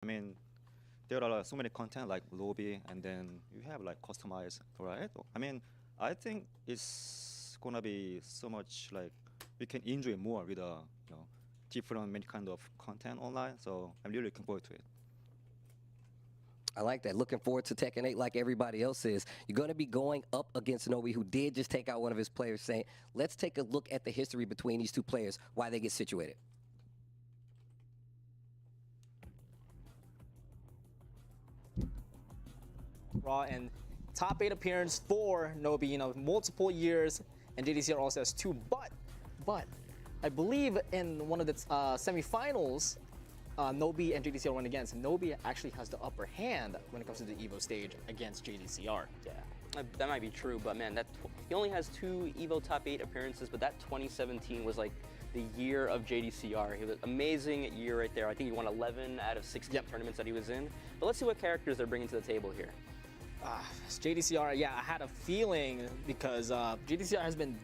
I mean, there are so many content like lobby, and then you have like customized, right? I mean, I think it's gonna be so much like we can enjoy more with different many kind of content online. So I'm really looking forward to it. I like that. Looking forward to Tekken 8 like everybody else is. You're going to be going up against Nobi, who did just take out one of his players, saying, let's take a look at the history between these two players, why they get situated. Raw and top 8 appearance for Nobi, you know, multiple years, and JDCR also has 2. But I believe in one of the semifinals, Nobi and JDCR went against. Nobi actually has the upper hand when it comes to the EVO stage against JDCR. Yeah, that might be true, but man, he only has 2 EVO top 8 appearances, but that 2017 was like the year of JDCR. He was an amazing year right there. I think he won 11 out of 16 tournaments that he was in. But let's see what characters they're bringing to the table here. JDCR, yeah, I had a feeling because JDCR has been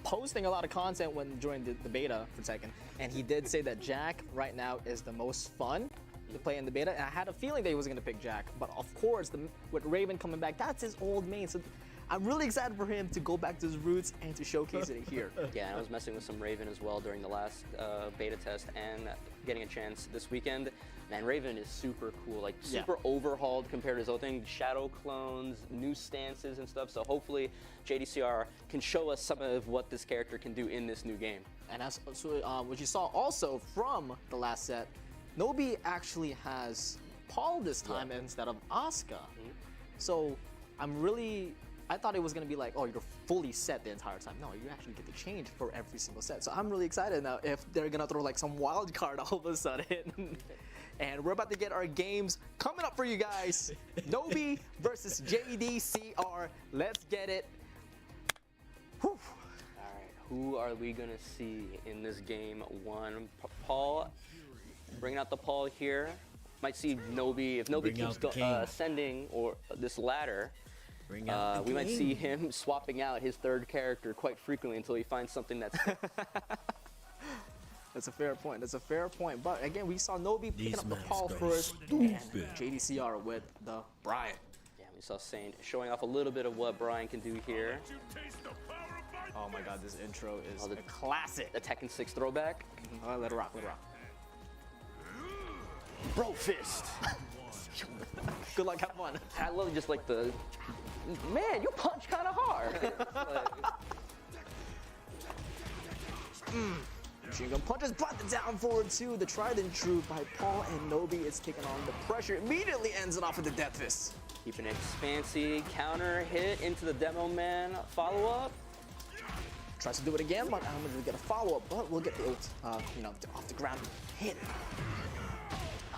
posting a lot of content during the beta for Tekken, and he did say that Jack right now is the most fun to play in the beta, and I had a feeling that he was going to pick Jack, but of course, with Raven coming back, that's his old main, so I'm really excited for him to go back to his roots and to showcase it here. Yeah, and I was messing with some Raven as well during the last beta test and getting a chance this weekend. Man, Raven is super cool, like super overhauled compared to his old thing. Shadow clones, new stances and stuff. So hopefully JDCR can show us some of what this character can do in this new game. And as what you saw also from the last set, Nobi actually has Paul this time instead of Asuka. So I thought it was going to be like, oh, you're fully set the entire time. No, you actually get to change for every single set. So I'm really excited now if they're going to throw like some wild card all of a sudden. And we're about to get our games coming up for you guys. Nobi versus JDCR. Let's get it. Whew. All right, who are we going to see in this game 1? Paul, bringing out the Paul here. Might see Nobi, if Nobi keeps ascending or this ladder, we might see him swapping out his 3rd character quite frequently until he finds something that's... That's a fair point. That's a fair point. But again, we saw Nobi picking up the Paul first, and JDCR with the Brian. Yeah, we saw Saint showing off a little bit of what Brian can do here. Oh my God, this intro is a classic. The Tekken 6 throwback. Let it rock, let it rock. Bro fist. Good luck, have fun. I love just like the, man, you punch kind of hard. Machine gun punches, but the down forward 2, the tried and true by Paul, and Nobi is taking on the pressure. Immediately ends it off with the death fist. Keeping it fancy, counter hit into the demo man, follow up. Tries to do it again, but I don't really get a follow up, but we'll get the ult, off the ground hit.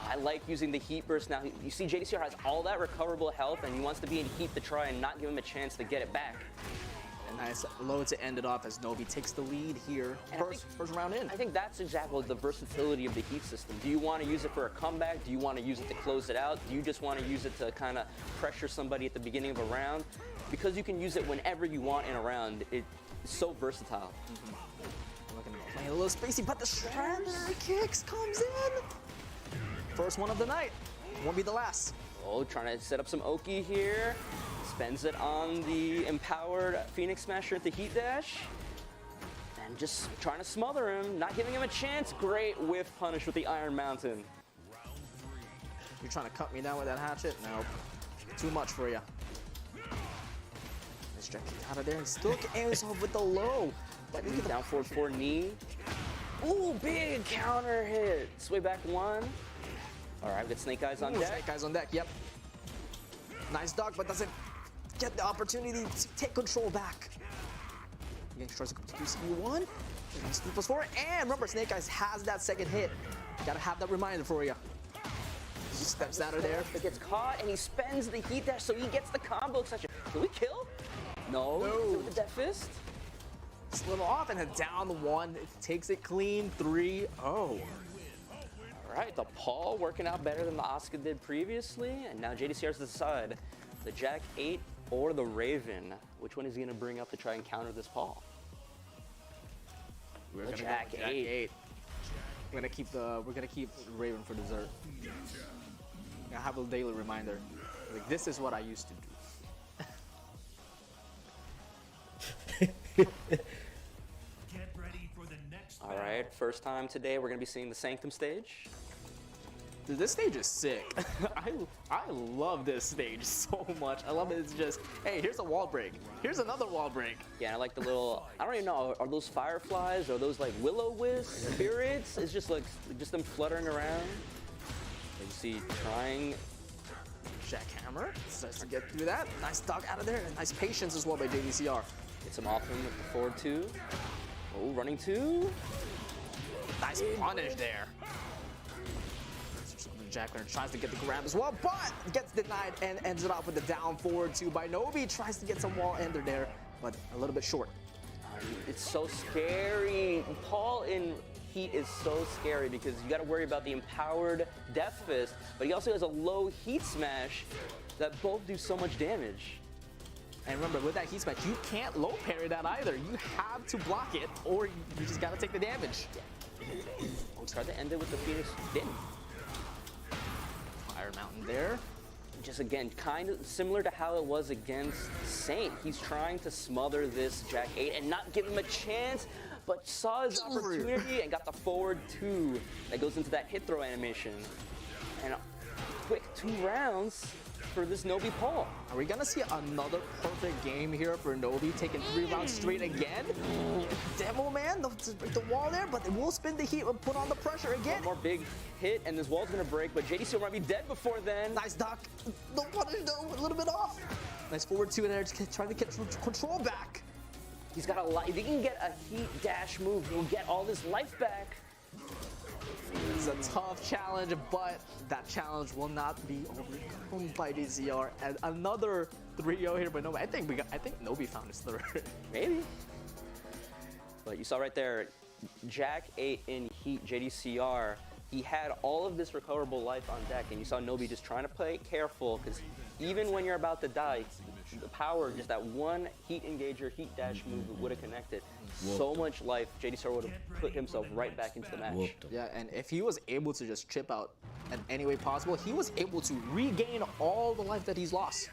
I like using the heat burst now. You see JDCR has all that recoverable health, and he wants to be in heat to try and not give him a chance to get it back. A nice low to end it off as Nobi takes the lead here. First round in. I think that's exactly the versatility of the heat system. Do you want to use it for a comeback? Do you want to use it to close it out? Do you just want to use it to kind of pressure somebody at the beginning of a round? Because you can use it whenever you want in a round, it's so versatile. Playing a little spacey, but the Strander kicks comes in. First one of the night. Won't be the last. Oh, trying to set up some Oki here. Spends it on the empowered Phoenix Smasher at the Heat Dash. And just trying to smother him, not giving him a chance. Great whiff punish with the Iron Mountain. You're trying to cut me down with that hatchet? No. Too much for you. Let's check it out of there and still aims off with the low. But down forward 4 knee. Ooh, big counter hit. Sway back 1. All right, we got Snake Eyes on deck. Snake Eyes on deck, yep. Nice dodge, but doesn't get the opportunity to take control back. Again, tries to go to 2CB1. Nice 3+4, and remember, Snake Eyes has that second hit. Gotta have that reminder for you. He steps out of there. It gets caught, and he spends the Heat Dash, so he gets the combo extension. Can we kill? No. With the Death Fist? It's a little off, and then down 1. It takes it clean, 3-0. All right, the Paul working out better than the Asuka did previously, and now JDCR's decide the Jack 8 or the Raven. Which one is he gonna bring up to try and counter this Paul? We're the gonna Jack 8. We're gonna keep Raven for dessert. I have a daily reminder. Like, this is what I used to do. All right, first time today we're gonna be seeing the Sanctum stage. Dude, this stage is sick. I love this stage so much. I love it. It's just, hey, here's a wall break. Here's another wall break. Yeah, and I like the little, I don't even know, are those fireflies? Are those like will-o-wisp spirits? It's just like, just them fluttering around. You see, trying. Jackhammer starts to get through that. Nice duck out of there, and nice patience as well by JDCR. Gets him off him with the forward two. Oh, running two. Nice punish there. Jackhammer tries to get the grab as well, but gets denied and ends it off with the down forward two by Nobi. Tries to get some wall ender there, but a little bit short. It's so scary. Paul in Heat is so scary because you got to worry about the empowered Death Fist, but he also has a low Heat Smash that both do so much damage. And remember, with that Heat Smash, you can't low parry that either. You have to block it, or you just got to take the damage. Oh, it's hard to end it with the Phoenix Din. Fire Mountain there. Just again, kind of similar to how it was against Saint. He's trying to smother this Jack 8 and not give him a chance, but saw his opportunity and got the forward two that goes into that hit throw animation. And a quick 2 rounds for this Nobi Paul. Are we gonna see another perfect game here for Nobi, taking 3 rounds straight again? Demo man, the wall there, but they will spin the heat and put on the pressure again. One more big hit and this wall's gonna break, but JDC might be dead before then. Nice duck. The punish though, a little bit off. Nice forward two in there, just trying to get control back. He's got a lot. If he can get a heat dash move, he'll get all this life back. It's a tough challenge, but that challenge will not be overcome by DCR. And another 3-0 here, but Nobi. I think Nobi found his third. Maybe. But you saw right there, Jack 8 in Heat JDCR. He had all of this recoverable life on deck, and you saw Nobi just trying to play it careful, because even when you're about to die, the power, just that one heat engager, heat dash move would have connected. So much life, JDCR would have put himself right back into the match. Yeah, and if he was able to just chip out in any way possible, he was able to regain all the life that he's lost.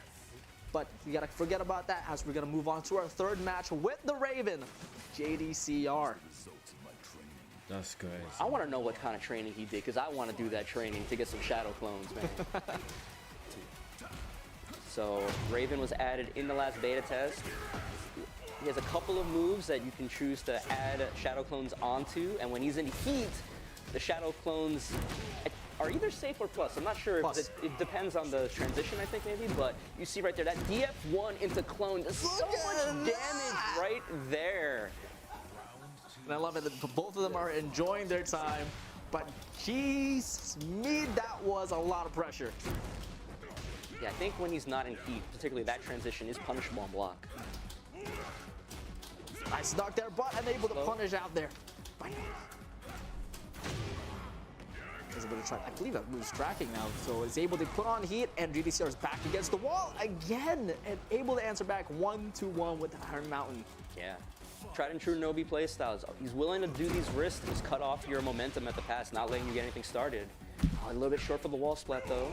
But you gotta forget about that as we're gonna move on to our third match with the Raven, JDCR. That's crazy. I want to know what kind of training he did, because I want to do that training to get some shadow clones, man. So Raven was added in the last beta test. He has a couple of moves that you can choose to add shadow clones onto, and when he's in heat, the shadow clones are either safe or plus. I'm not sure. If it depends on the transition, I think maybe, but you see right there, that DF1 into clone does so much damage right there. And I love it that both of them are enjoying their time, but jeez, that was a lot of pressure. Yeah, I think when he's not in heat, particularly that transition is punishable on block. Nice knock there, but unable to punish out there. He's able to try. I believe that move's tracking now, so he's able to put on heat, and GDCR is back against the wall again, and able to answer back 1-1 with the Iron Mountain. Yeah. Tried and true Nobi playstyles. He's willing to do these risks to just cut off your momentum at the pass, not letting you get anything started. A little bit short for the wall splat though.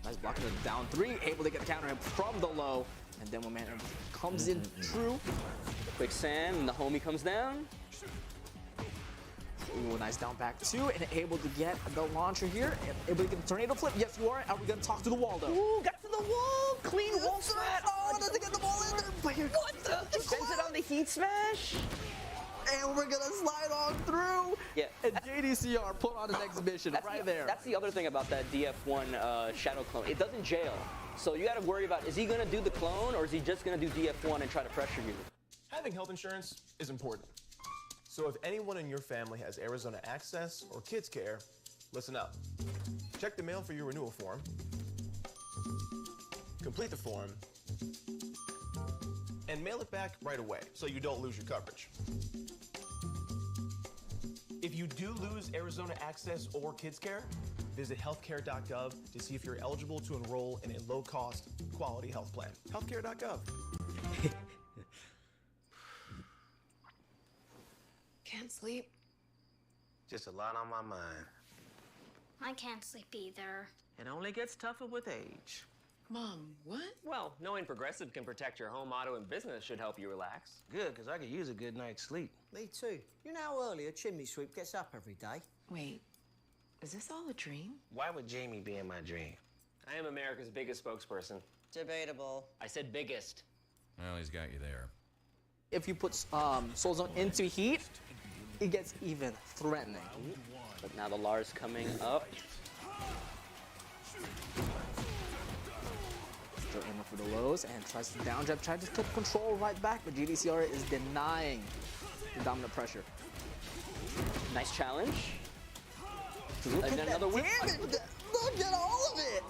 Nice blocking the down 3, able to get the counter hit from the low, and then when man comes in true. Quicksand, and the homie comes down. Ooh, nice down back 2, and able to get the launcher here, and able to get the tornado flip. Yes, you are. Are we gonna talk to the wall though? Ooh, got to the wall! Clean wall splat! Oh, doesn't get the ball in there. But here, what the? Spends it on the heat smash? And we're gonna slide on through. Yeah. And JDCR put on his exhibition right there. That's the other thing about that DF1 shadow clone. It doesn't jail. So you gotta worry about, is he gonna do the clone, or is he just gonna do DF1 and try to pressure you? Having health insurance is important. So if anyone in your family has Arizona Access or Kids Care, listen up. Check the mail for your renewal form. Complete the form. And mail it back right away so you don't lose your coverage. If you do lose Arizona Access or Kids Care, visit healthcare.gov to see if you're eligible to enroll in a low-cost, quality health plan. Healthcare.gov. Can't sleep. Just a lot on my mind. I can't sleep either. It only gets tougher with age. Mom, what? Well, knowing Progressive can protect your home, auto, and business should help you relax. Good, because I could use a good night's sleep. Me too. You know how early a chimney sweep gets up every day? Wait, is this all a dream? Why would Jamie be in my dream? I am America's biggest spokesperson. Debatable. I said biggest. Well, he's got you there. If you put Soul Zone into heat, it gets even threatening. But now the Lars coming up. Still aiming for the lows and tries to down jab, tries to take control right back, but GDCR is denying the dominant pressure. Nice challenge. Look And at another that whip. damage! Look at all of it!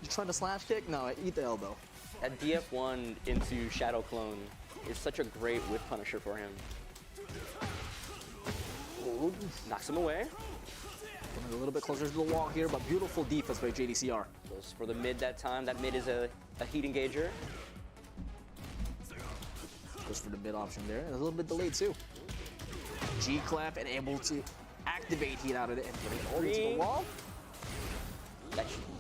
You trying to slash kick? No, eat the elbow. That DF1 into Shadow Clone is such a great whip punisher for him. Ooh, knocks him away. Coming a little bit closer to the wall here, but beautiful defense by JDCR. Goes for the mid that time. That mid is a heat engager. Goes for the mid option there. A little bit delayed too. G-clap and able to activate heat out of it and put it all into the wall.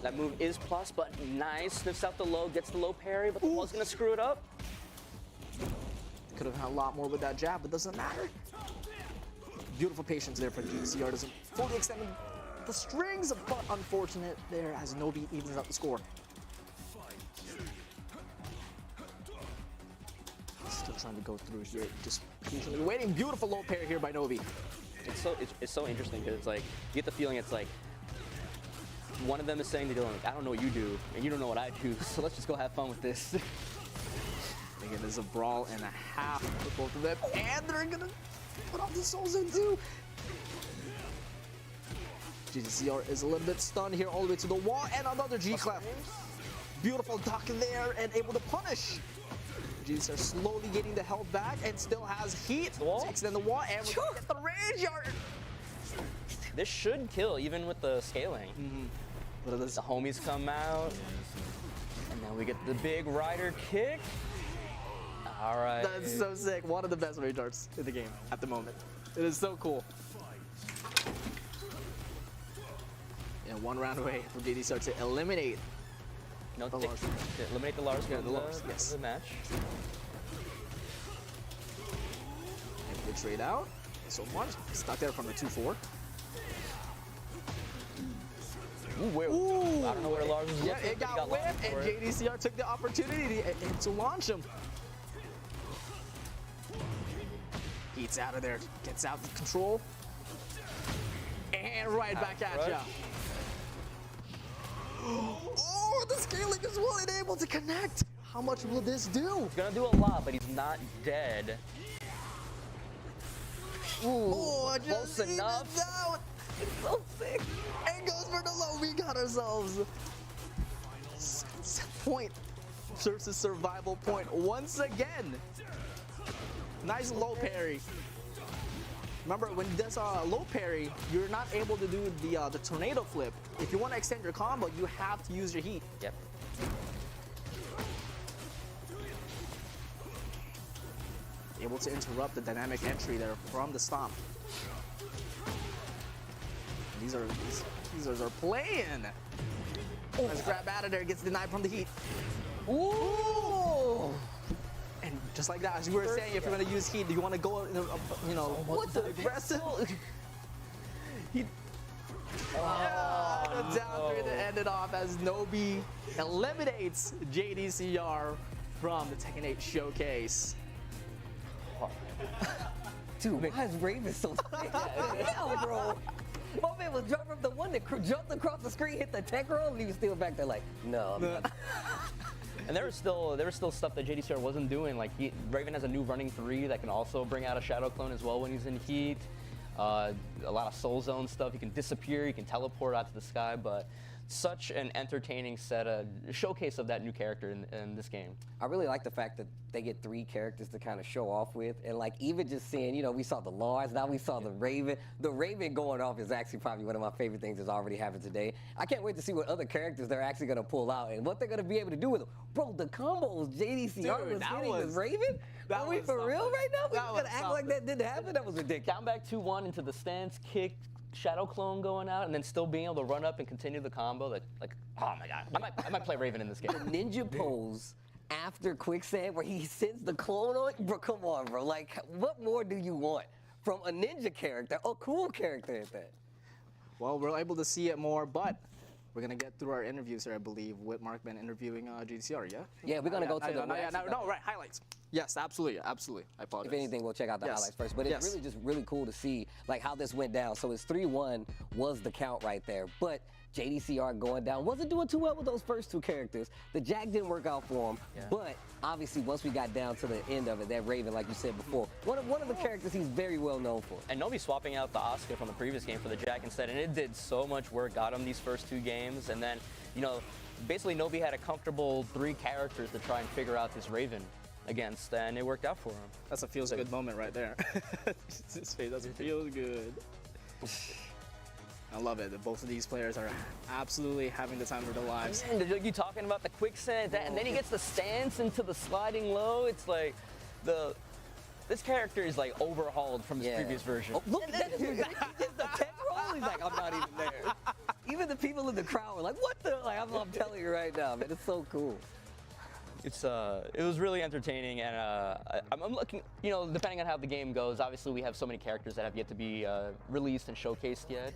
That move is plus, but nice. Sniffs out the low, gets the low parry, but the wall's gonna screw it up. Could have had a lot more with that jab, but doesn't matter. Beautiful patience there for GDCR. Doesn't fully extend the strings, but unfortunate there as Nobi evens out the score. Still trying to go through here, just patiently waiting. Beautiful low parry here by Nobi. It's so interesting because it's like you get the feeling it's like one of them is saying to Dylan, like, I don't know what you do, and you don't know what I do, so let's just go have fun with this. Again, there's a brawl and a half for both of them, and they're gonna put off the Soul Zone too. GDCR is a little bit stunned here all the way to the wall, and another G-clap. Beautiful duck there and able to punish. GDCR slowly getting the health back and still has heat to extend the wall, and we're gonna get the rage yard. This should kill even with the scaling. Look at this. The homies come out, and then we get the big rider kick. All right. That's so sick. One of the best rage arts in the game at the moment. It is so cool. And one round away for GDCR to eliminate No, the Lars. eliminate the Lars from the Lars, yes. the match. And they trade out. So Mars stuck there from the 2-4. Ooh, wait. Ooh. I don't know where Lars was Yeah, looking, it but he got whipped, launched and for it. JDCR took the opportunity to launch him. Heat's out of there, gets out of control, and right back at ya. Oh, the scaling is willing and able to connect. How much will this do? He's gonna do a lot, but he's not dead. Ooh, Oh, close just enough. evens out. It's so sick. And goes for the low. We got ourselves point versus survival point once again. Nice low parry. Remember, when he does a low parry, you're not able to do the tornado flip. If you want to extend your combo, you have to use your heat. Yep. Able to interrupt the dynamic entry there from the stomp. These are playing. Let's grab out of there. Gets denied from the heat. Ooh! And just like that, as we were saying, if you're gonna use heat, do you want to go, you know, what's the aggressive? The down three that ended off as Nobi eliminates JDCR from the Tekken 8 showcase. Dude, why is Raven so sick? Hell, bro. My man was jumping, the one that jumped across the screen, hit the tech roll, and he was still back there like, no, I'm not. And there was still stuff that JDCR wasn't doing. Like Raven has a new running 3 that can also bring out a Shadow Clone as well when he's in heat. A lot of Soul Zone stuff. He can disappear. He can teleport out to the sky. But such an entertaining showcase of that new character in this game. I really like the fact that they get 3 characters to kind of show off with, and like even just seeing, you know, we saw the Lars, now we saw the Raven. The Raven going off is actually probably one of my favorite things that's already happened today. I can't wait to see what other characters they're actually going to pull out and what they're going to be able to do with them. Bro, the combos JDCR was hitting with Raven? Are we for real right now? We're going to act like that didn't happen? That was ridiculous. Down back 2-1 into the stance, kick, Shadow Clone going out and then still being able to run up and continue the combo. Like oh my god, I might play Raven in this game. Ninja pose after quicksand where he sends the clone on. Bro, come on, bro. Like, what more do you want from a ninja character? A cool character at that. Well, we're able to see it more, but we're gonna get through our interviews here, I believe, with Mark Ben interviewing GDCR, yeah? Yeah, we're gonna go to the right, highlights. Yes, absolutely. I apologize. If anything, we'll check out the highlights first. But Yes. it's really just really cool to see like how this went down. So it's 3-1 was the count right there. But JDCR going down wasn't doing too well with those first two characters. The Jack didn't work out for him. Yeah. But obviously, once we got down to the end of it, that Raven, like you said before, one of the characters he's very well known for. And Nobi swapping out the Asuka from the previous game for the Jack instead, and it did so much work, got him these first two games, and then, you know, basically Nobi had a comfortable 3 characters to try and figure out this Raven against, and it worked out for him. That's a feels good moment right there. His face doesn't feel good. I love it that both of these players are absolutely having the time of their lives. And you talking about the quicksand, and then he gets the stance into the sliding low. It's like this character is like overhauled from his previous version. Oh, look at that dude. He did the tech roll. He's like, I'm not even there. Even the people in the crowd were like, what the? Like, I'm telling you right now, man. It's so cool. It was really entertaining, and I'm looking, you know, depending on how the game goes, obviously we have so many characters that have yet to be released and showcased yet,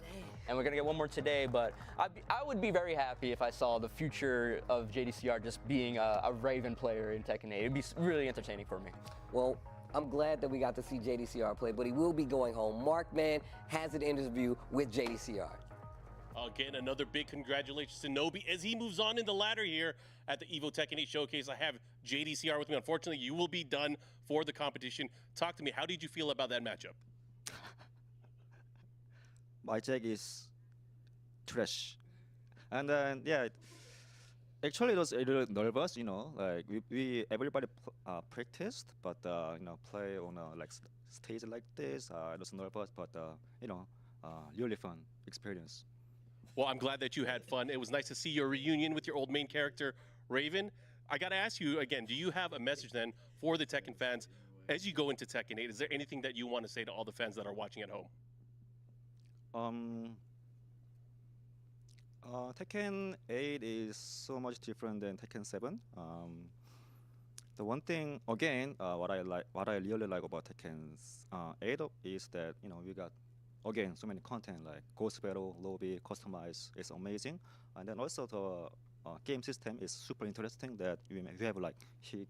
and we're gonna get one more today, but I would be very happy if I saw the future of JDCR just being a Raven player in Tekken 8. It'd be really entertaining for me. Well, I'm glad that we got to see JDCR play, but he will be going home. Mark Man has an interview with JDCR. Again, another big congratulations to Nobi as he moves on in the ladder here at the Evo Tekken 8 Showcase. I have JDCR with me. Unfortunately, you will be done for the competition. Talk to me. How did you feel about that matchup? My Jack is trash. And then, yeah, actually it was a little nervous, you know, like everybody practiced, but, you know, play on a like stage like this, I was nervous, but, you know, really fun experience. Well, I'm glad that you had fun. It was nice to see your reunion with your old main character, Raven. I got to ask you again, do you have a message then for the Tekken fans as you go into Tekken 8? Is there anything that you want to say to all the fans that are watching at home? Tekken 8 is so much different than Tekken 7. The one thing, again, what I really like about Tekken 8 is that, you know, we got, again, so many content like Ghost Battle, Lobby, Customize is amazing. And then also the game system is super interesting that you have like hit,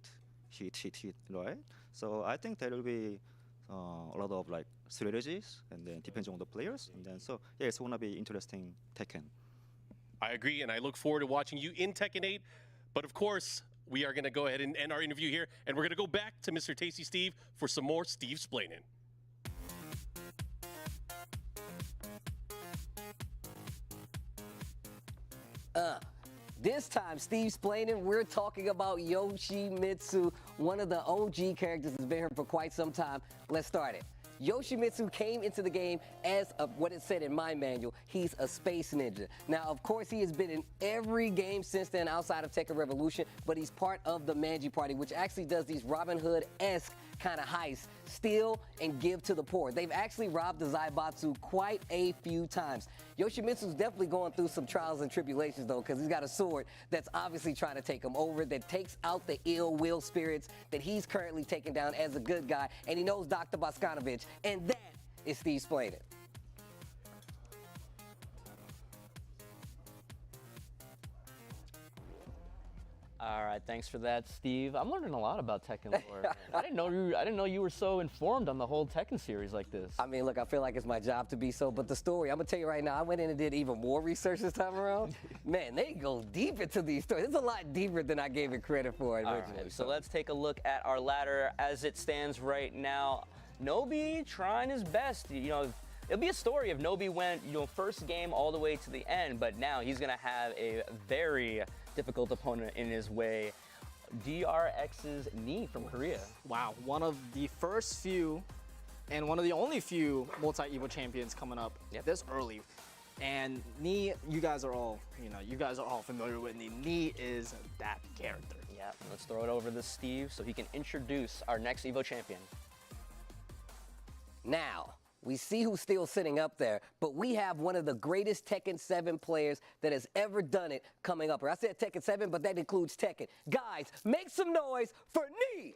right? So I think there will be a lot of like strategies and then depends on the players. And then so, yeah, it's gonna be interesting Tekken. I agree, and I look forward to watching you in Tekken 8. But of course, we are gonna go ahead and end our interview here, and we're gonna go back to Mr. Tasty Steve for some more Steve Splainin'. This time, Steve Splainin', we're talking about Yoshimitsu, one of the OG characters that's been here for quite some time. Let's start it. Yoshimitsu came into the game as what it said in my manual. He's a space ninja. Now, of course, he has been in every game since then outside of Tekken Revolution, but he's part of the Manji Party, which actually does these Robin Hood-esque kind of heists, steal and give to the poor. They've actually robbed the Zaibatsu quite a few times. Yoshimitsu's definitely going through some trials and tribulations, though, because he's got a sword that's obviously trying to take him over, that takes out the ill will spirits that he's currently taking down as a good guy, and he knows Dr. Boskanovich, and that is Steve Splainin'. All right, thanks for that, Steve. I'm learning a lot about Tekken lore. I didn't know you were so informed on the whole Tekken series like this. I mean, look, I feel like it's my job to be so, but the story, I'm gonna tell you right now, I went in and did even more research this time around. Man, they go deep into these stories. It's a lot deeper than I gave it credit for originally. All right, so let's take a look at our ladder as it stands right now. Nobi trying his best. You know, it'll be a story if Nobi went, you know, first game all the way to the end, but now he's gonna have a very difficult opponent in his way. DRX's Knee from Korea. Wow, one of the first few and one of the only few multi-Evo champions coming up this early. And Knee, you guys are all familiar with Knee. Knee is that character. Yeah, let's throw it over to Steve so he can introduce our next Evo champion. Now, We see who's still sitting up there, but we have one of the greatest Tekken 7 players that has ever done it coming up. I said Tekken 7, but that includes Tekken. Guys, make some noise for YEEEP!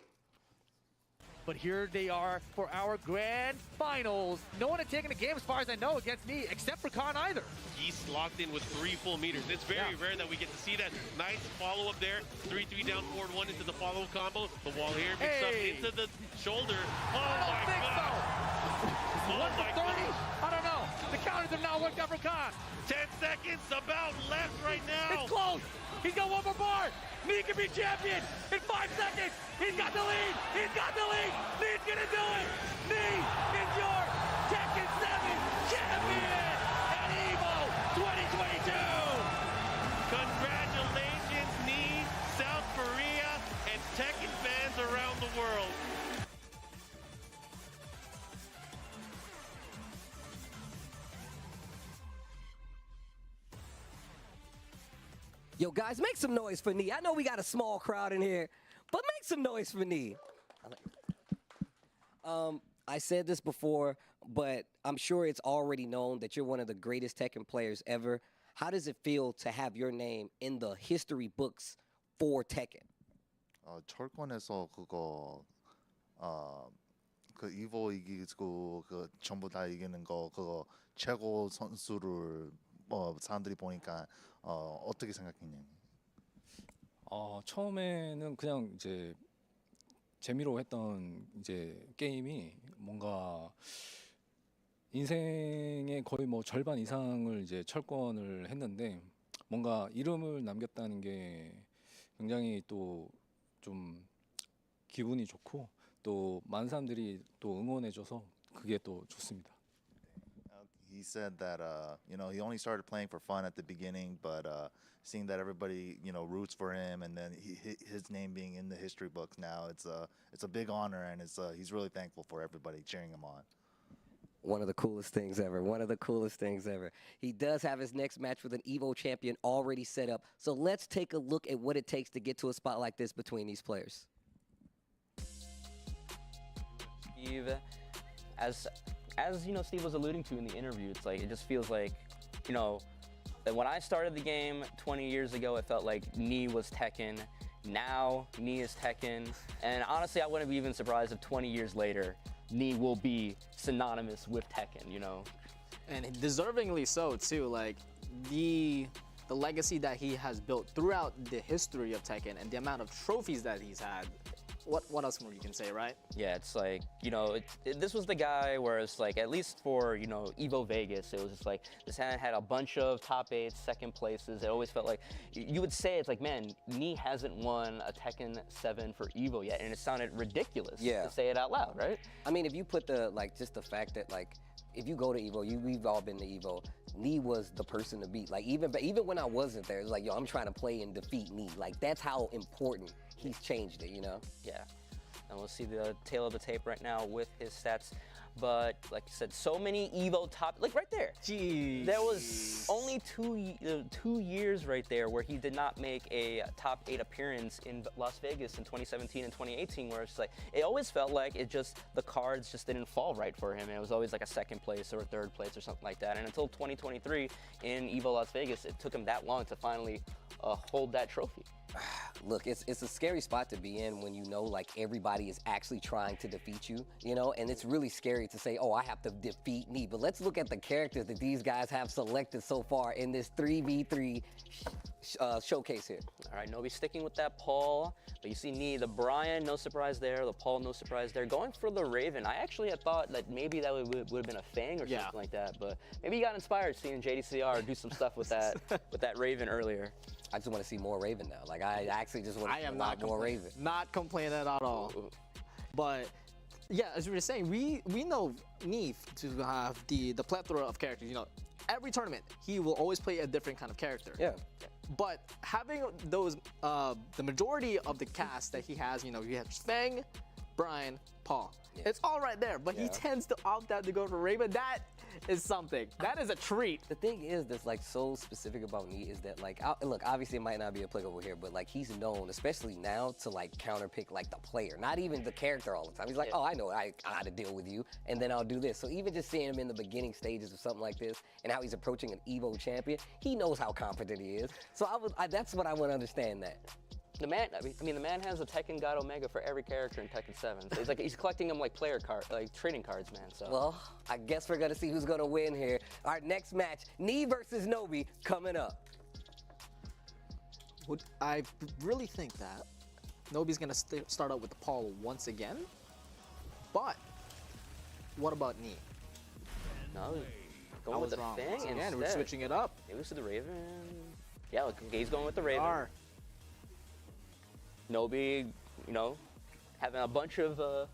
But here they are for our grand finals. No one had taken a game, as far as I know, against me, except for Khan either. He's locked in with 3 full meters. It's very rare that we get to see that. Nice follow-up there. 3-3 down forward 1 into the follow combo. The wall here picks up into the shoulder. Oh my God! Oh 1 for 30? I don't know. The counters have now worked out for Khan. 10 seconds about left right now. It's close. He's got 1 more bar. Knee can be champion in 5 seconds. He's got the lead. He's got the lead. Knee's gonna do it. Knee is your Tekken 7 champion at EVO 2022. Congratulations, Knee, South Korea, and Tekken fans around the world. Yo, guys, make some noise for YEEEP. I know we got a small crowd in here, but make some noise for YEEEP. I said this before, but I'm sure it's already known that you're one of the greatest Tekken players ever. How does it feel to have your name in the history books for Tekken? 철권에서 그 이보 이기고 그 전부 다 이기는 거 그거 최고 선수를 사람들이 보니까 어떻게 생각했냐? 처음에는 그냥 이제 재미로 했던 이제 게임이 뭔가 인생의 거의 뭐 절반 이상을 이제 철권을 했는데 뭔가 이름을 남겼다는 게 굉장히 또 좀 기분이 좋고 또 많은 사람들이 또 응원해줘서 그게 또 좋습니다. He said that he only started playing for fun at the beginning, but seeing that everybody roots for him, and then his name being in the history books now, it's a big honor, and he's really thankful for everybody cheering him on. One of the coolest things ever. One of the coolest things ever. He does have his next match with an EVO champion already set up. So let's take a look at what it takes to get to a spot like this between these players. Steve, as Steve was alluding to in the interview, it's like it just feels like, that when I started the game 20 years ago, it felt like Knee was Tekken. Now Knee is Tekken, and honestly, I wouldn't be even surprised if 20 years later, Knee will be synonymous with Tekken. And deservingly so too. Like the legacy that he has built throughout the history of Tekken and the amount of trophies that he's had. What else more you can say, right? Yeah, it's like, this was the guy where it's like, at least for, EVO Vegas, it was just like, this had a bunch of top 8s, second places. It always felt like, you would say, it's like, man, Knee hasn't won a Tekken 7 for EVO yet, and it sounded ridiculous to say it out loud, right? I mean, if you put just the fact that, if you go to EVO, we've all been to EVO, Knee was the person to beat. Like, even when I wasn't there, it was like, yo, I'm trying to play and defeat Knee. Like, that's how important he's changed it, Yeah. And we'll see the tail of the tape right now with his stats. But like you said, so many EVO top, like right there. Jeez. There was only 2 years right there where he did not make a top 8 appearance in Las Vegas in 2017 and 2018, where it's like, it always felt like the cards just didn't fall right for him. And it was always like a second place or a third place or something like that. And until 2023 in EVO Las Vegas, it took him that long to finally hold that trophy. Look, it's a scary spot to be in when everybody is actually trying to defeat you, and it's really scary to say, oh, I have to defeat Knee. But let's look at the characters that these guys have selected so far in this 3v3 showcase here. All right, Nobi sticking with that Paul, but you see Knee, the Brian, no surprise there, the Paul, no surprise there. Going for the Raven, I actually had thought that maybe that would have been a Fang or something like that, but maybe you got inspired seeing JDCR do some stuff with that Raven earlier. I just want to see more Raven now. Like, I actually just want to see a lot more Raven. Not complaining at all. But yeah, as we were saying, we know Knee to have the plethora of characters. Every tournament he will always play a different kind of character. Yeah. But having those, the majority of the cast that he has, you have Fang, Brian, Paul. Yeah. It's all right there, but he tends to opt out to go for Raven. That is something. That is a treat. The thing is that's like so specific about Nee is that like, look, obviously it might not be applicable here, but like he's known, especially now, to like counterpick like the player, not even the character all the time. He's like, oh, I know how to deal with you, and then I'll do this. So even just seeing him in the beginning stages of something like this and how he's approaching an Evo champion, he knows how confident he is. So that's what I want to understand that. The man, I mean, the man has a Tekken God Omega for every character in Tekken 7. So he's collecting them like trading cards, man. So. Well, I guess we're gonna see who's gonna win here. Our next match, Nee versus Nobi, coming up. I really think that Nobi's gonna start out with the Paul once again. But what about Nee? No, going with the thing again. We're switching it up. He moves to the Raven. Yeah, look, he's going with the Raven. Nobi, you know, having a bunch of,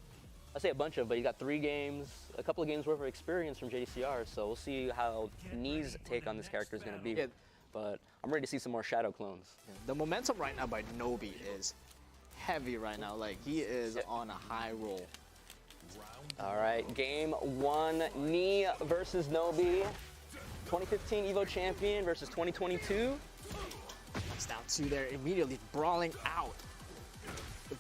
I say a bunch of, but he got 3 games, a couple of games worth of experience from JDCR, so we'll see how Nee's take on this character is going to be. Yeah. But I'm ready to see some more Shadow clones. The momentum right now by Nobi is heavy right now. Like, he is on a high roll. All right, game 1, Nee versus Nobi. 2015 Evo champion versus 2022. It's down 2 there, immediately brawling out.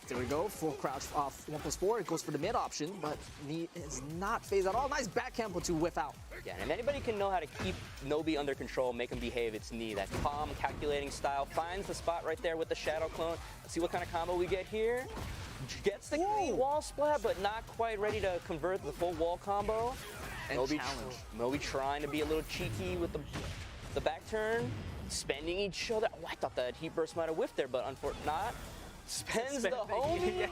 There we go, full crouch off 1+4. It goes for the mid option, but Nee is not phased at all. Nice back combo to whip out. Yeah, and if anybody can know how to keep Nobi under control, make him behave, it's Nee. That calm, calculating style. Finds the spot right there with the Shadow Clone. Let's see what kind of combo we get here. Gets the clean wall splat, but not quite ready to convert the full wall combo. And Nobi trying to be a little cheeky with the back turn. Spending each other. Oh, I thought that heat burst might have whiffed there, but unfortunately not. Spends the homie.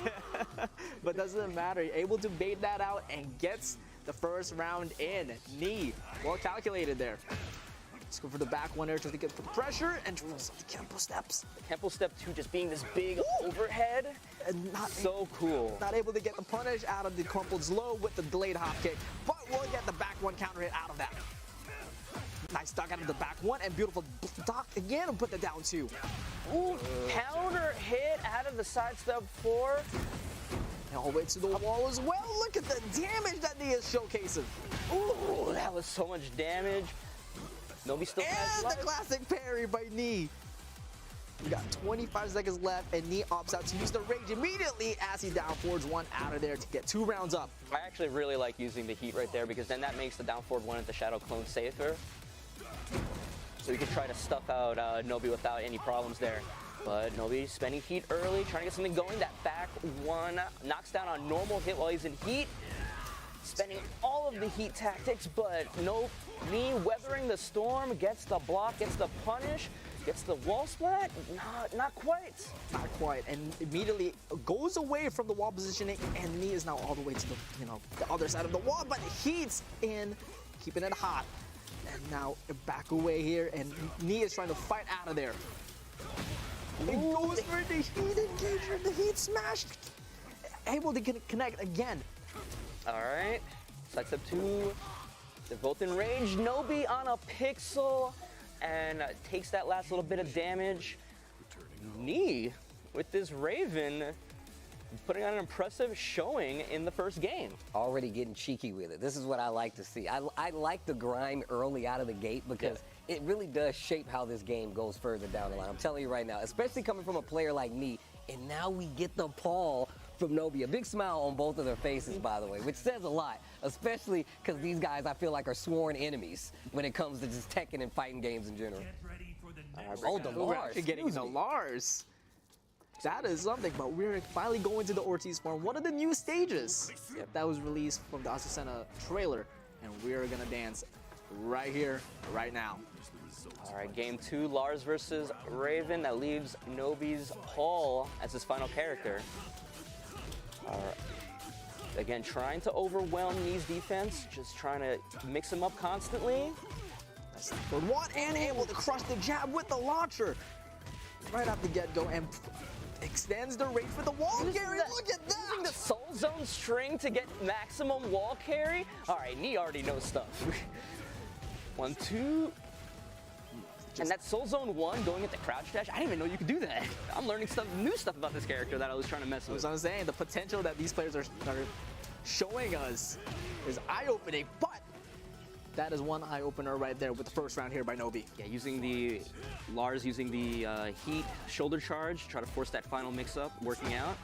But doesn't matter. Able to bait that out and gets the first round in. Nee, well calculated there. Let's go for the back one there to get the pressure and the Kempo steps. The Kempo step 2 just being this big overhead. And not so cool. Not able to get the punish out of the crumpled low with the delayed hop kick, but we'll get the back one counter hit out of that. Nice duck out of the back one and beautiful duck again and put that down 2. Ooh, counter hit out of the side step 4. And all the way to the wall as well. Look at the damage that Nee is showcasing. Ooh, that was so much damage. Nobi still has life. And the classic parry by Nee. We got 25 seconds left, and Nee opts out to use the rage immediately as he down forwards 1 out of there to get 2 rounds up. I actually really like using the heat right there because then that makes the down forward 1 at the Shadow Clone safer. So you can try to stuff out Nobi without any problems there. But Nobi spending heat early, trying to get something going. That back 1 knocks down on normal hit while he's in heat. Spending all of the heat tactics, but no, Nee weathering the storm, gets the block, gets the punish, gets the wall splat. Not quite. Not quite, and immediately goes away from the wall positioning, and Nee is now all the way to the the other side of the wall, but heat's in, keeping it hot. And now back away here, and Nee is trying to fight out of there. It goes for the heat engagement, the heat smash, able to connect again. All right, side step 2. They're both in rage. Nobi on a pixel and takes that last little bit of damage. Nee with this Raven putting on an impressive showing in the first game. Already getting cheeky with it. This is what I like to see. I like the grind early out of the gate because it really does shape how this game goes further down the line. I'm telling you right now, especially coming from a player like Nee, and now we get the Paul from Nobi. A big smile on both of their faces, by the way, which says a lot, especially because these guys, I feel like, are sworn enemies when it comes to just Tekken and fighting games in general. Oh, the Lars. Getting the Lars. That is something, but we're finally going to the Ortiz farm, one of the new stages that was released from the Azucena trailer, and we're gonna dance right here, right now. All right, game 2, Lars versus Raven. That leaves Nobi's Paul as his final character. All right. Again, trying to overwhelm Nee's defense, just trying to mix him up constantly. For 1 and able to crush the jab with the launcher right off the get-go and extends the range for the wall carry. Look at that! Using the Soul Zone string to get maximum wall carry. All right, Nee already knows stuff. 1, 2. And that Soul Zone 1 going into crouch dash, I didn't even know you could do that. I'm learning new stuff about this character that I was trying to mess with. As I was saying, the potential that these players are showing us is eye-opening, but that is one eye-opener right there with the first round here by Nobi. Yeah, Lars using the heat shoulder charge, try to force that final mix-up, working out.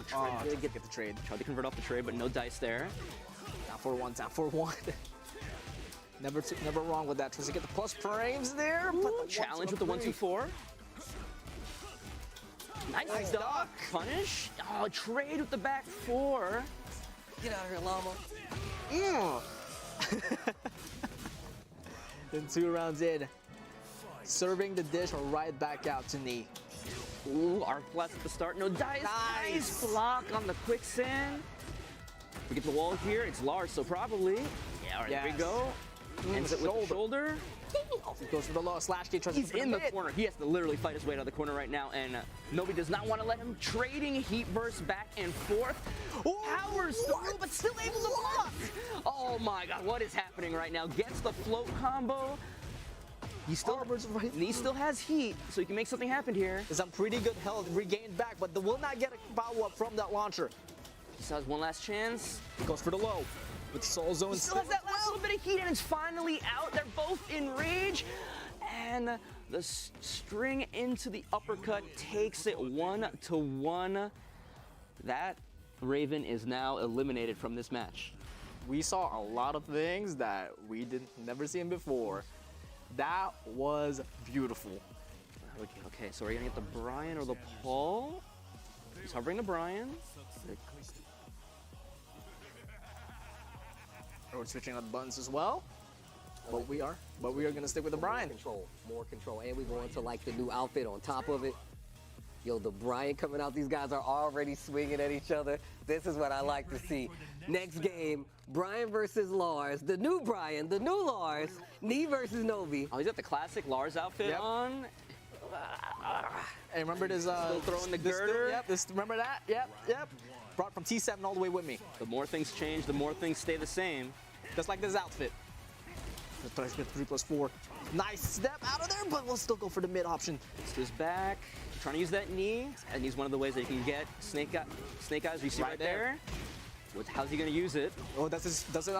Tried to get the trade. Tried to convert off the trade, but no dice there. Down 4-1, down 4-1. Never wrong with that. Tries to get the plus frames there. Ooh, but the challenge with the 1-2-4. Nice duck. Punish. Oh, trade with the back 4. Get out of here, Llama. Then 2 rounds in, serving the dish right back out to Knee. Ooh, arc blast at the start. No dice. Nice block on the quicksand. We get the wall here. It's Lars, so probably. Yeah, all right, there we go. Ends it with the shoulder. He goes for the low slash kick. He's in the corner. He has to literally fight his way out of the corner right now, and Nobi does not want to let him. Trading heat burst back and forth. Powers through, but still able to block. Oh my God, what is happening right now? Gets the float combo. He still has heat, so he can make something happen here. Some pretty good health regained back, but will not get a follow-up from that launcher. He still has one last chance. He goes for the low. With Soul Zone. He still has that last little bit of heat, and it's finally out. They're both in rage. And the string into the uppercut takes it 1-1. That Raven is now eliminated from this match. We saw a lot of things that we never seen before. That was beautiful. Okay, so we're gonna get the Brian or the Paul. He's hovering the Brian. We're switching on the buttons as well. But we are gonna stick with the Brian. More control, and we go into like the new outfit on top of it. Yo, the Brian coming out, these guys are already swinging at each other. This is what I like to see. Next game, Brian versus Lars, the new Brian, the new Lars, Knee versus Nobi. Oh, he's got the classic Lars outfit on. Hey, remember this? Still throwing the girder. Remember that? Yep. Brought from T7 all the way with me. The more things change, the more things stay the same. Just like this outfit. Let's get 3+4. Nice step out of there, but we'll still go for the mid option. Goes back, trying to use that knee, and he's one of the ways that you can get Snake Eyes. You see right there. How's he gonna use it? Oh, does it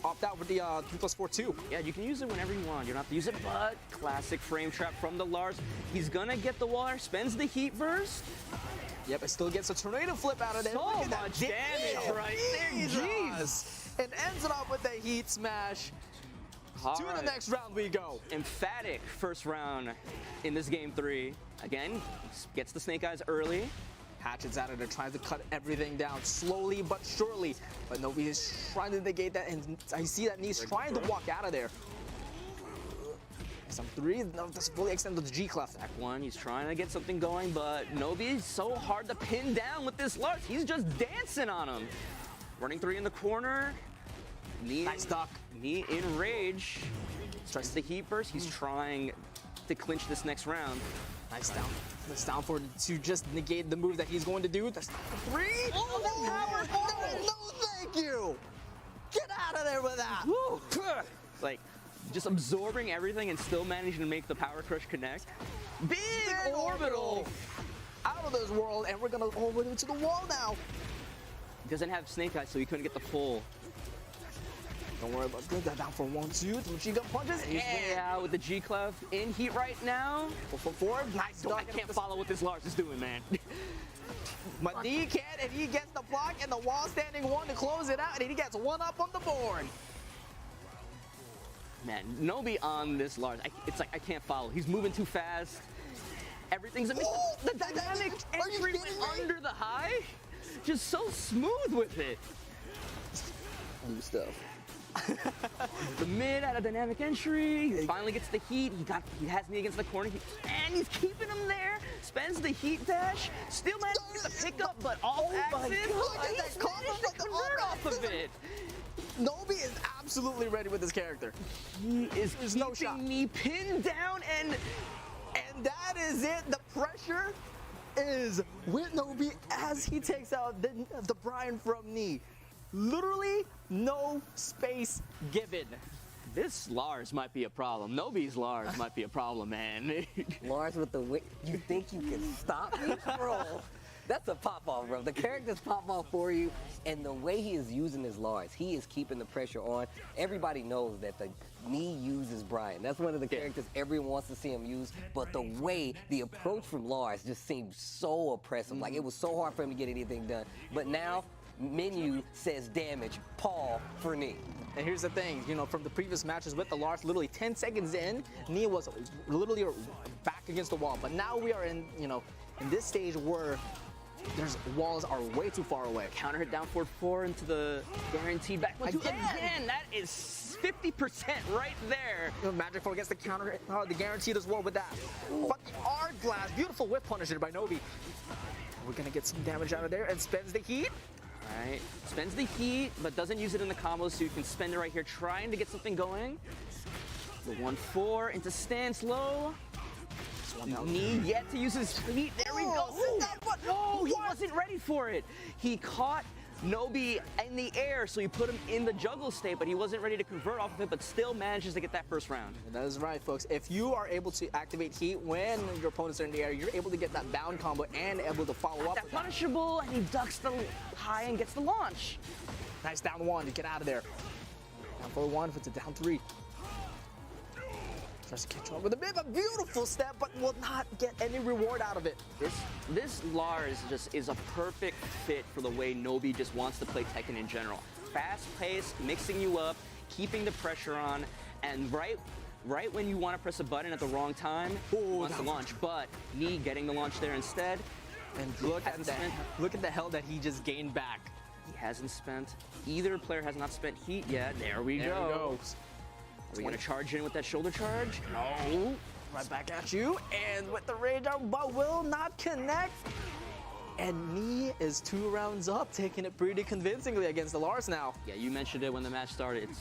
opt out with the 3+4 too? Yeah, you can use it whenever you want. You don't have to use it, but classic frame trap from the Lars. He's gonna get the wall, spends the heat burst. Yep, it still gets a tornado flip out of there. So much damage right there, jeez. And ends it off with a heat smash. To the next round we go. Emphatic first round in this game 3. Again, gets the Snake Eyes early. Hatchet's out of there, trying to cut everything down slowly but surely. But Nobi is trying to negate that, and I see that Knee's trying to walk out of there. Some 3, no, that's fully extended to the G clef. Back 1, he's trying to get something going, but Nobi is so hard to pin down with this Lars. He's just dancing on him. Running 3 in the corner. Nice duck. Knee in rage. Starts the heat burst. He's trying to clinch this next round. Nice down. Nice down for to just negate the move that he's going to do. That's 3. Oh, the power. No, thank you. Get out of there with that. Woo. Like, just absorbing everything and still managing to make the power crush connect. Big orbital. Out of this world, and we're gonna over to the wall now. He doesn't have Snake Eyes, so he couldn't get the full. Don't worry about that. Down for 1-2. 3 G gun punches. He's way out with the G clef in heat right now. 4. Nice. I can't follow what this Lars is doing, man. But he can, and he gets the block and the wall standing 1 to close it out, and he gets 1 up on the board. Man, Nobi on this Lars, it's like I can't follow. He's moving too fast. Everything's a miss. The dynamic entry went under the high. Just so smooth with it. New stuff. The mid out of dynamic entry. He finally gets the heat. He has me against the corner. And he's keeping him there. Spends the heat dash. Still manages to get the pickup, but off accident. He's managed to convert off of it. Nobi is absolutely ready with this character. He is There's no shot. Me pinned down, and that is it. The pressure is with Nobi as he takes out the Brian from Knee. Literally no space given. This Lars might be a problem. Nobi's Lars might be a problem, man. Lars with the way, you think you can stop me? Bro, that's a pop-off, bro. The character's pop-off for you, and the way he is using his Lars, he is keeping the pressure on. Everybody knows that the knee uses Brian. That's one of the characters everyone wants to see him use, but the way, the approach from Lars just seemed so oppressive. Like, it was so hard for him to get anything done. But now, menu says damage, Paul for knee. And here's the thing, you know, from the previous matches with the Lars, literally 10 seconds in, Nia was literally back against the wall. But now we are in, you know, in this stage where there's walls are way too far away. Counter hit down forward 4 into the guaranteed back one. Again, that is 50% right there. You know, Magic 4 gets the counter hit, the guaranteed as well with that. But the Art Blast, beautiful whip punisher by Nobi. We're gonna get some damage out of there and spends the heat. All right, spends the heat, but doesn't use it in the combo, so you can spend it right here, trying to get something going. The 1-4 into stance low. Knee yet to use his feet. There we go. No, he wasn't ready for it. He caught Nobi in the air, so he put him in the juggle state, but he wasn't ready to convert off of it, but still manages to get that first round. And that is right, folks. If you are able to activate heat when your opponents are in the air, you're able to get that bound combo and able to follow up That with punishable, and he ducks the high and gets the launch. Nice down 1 to get out of there. Down 4-1, puts it down 3. Tries to catch up with a bit of a beautiful step, but will not get any reward out of it. This Lars just is a perfect fit for the way Nobi just wants to play Tekken in general. Fast-paced, mixing you up, keeping the pressure on, and right when you want to press a button at the wrong time, he wants to launch. But Knee getting the launch there instead. And look at the hell that he just gained back. He hasn't spent, either player has not spent heat yet. There we go. Are we going to charge in with that shoulder charge? No. Right back at you. And with the rage out, but will not connect. And Knee is 2 rounds up, taking it pretty convincingly against the Lars now. Yeah, you mentioned it when the match started. It's,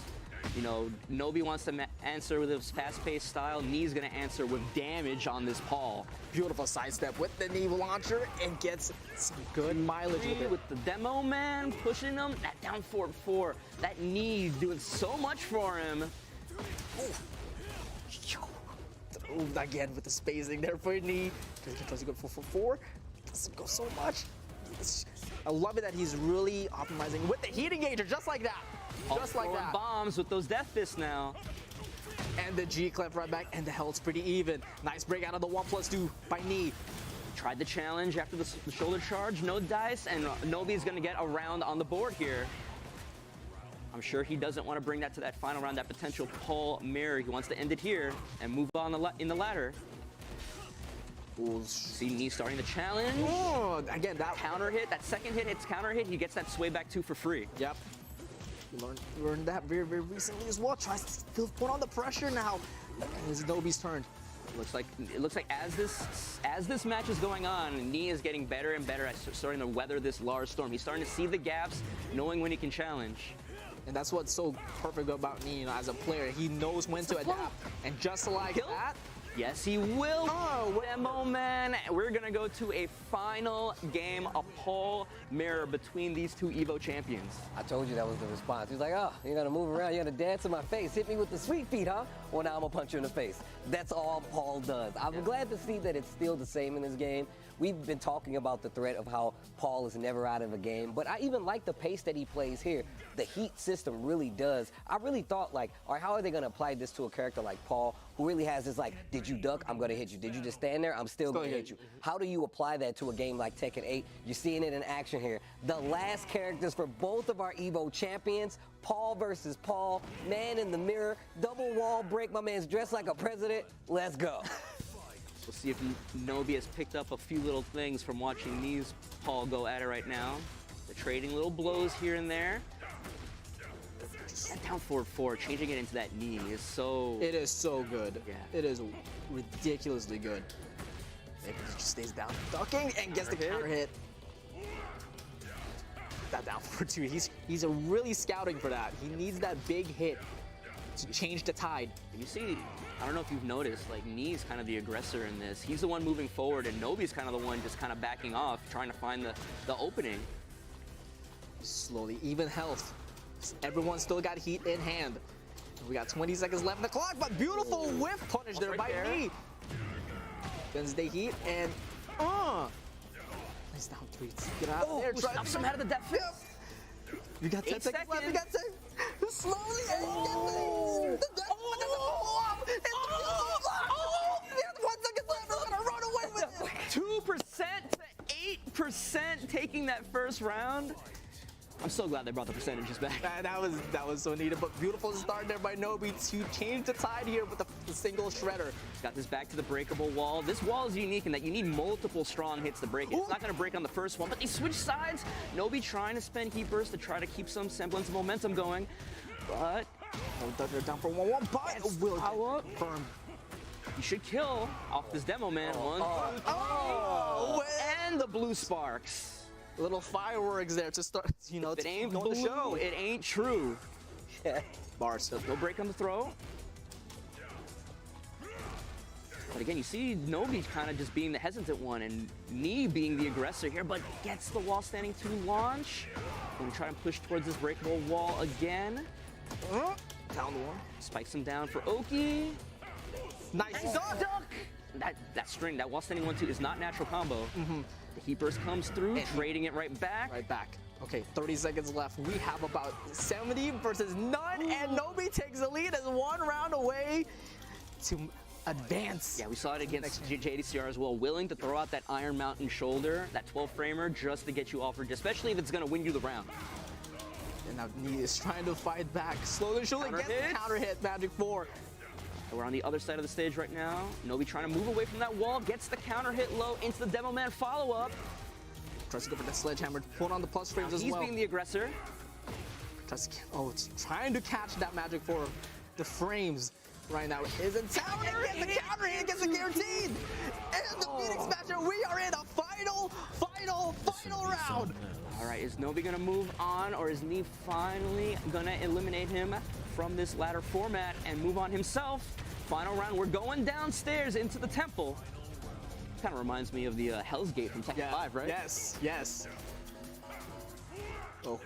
you know, Nobi wants to answer with his fast-paced style. Knee's going to answer with damage on this Paul. Beautiful sidestep with the knee launcher and gets some good mileage with it. With the demo man pushing him. That down forward 4. That knee doing so much for him. Again with the spacing there for Knee. Tries to go 4-4-4. Doesn't go so much. I love it that he's really optimizing with the heat engager, just like that. Just like that. Bombs with those death fists now. And the G clef right back, and the health's pretty even. Nice break out of the 1+2 by Knee. Tried the challenge after the shoulder charge, no dice, and Nobi's gonna get a round on the board here. I'm sure he doesn't want to bring that to that final round, that potential Paul mirror. He wants to end it here and move on in the ladder. See Knee starting the challenge. Oh, again, that counter hit, that second hit hits counter hit, he gets that sway back 2 for free. Yep. You learned that very, very recently as well. Tries to still put on the pressure now. It's Nobi's turn. It looks like as this match is going on, Knee is getting better and better at starting to weather this Lars storm. He's starting to see the gaps, knowing when he can challenge. And that's what's so perfect about Knee, you know, as a player. He knows when to adapt. And just like that. Yes, he will. Oh, demo man. We're going to go to a final game, a Paul mirror between these two Evo champions. I told you that was the response. He was like, oh, you're going to move around, you're going to dance in my face. Hit me with the sweet feet, huh? Well, now I'm going to punch you in the face. That's all Paul does. I'm glad to see that it's still the same in this game. We've been talking about the threat of how Paul is never out of a game, but I even like the pace that he plays here. The heat system really does. I really thought, like, all right, how are they going to apply this to a character like Paul, who really has this, like, did you duck? I'm going to hit you. Did you just stand there? I'm still going to hit you. How do you apply that to a game like Tekken 8? You're seeing it in action here. The last characters for both of our Evo champions, Paul versus Paul, man in the mirror, double wall break. My man's dressed like a president. Let's go. We'll see if Nobi has picked up a few little things from watching these Paul go at it right now. They're trading little blows here and there. That down forward 4, changing it into that knee is so... It is so good. Yeah. It is ridiculously good. It just stays down, ducking, and gets the counter hit. That down forward 2. He's really scouting for that. He needs that big hit to change the tide. And you see, I don't know if you've noticed, like, Knee's kind of the aggressor in this. He's the one moving forward, and Nobi's kind of the one just kind of backing off, trying to find the opening. Slowly, even health. Everyone still got heat in hand. We got 20 seconds left in the clock, but beautiful whiff punish there by Knee. Wednesday Heat and he's down 3. Get out of there. Stops him out of the depth. We got 10 seconds left. We got 10. Slowly. The depth we have 1 second left. We're gonna run away with it. 2% to 8% taking that first round. I'm so glad they brought the percentages back. That was so needed, but beautiful start there by Nobi to change the tide here with the single shredder. He's got this back to the breakable wall. This wall is unique in that you need multiple strong hits to break it. It's not going to break on the first one, but they switch sides. Nobi trying to spend Heat Burst to try to keep some semblance of momentum going, but they're down for 1-1, but will power firm. You should kill off this demo man. 1, 2, 3, and the blue sparks. Little fireworks there to start, you know, If it ain't on blue, the show. it ain't true. Bars. No break on the throw. But again, you see Nobi kind of just being the hesitant one and Knee being the aggressor here, but gets the wall standing to launch. And we try and push towards this breakable wall again. Down the one. Spikes him down for Oki. Nice duck. That string, that wall standing 1-2 is not natural combo. The Heat Burst comes through, trading it right back. Okay, 30 seconds left. We have about 70 versus none, and Nobi takes the lead as 1 round away to advance. Yeah, we saw it against JDCR as well, willing to throw out that Iron Mountain shoulder, that 12-framer, just to get you offered, especially if it's going to win you the round. And now Knee is trying to fight back. Slowly, surely gets the counter hit, Magic 4. We're on the other side of the stage right now. Nobi trying to move away from that wall, gets the counter hit low into the Demo Man follow-up. Tries to go for that sledgehammer, put on the plus frames as well. He's being the aggressor. It's trying to catch that Magic 4. The frames right now is in town. And the counter hit gets a guaranteed. And the Phoenix Smasher, we are in a final round. All right, is Nobi gonna move on, or is Knee finally gonna eliminate him from this ladder format and move on himself? Final round, we're going downstairs into the temple. Kind of reminds me of the Hell's Gate from Tekken 5, right? Yes. Oh,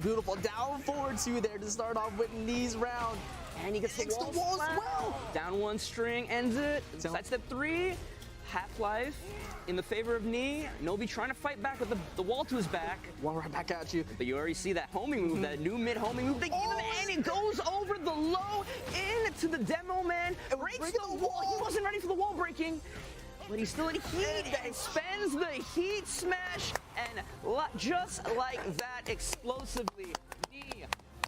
beautiful. Down forward 2 there to start off with Knee's round. And he gets the wall as well. Down 1 string, ends it. Sidestep 3. Half-life in the favor of Knee. Nobi trying to fight back with the wall to his back. One right back at you. But you already see that homing move, that new mid homing move they give him, and it goes over the low into the Demo Man. Breaks the wall. He wasn't ready for the wall breaking, but he's still in heat and spends the heat smash. And just like that, explosively, Knee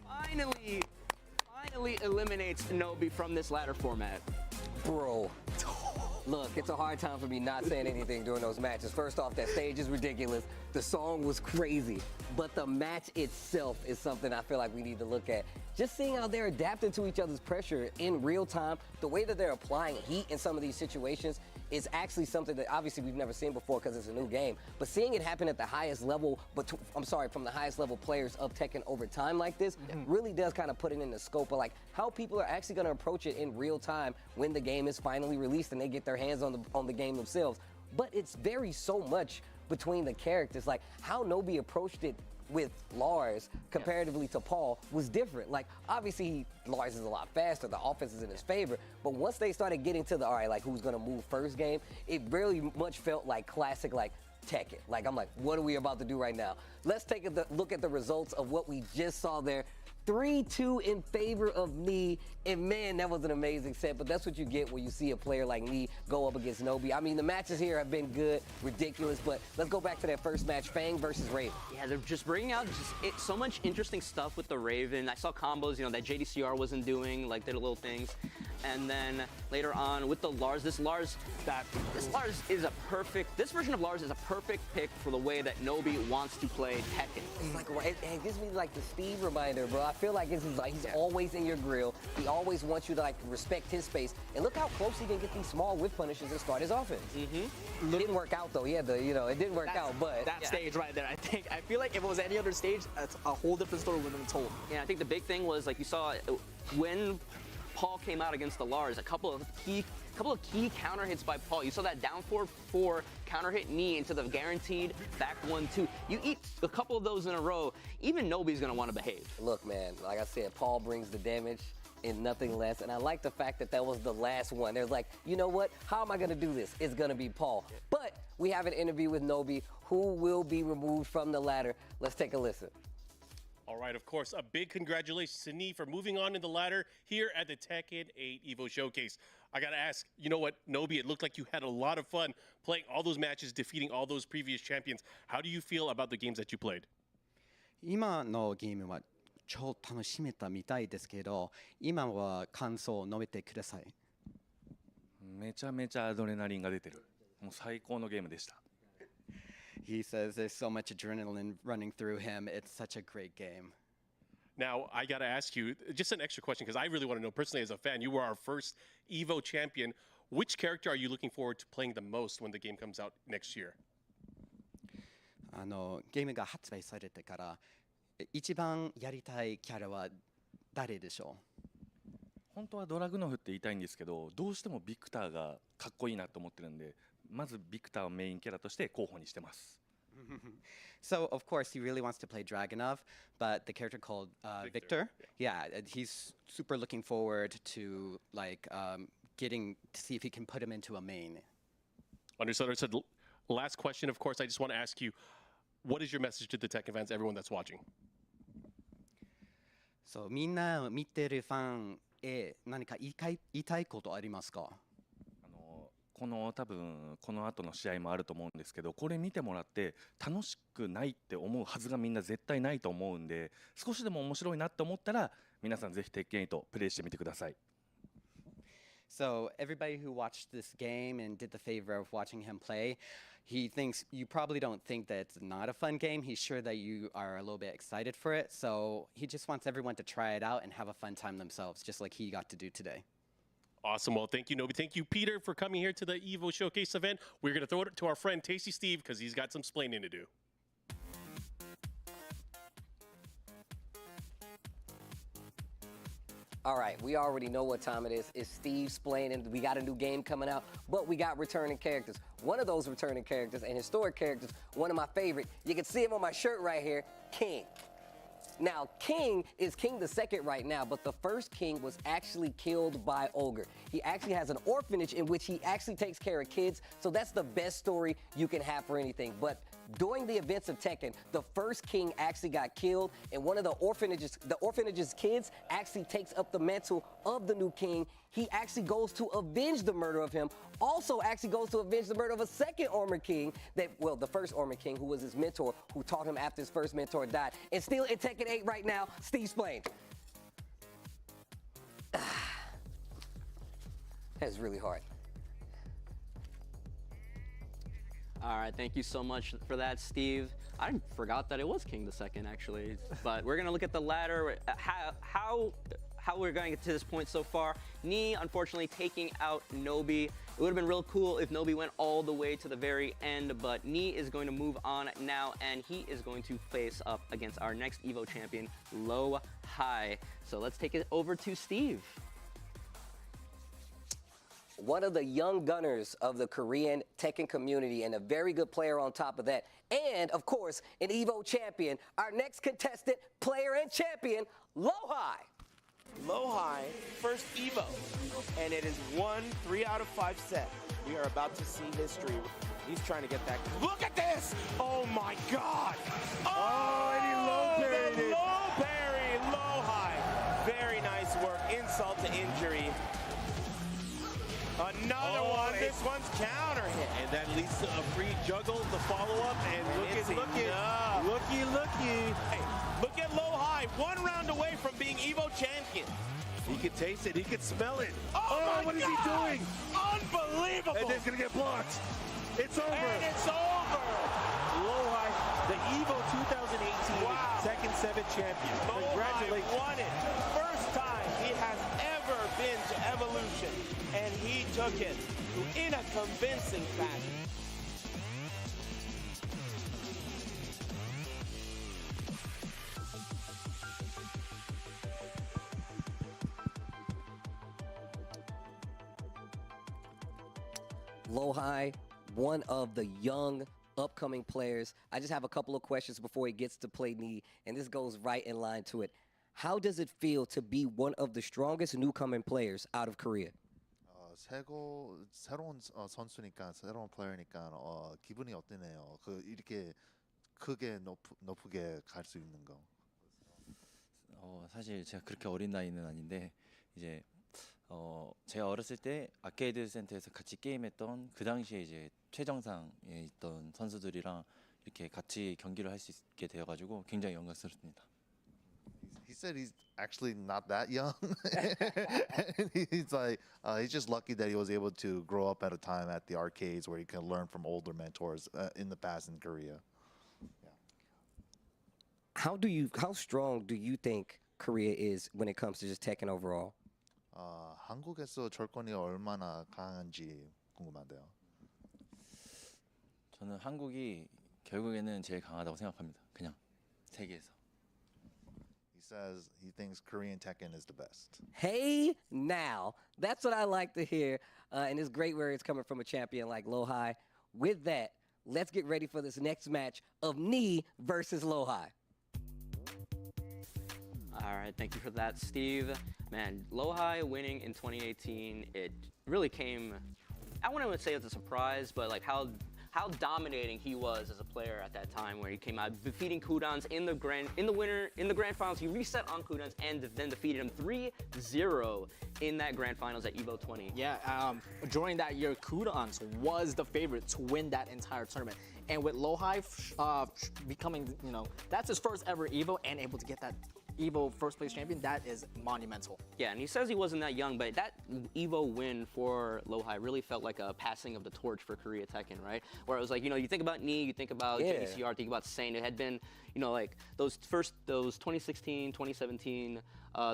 finally eliminates Nobi from this ladder format. Bro. Look, it's a hard time for me not saying anything during those matches. First off, that stage is ridiculous. The song was crazy. But the match itself is something I feel like we need to look at. Just seeing how they're adapting to each other's pressure in real time, the way that they're applying heat in some of these situations is actually something that obviously we've never seen before because it's a new game. But seeing it happen at the highest level, from the highest level players of Tekken over time like this, really does kind of put it in the scope of like how people are actually going to approach it in real time when the game is finally released and they get their hands on the game themselves. But it's varies so much between the characters, like how Nobi approached it with Lars comparatively to Paul was different. Like obviously Lars is a lot faster, the offense is in his favor, but once they started getting to the all right, like who's gonna move first game, it really much felt like classic like Tekken. Like I'm like, what are we about to do right now? Let's take a look at the results of what we just saw there. 3-2 in favor of Knee, and man, that was an amazing set, but that's what you get when you see a player like Knee go up against Nobi. I mean, the matches here have been good, ridiculous, but let's go back to that first match, Fang versus Raven. Yeah, they're just bringing out so much interesting stuff with the Raven. I saw combos, that JDCR wasn't doing, like their little things. And then later on with the Lars, this version of Lars is a perfect pick for the way that Nobi wants to play Tekken. It's like, it gives me like the Steve reminder, bro. I feel like this is like he's always in your grill. He always wants you to like respect his space. And look how close he can get these small whip punishes and start his offense. It didn't work out though. He had it didn't work out. But that stage right there, I feel like if it was any other stage, that's a whole different story would have been told. Yeah, I think the big thing was like you saw when Paul came out against the Lars. A couple of key counter hits by Paul. You saw that down 4-4 counter hit knee into the guaranteed back 1-2. You eat a couple of those in a row, even Nobi's gonna want to behave. Look, man, like I said, Paul brings the damage and nothing less. And I like the fact that that was the last one. They're like, you know what? How am I going to do this? It's going to be Paul. But we have an interview with Nobi, who will be removed from the ladder. Let's take a listen. All right, of course, a big congratulations to Nee for moving on in the ladder here at the Tekken 8 EVO Showcase. I got to ask, you know what, Nobi, it looked like you had a lot of fun playing all those matches, defeating all those previous champions. How do you feel about the games that you played? 今のゲームは超楽しめたみたいですけど、今は感想を述べてください。めちゃめちゃアドレナリンが出てる。もう最高のゲームでした。He says there's so much adrenaline running through him. It's such a great game. Now, I got to ask you just an extra question because I really want to know personally as a fan, you were our first EVO champion. Which character are you looking forward to playing the most when the game comes out next year? ゲームが発売されてから一番やりたいキャラは誰でしょう？本当はドラグノフって言いたいんですけど、どうしてもビクターがかっこいいなと思ってるんで、まずビクターをメインキャラとして候補にしてます。So, of course, he really wants to play Dragunov, but the character called Victor, yeah, he's super looking forward to getting to see if he can put him into a main. Understood. Last question, of course, I just want to ask you, what is your message to the Tekken fans, everyone that's watching? So, みんな見てるファンへ何か言いたいことありますか？多分この後の試合もあると思うんですけど、これ見てもらって楽しくないって思うはずがみんな絶対ないと思うんで、少しでも面白いなって思ったら皆さんぜひ鉄拳8プレイしてみてください。So everybody who watched this game and did the favor of watching him play, he thinks you probably don't think that it's not a fun game. He's sure that you are a little bit excited for it. So he just wants everyone to try it out and have a fun time themselves, just like he got to do today. Awesome. Well, thank you, Nobi. Thank you, Peter, for coming here to the EVO Showcase event. We're going to throw it to our friend Tasty Steve because he's got some splaining to do. All right, we already know what time it is. It's Steve splaining. We got a new game coming out, but we got returning characters. One of those returning characters and historic characters, one of my favorite, you can see him on my shirt right here, King. Now, King is King the Second right now, but the first King was actually killed by Ogre. He actually has an orphanage in which he actually takes care of kids, so that's the best story you can have for anything. But during the events of Tekken, the first King actually got killed, and one of the orphanage's kids actually takes up the mantle of the new King. He actually goes to avenge the murder of him, also actually goes to avenge the murder of a second Armored King, the first Armored King, who was his mentor, who taught him after his first mentor died. And still in Tekken 8 right now, Steve Splain. That's really hard. All right, thank you so much for that, Steve. I forgot that it was King the Second, actually. But we're gonna look at the ladder, how we're going to get to this point so far. Nee, unfortunately, taking out Nobi. It would have been real cool if Nobi went all the way to the very end, but Nee is going to move on now, and he is going to face up against our next EVO champion, Low High. So let's take it over to Steve. One of the young gunners of the Korean Tekken community and a very good player on top of that. And, of course, an EVO champion, our next contestant, player and champion, Low High. Low High, first EVO, and it is 1 3 out of 5 set. We are about to see history. He's trying to get that. Look at this! Oh my God! Oh, and he low parried it. Low parry, Low High. Very nice work. Insult to injury. Another one. This one's counter hit. And that leads to a free juggle to follow up. And looky. Hey, look at Low High. 1 round away from being EVO champion. He could taste it. He could smell it. Oh my what is God. he doing? Unbelievable. And it's going to get blocked. It's over. And it's over. Low High, the EVO 2018 Tekken 7 champion. Congratulations. Low High won it. First time he has ever been to Evolution. And he took it in a convincing fashion. Lohai, one of the young upcoming players. I just have a couple of questions before he gets to play knee, and this goes right in line to it. How does it feel to be one of the strongest newcoming players out of Korea? 새로운 선수니까 새로운 플레이어니까 기분이 어떠네요. 이렇게 크게 높게 갈 수 있는 거. 사실 제가 그렇게 어린 나이는 아닌데 이제 제가 어렸을 때 아케이드 센터에서 같이 게임했던 그 당시에 이제 최정상에 있던 선수들이랑 이렇게 같이 경기를 할 수 있게 되어가지고 굉장히 영광스럽습니다. He said he's actually not that young. He's like he's just lucky that he was able to grow up at a time at the arcades where he can learn from older mentors in the past in Korea. How strong do you think Korea is when it comes to just Tekken overall? 한국에서 철권이 얼마나 강한지 궁금한데요. 저는 한국이 결국에는 제일 강하다고 생각합니다. 그냥 세계에서. He says he thinks Korean Tekken is the best. Hey, now. That's what I like to hear. And it's great where it's coming from a champion like Lohai. With that, let's get ready for this next match of Knee versus Lohai. All right, thank you for that, Steve. Man, Lohai winning in 2018, it really came, I wouldn't say it's a surprise, but like how dominating he was as a player at that time, where he came out defeating Kudans in the grand finals. He reset on Kudans and then defeated him 3-0 in that grand finals at Evo 20. Yeah, during that year, Kudans was the favorite to win that entire tournament. And with Lohai becoming, that's his first ever Evo and able to get that Evo first place champion, that is monumental. Yeah, and he says he wasn't that young, but that Evo win for Lohai really felt like a passing of the torch for Korea Tekken, right? Where it was like, you think about Knee, you think about JDCR, think about Saint. It had been, like those 2016, 2017,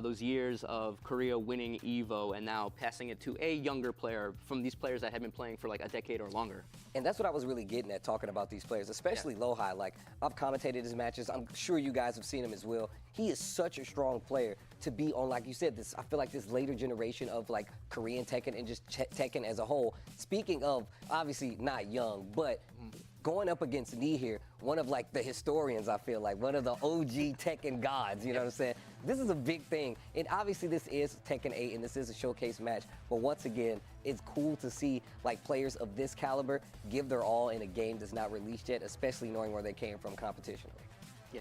those years of Korea winning Evo and now passing it to a younger player from these players that had been playing for like a decade or longer. And that's what I was really getting at talking about these players, especially Lohai. Like, I've commentated his matches. I'm sure you guys have seen him as well. He is such a strong player to be on, like you said, this. I feel like this later generation of like Korean Tekken and just Tekken as a whole. Speaking of, obviously not young, but going up against Knee here, one of like the historians, I feel like, one of the OG Tekken gods, you know what I'm saying? This is a big thing. And obviously this is Tekken 8 and this is a showcase match, but once again, it's cool to see like players of this caliber give their all in a game that's not released yet, especially knowing where they came from competitionally. Yeah.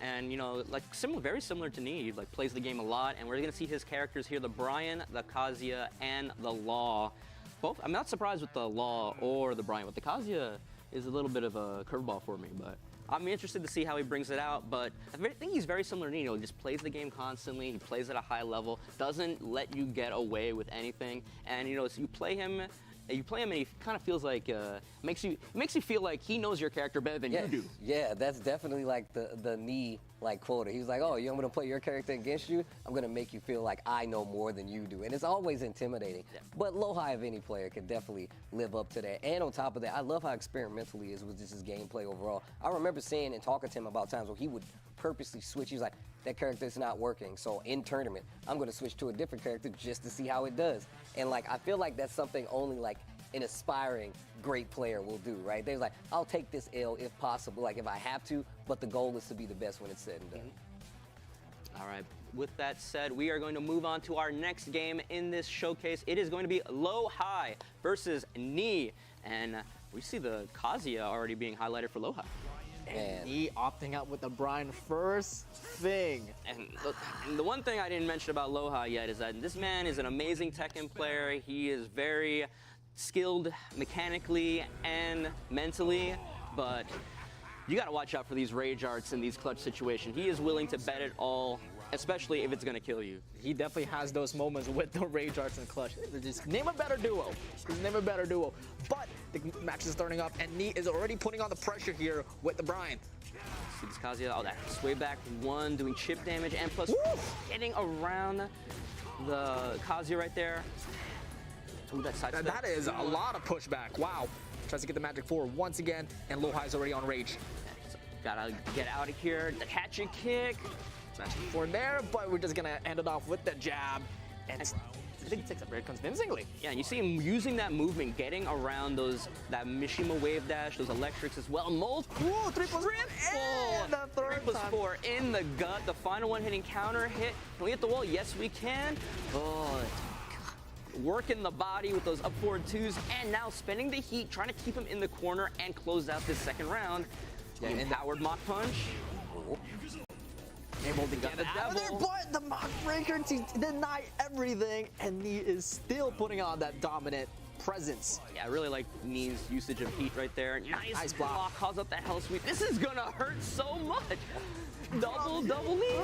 And like very similar to Knee, like plays the game a lot, and we're gonna see his characters here, the Brian, the Kazuya, and the Law. Both, I'm not surprised with the Law or the Brian, but the Kazuya is a little bit of a curveball for me, but I'm interested to see how he brings it out. But I think he's very similar to Knee. He just plays the game constantly. He plays at a high level, doesn't let you get away with anything. And so you play him, and he kind of feels like makes you feel like he knows your character better than you do. Yeah, that's definitely like the Knee like quota. He's like, oh, I'm gonna play your character against you. I'm gonna make you feel like I know more than you do, and it's always intimidating. Yeah. But Lohai of any player can definitely live up to that. And on top of that, I love how experimental he is with just his gameplay overall. I remember seeing and talking to him about times where he would purposely switch. He was like, that character's not working, so in tournament, I'm gonna switch to a different character just to see how it does. And like, I feel like that's something only like an aspiring great player will do, right? They're like, I'll take this L if possible, like if I have to, but the goal is to be the best when it's said and done. All right, with that said, we are going to move on to our next game in this showcase. It is going to be Lohai versus Knee, and we see the Kazuya already being highlighted for Lohai. And Knee opting out with the Brian first thing. And the one thing I didn't mention about Lohai yet is that this man is an amazing Tekken player. He is very skilled mechanically and mentally, but you got to watch out for these rage arts in these clutch situations. He is willing to bet it all, especially if it's going to kill you. He definitely has those moments with the rage arts and clutch. Just name a better duo. Just name a better duo. But the match is starting up, and Knee is already putting on the pressure here with the Brian. See this Kazuya, oh, that sway back one, doing chip damage, and plus getting around the Kazuya right there. Ooh, that is a lot of pushback. Wow. Tries to get the magic forward once again, and Lohai's already on rage. So gotta get out of here. The hatchet kick. Magic forward there, but we're just gonna end it off with the jab. And I think he takes it very convincingly. Yeah, and you see him using that movement, getting around that Mishima wave dash, those electrics as well. Multiple. Ooh, 3+1 and the third 3+4 in the gut. The final one hitting counter hit. Can we hit the wall? Yes, we can. Oh, working the body with those up forward twos, and now spending the heat, trying to keep him in the corner and close out this second round. Yeah, empowered Mach Punch. Able to get it out of there, but the Mach Breaker to deny everything, and he is still putting on that dominant presence. Yeah, I really like Nee's usage of heat right there. Nice block. Calls up that hell sweep. This is gonna hurt so much. Double knee.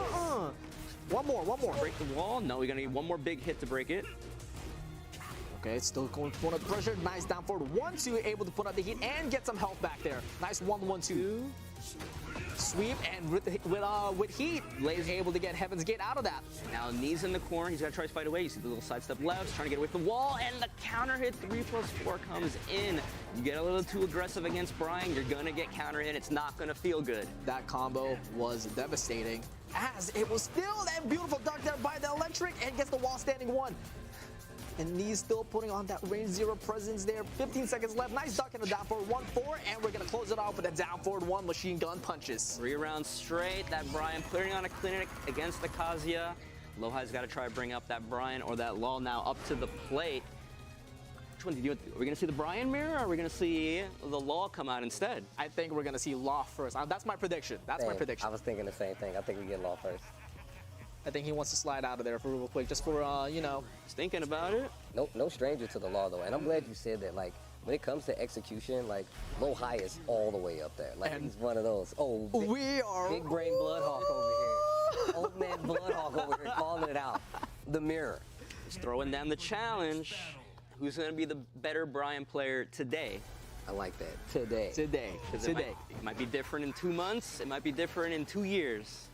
One more. Break the wall. No, we're gonna need one more big hit to break it. Okay, it's still going to put up pressure. Nice down forward 1-2, able to put up the heat and get some health back there. Nice 1-1-2. Sweep, and with heat, Blaze able to get Heaven's Gate out of that. Now Knee's in the corner. He's gonna try to fight away. You see the little sidestep left, trying to get away from the wall, and the counter hit 3+4 comes in. You get a little too aggressive against Brian, you're gonna get counter hit. It's not gonna feel good. That combo was devastating, as it was still that beautiful duck there by the electric, and gets the wall standing 1. And Knee's still putting on that range 0 presence there. 15 seconds left. Nice duck and a down forward 1-4. And we're going to close it off with a down forward 1 machine gun punches. 3 rounds straight. That Brian putting on a clinic against the Kazuya. Lohai's got to try to bring up that Brian or that Law now up to the plate. Which one did you? Are we going to see the Brian mirror, or are we going to see the Law come out instead? I think we're going to see Law first. That's my prediction. That's my prediction. I was thinking the same thing. I think we get Law first. I think he wants to slide out of there for real quick, just for, you know. He's thinking about it. No stranger to the Law, though. And I'm glad you said that. Like, when it comes to execution, like, Lohai is all the way up there. Like, he's one of those. Oh, big brain Bloodhawk over here. Old man Bloodhawk over here calling it out. The mirror. Just throwing down the challenge. Who's going to be the better Brian player today? I like that. Today. It might be different in 2 months. It might be different in 2 years.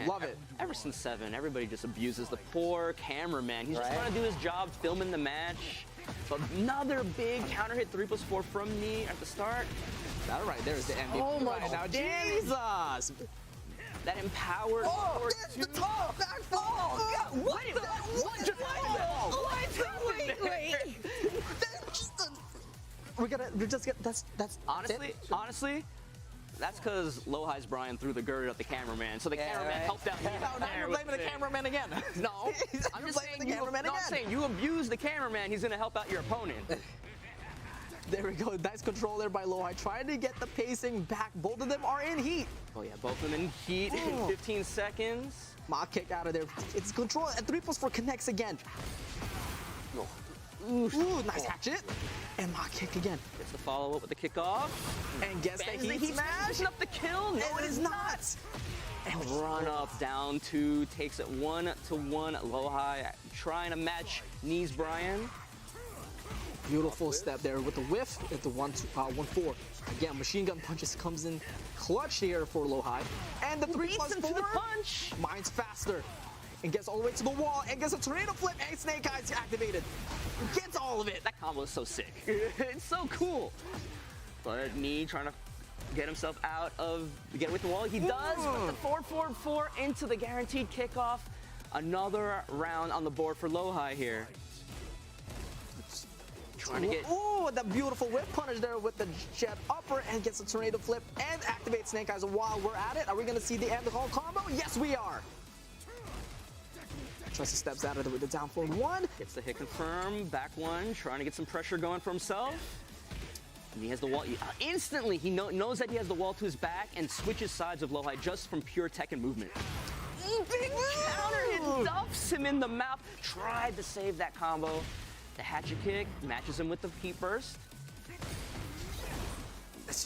Love it. Ever since 7, everybody just abuses the poor cameraman. He's just trying to do his job, filming the match. But another big counter hit 3+4 from Knee at the start. That right there is the MVP. Oh my now, Jesus! That empowered. Oh, that's the top back fall. Oh, God, what just happened? Wait. We're just get that's honestly. That's because Lohai's Brian threw the gird at the cameraman, so the cameraman helped out. Now you're blaming the cameraman again. No, I'm just saying I'm saying you abuse the cameraman, he's gonna help out your opponent. There we go. Nice control there by Lohai, trying to get the pacing back. Both of them are in heat. Oh yeah, both of them in heat in 15 seconds. Mach kick out of there. It's control, and 3+4 connects again. Ooh, nice hatchet. And Mach kick again. Gets the follow-up with the kickoff. And gets the heat smash. Up the kill. No, it is not. And run up, down 2, takes it 1-1. Lohai trying to match Knee's Brian. Beautiful step there with the whiff at the 1-4. Again, machine gun punches comes in clutch here for Lohai. And the 3+4 punch. Mine's faster. And gets all the way to the wall and gets a tornado flip and Snake Eyes activated. Gets all of it. That combo is so sick. It's so cool. But Knee trying to get himself out of get away from the wall. He does with the 4-4-4 into the guaranteed kickoff. Another round on the board for Lohai here. Trying to get that beautiful whip punish there with the jet upper and gets a tornado flip and activates Snake Eyes. While we're at it, are we going to see the end of the whole combo? Yes, we are. Trusty steps out of it with the down forward 1. Gets the hit confirm, back 1, trying to get some pressure going for himself. And he has the wall. Instantly, he knows that he has the wall to his back and switches sides with Lohai just from pure Tekken movement. Big counter hit duffs him in the mouth. Tried to save that combo. The hatchet kick matches him with the heat burst.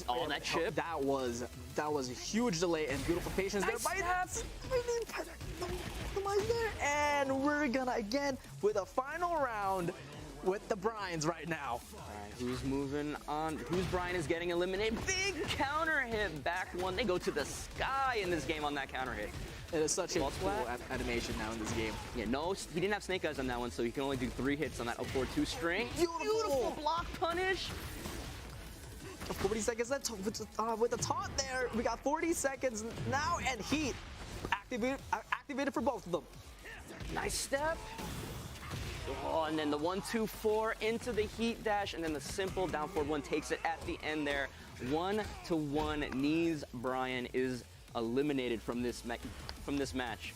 Oh, that chip. That was a huge delay and beautiful patience there by there. And we're gonna again with a final round with the Bryans right now. All right, who's moving on? Whose Brian is getting eliminated? Big counter hit, back 1. They go to the sky in this game on that counter hit. It is such a cool animation now in this game. Yeah, no, he didn't have Snake Eyes on that one, so he can only do 3 hits on that up forward 2 string. Beautiful block punish. 40 seconds left with the taunt there. We got 40 seconds now, and heat activated for both of them. Nice step. Oh, and then the 1-2-4 into the heat dash, and then the simple down forward one takes it at the end there. 1-1. Knees Brian is eliminated from this match.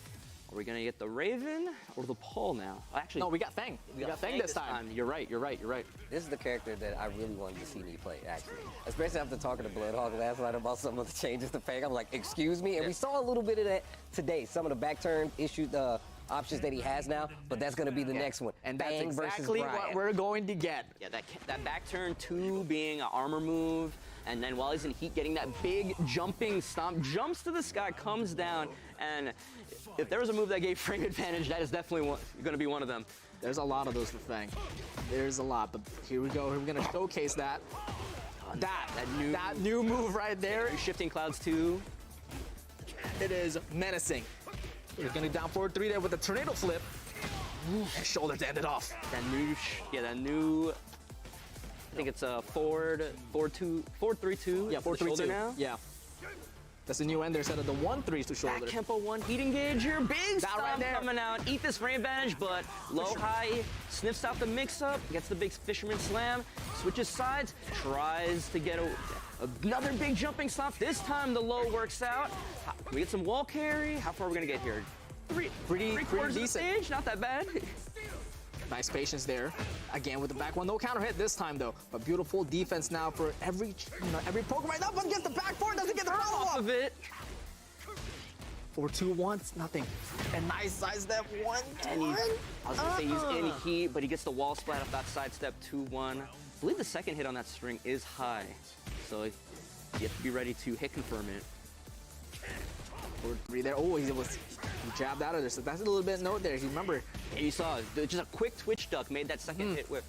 Are we gonna get the Raven or the Paul now? Actually, No, we got Fang. We got Fang this time. You're right. This is the character that I really wanted to see me play, actually. Especially after talking to Bloodhog last night about some of the changes to Fang. I'm like, excuse me? And we saw a little bit of that today. Some of the back turn issues, options that he has now, but that's going to be the next one. And that's Fang versus exactly Brian. what we're going to get. Yeah, that back turn 2 being an armor move, and then while he's in heat, getting that big jumping stomp, jumps to the sky, comes down, and if there was a move that gave frame advantage, that is definitely going to be one of them. There's a lot of those for Fang. There's a lot, but here we go. We're going to showcase that. That new move right there. Shifting Clouds 2. It is menacing. He's going to down forward 3 there with a tornado flip. And shoulder to end it off. That new, I think it's a 4-3-2. Yeah, 4-3-2 now. Yeah. That's a new end there instead of the 1-3s to shoulder. Back Kempo 1 heat engager. Big That stomp right there. coming out. Eat this frame advantage, but low high sniffs out the mix up, gets the big fisherman slam, switches sides, tries to get another big jumping stomp. This time the low works out. We get some wall carry. How far are we gonna get here? Three quarters of the stage, not that bad. Nice patience there. Again with the back one, no counter hit this time though. But beautiful defense now for every Pokemon right up against the back four, doesn't get the follow off of it. 4-2-1, nothing. And nice side step 1. And I was gonna say he's in heat, but he gets the wall splat off that side step 2-1. I believe the second hit on that string is high, so you have to be ready to hit confirm it. 4-3 there. Oh, he jabbed out of there. So that's a little bit note there. You remember? Yeah, you saw just a quick twitch duck made that second hit whip.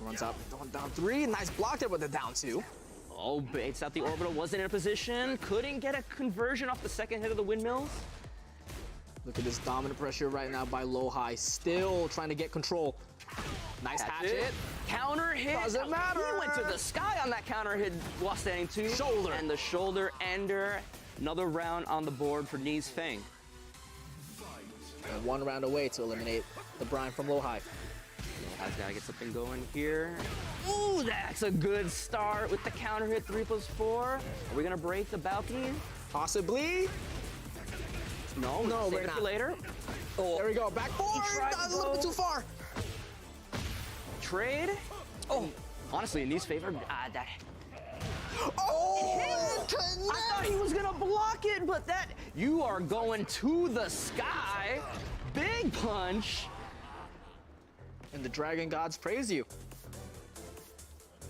Runs up, down 3. Nice block there with the down 2. Oh, baits out the orbital. Wasn't in a position. Couldn't get a conversion off the second hit of the windmills. Look at this dominant pressure right now by Low High. Still trying to get control. Nice hatchet. Counter hit. Doesn't matter. He went to the sky on that counter hit while standing 2. Shoulder. And the shoulder ender. Another round on the board for Knees Fang. And 1 round away to eliminate the Brian from Low High. Low High's gotta get something going here. Ooh, that's a good start with the counter hit 3+4. Are we gonna break the balcony? Possibly. No, we're it not. for later. Oh, there we go. Back forward. That's a little bit too far. Trade. Oh, honestly, in Knees' favor, Oh! I thought he was gonna block it, but you are going to the sky. Big punch. And the Dragon Gods praise you.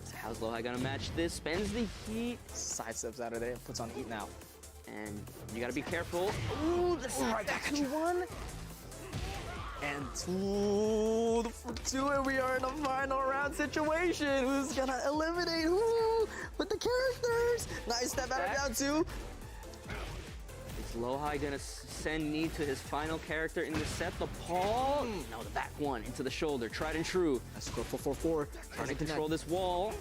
So how's Low High gonna match this? Spends the heat. Sidesteps out of there, puts on heat now. And you gotta be careful. Ooh, the side back 2-1. And 2, and we are in a final round situation. Who's gonna eliminate who with the characters? Nice step out of down 2. Is Low High gonna send Knee to his final character in the set? The Paul? No, the back one into the shoulder. Tried and true. Let's go 4-4-4. Trying to control this wall.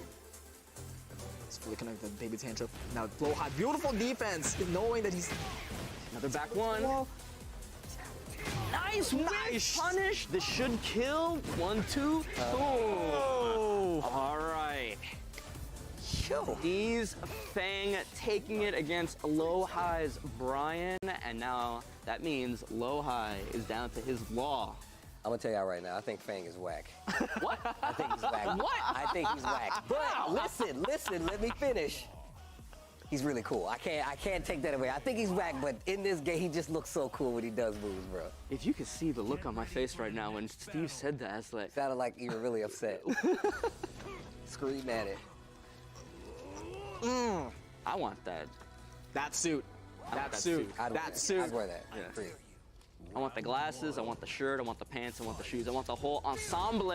It's fully connected, baby tantrum. Now Low High, beautiful defense, knowing that he's another back one. Nice punish. This should kill. 1-2. Oh. All right. Knees Fang taking it against Low High's Brian, and now that means Low High is down to his law. I'm gonna tell y'all right now, I think Fang is whack. What? I think he's whack. What? I think he's whack. But listen, let me finish. He's really cool. I can't take that away. I think he's whack, but in this game, he just looks so cool when he does moves, bro. If you could see the look on my face right now when Steve said that, it's like... Sounded like you were really upset. Scream at it. I want that. That suit. I'd wear that. Yeah. I want the glasses, I want the shirt, I want the pants, I want the shoes, I want the whole ensemble.